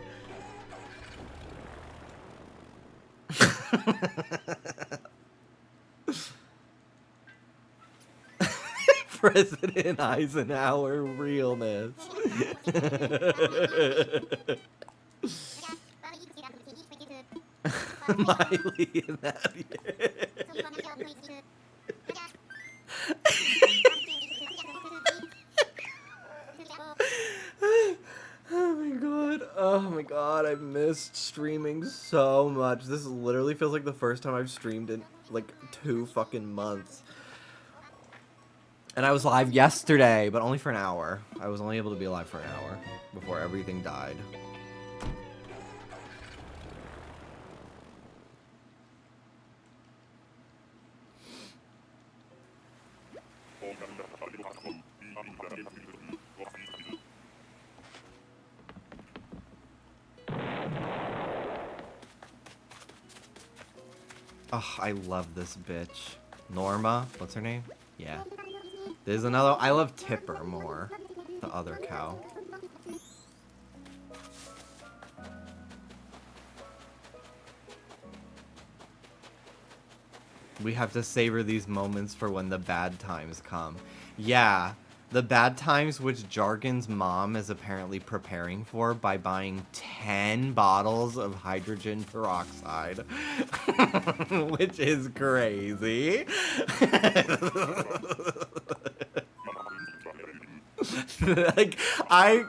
[SPEAKER 1] President Eisenhower realness. Miley in that. Oh my god. Oh my god. I missed streaming so much. This literally feels like the first time I've streamed in like 2 fucking months. And I was live yesterday, but only for an hour. I was only able to be live for an hour before everything died. Oh, I love this bitch. Norma, what's her name? Yeah. There's another. I love Tipper more. The other cow. We have to savor these moments for when the bad times come. Yeah. The bad times which Jargon's mom is apparently preparing for by buying 10 bottles of hydrogen peroxide. Which is crazy. Like, I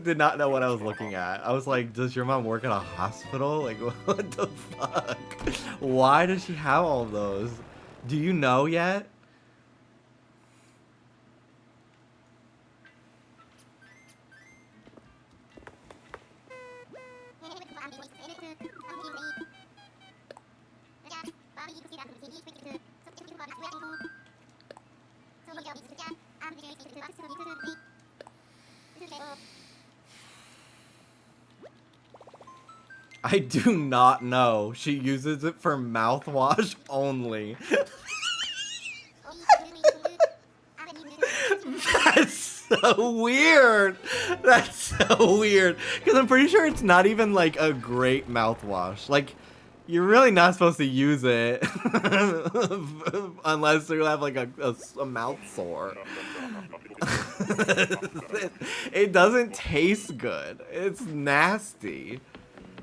[SPEAKER 1] did not know what I was looking at. I was like, does your mom work at a hospital? Like, what the fuck? Why does she have all of those? Do you know yet? I do not know. She uses it for mouthwash only. That's so weird. That's so weird. Because I'm pretty sure it's not even like a great mouthwash. Like, you're really not supposed to use it unless you have like a mouth sore. It doesn't taste good. It's nasty.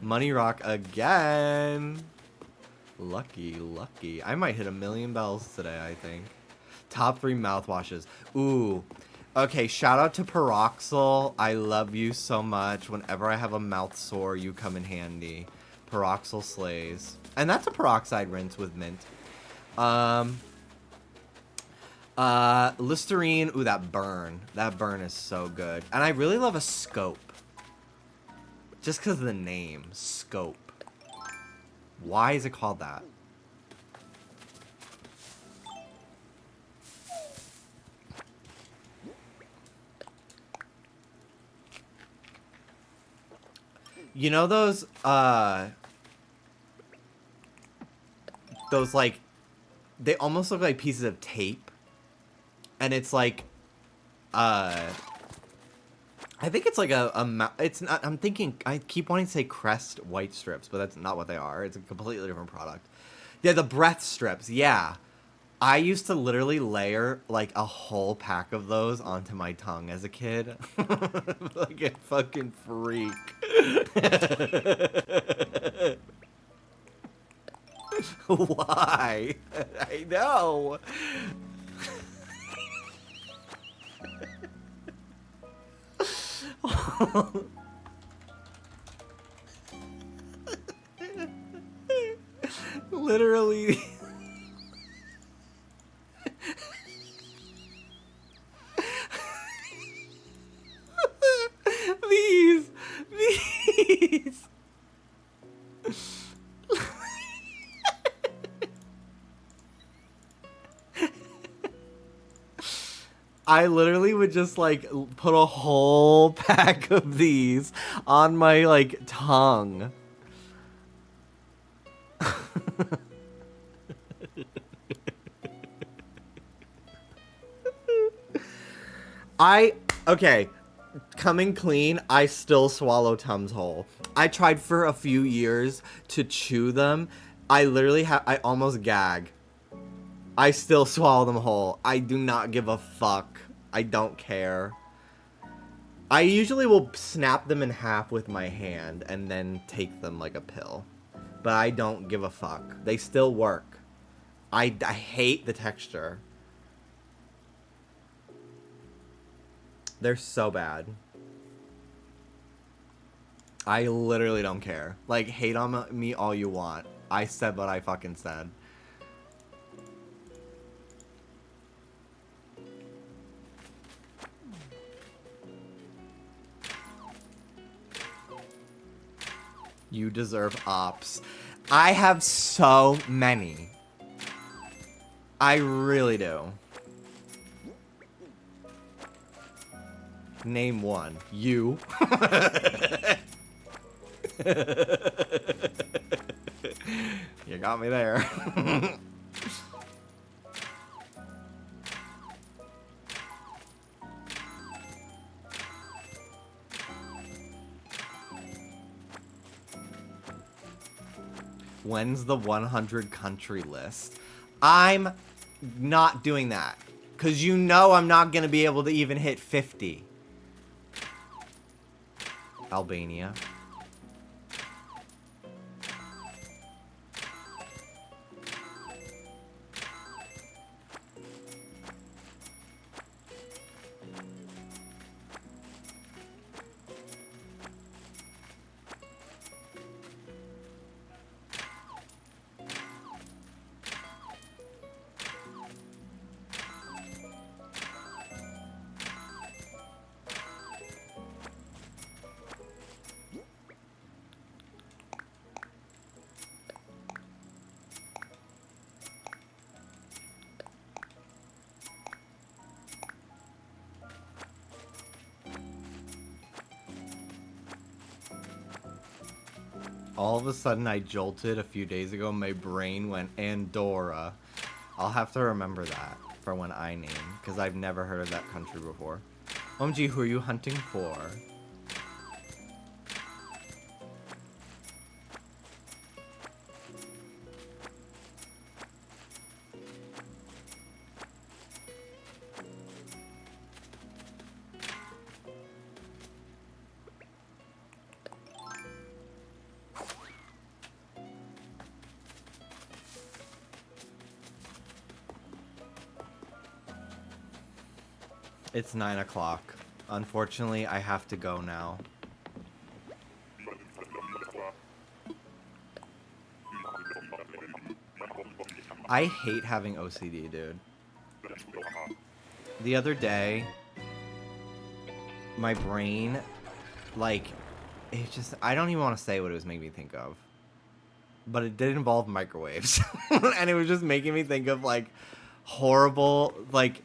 [SPEAKER 1] Money Rock again. Lucky, lucky. I might hit 1,000,000 bells today, I think. Top 3 mouthwashes. Ooh. Okay, shout out to Peroxyl. I love you so much. Whenever I have a mouth sore, you come in handy. Peroxyl slays. And that's a peroxide rinse with mint. Listerine. Ooh, that burn. That burn is so good. And I really love a scope. Just because of the name, Scope. Why is it called that? You know those like, they almost look like pieces of tape. And it's like, I think it's like it's not, I'm thinking, I keep wanting to say Crest white strips, but that's not what they are. It's a completely different product. Yeah, the breath strips, yeah. I used to literally layer like a whole pack of those onto my tongue as a kid. Like a fucking freak. Why? I know. Literally. These. I literally would just like put a whole pack of these on my like tongue. Okay, coming clean, I still swallow Tums whole. I tried for a few years to chew them. I literally I almost gag. I still swallow them whole. I do not give a fuck. I don't care. I usually will snap them in half with my hand and then take them like a pill. But I don't give a fuck. They still work. I hate the texture. They're so bad. I literally don't care. Like, hate on me all you want. I said what I fucking said. You deserve ops. I have so many. I really do. Name one. You. You got me there. When's the 100 country list? I'm not doing that. Because you know I'm not going to be able to even hit 50. Albania. All of a sudden, I jolted a few days ago. My brain went Andorra. I'll have to remember that for when I name, because I've never heard of that country before. OMG, who are you hunting for? It's 9 o'clock. Unfortunately, I have to go now. I hate having OCD, dude. The other day, my brain, like, it just, I don't even want to say what it was making me think of. But it did involve microwaves. And it was just making me think of, like, horrible, like,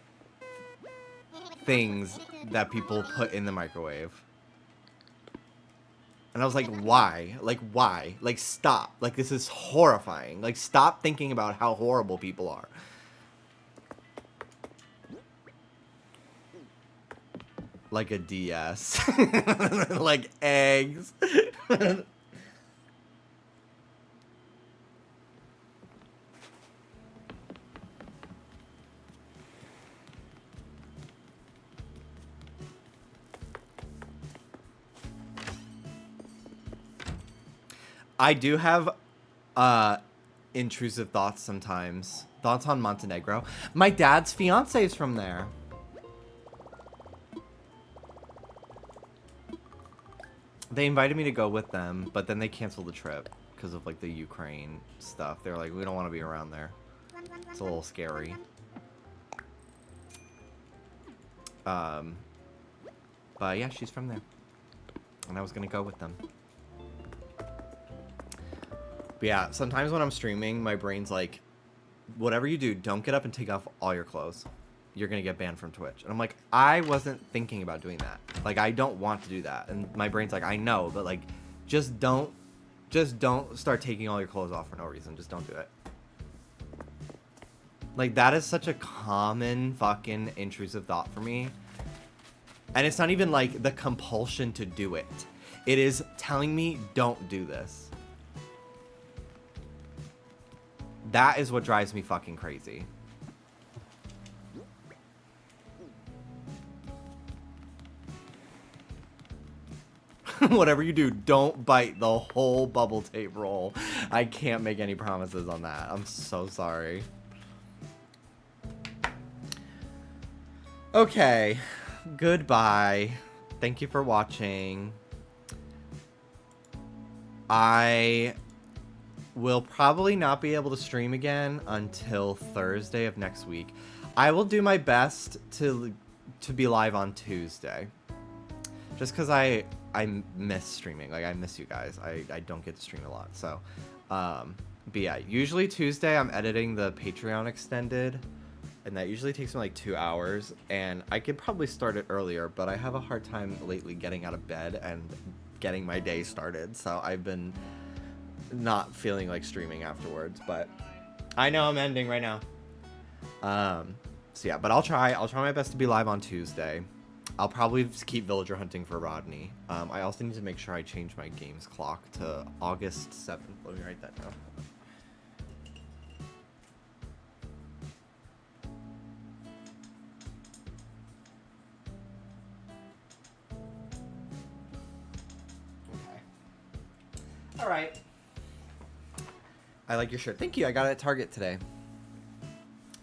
[SPEAKER 1] things that people put in the microwave. And I was like, why? Like, why? Like, stop. Like, this is horrifying. Like, stop thinking about how horrible people are. Like a DS. Like eggs. I do have intrusive thoughts sometimes. Thoughts on Montenegro. My dad's fiance is from there. They invited me to go with them, but then they canceled the trip because of like the Ukraine stuff. They're like, we don't want to be around there. It's a little scary. But yeah, she's from there. And I was gonna go with them. But yeah, sometimes when I'm streaming, my brain's like, whatever you do, don't get up and take off all your clothes. You're going to get banned from Twitch. And I'm like, I wasn't thinking about doing that. Like, I don't want to do that. And my brain's like, I know, but like, just don't start taking all your clothes off for no reason. Just don't do it. Like, that is such a common fucking intrusive thought for me. And it's not even like the compulsion to do it. It is telling me, don't do this. That is what drives me fucking crazy. Whatever you do, don't bite the whole bubble tape roll. I can't make any promises on that. I'm so sorry. Okay. Goodbye. Thank you for watching. I will probably not be able to stream again until Thursday of next week. I will do my best to be live on Tuesday. Just because I miss streaming. Like, I miss you guys. I don't get to stream a lot. So, but yeah, usually Tuesday I'm editing the Patreon extended. And that usually takes me like 2 hours. And I could probably start it earlier, but I have a hard time lately getting out of bed and getting my day started. So I've been not feeling like streaming afterwards. But I know I'm ending right now. So yeah, but I'll try my best to be live on Tuesday. I'll probably just keep villager hunting for Rodney. I also need to make sure I change my games clock to August 7th. Let me write that down. Okay. All right. I like your shirt. Thank you. I got it at Target today.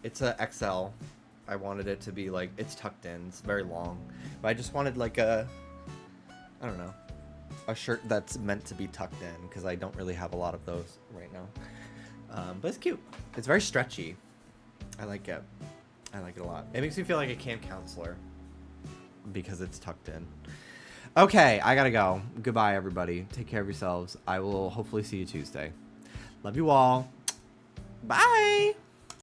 [SPEAKER 1] It's a XL. I wanted it to be like, it's tucked in. It's very long. But I just wanted like a, I don't know, a shirt that's meant to be tucked in because I don't really have a lot of those right now. But it's cute. It's very stretchy. I like it. I like it a lot. It makes me feel like a camp counselor because it's tucked in. Okay, I gotta go. Goodbye, everybody. Take care of yourselves. I will hopefully see you Tuesday. Love you all. Bye.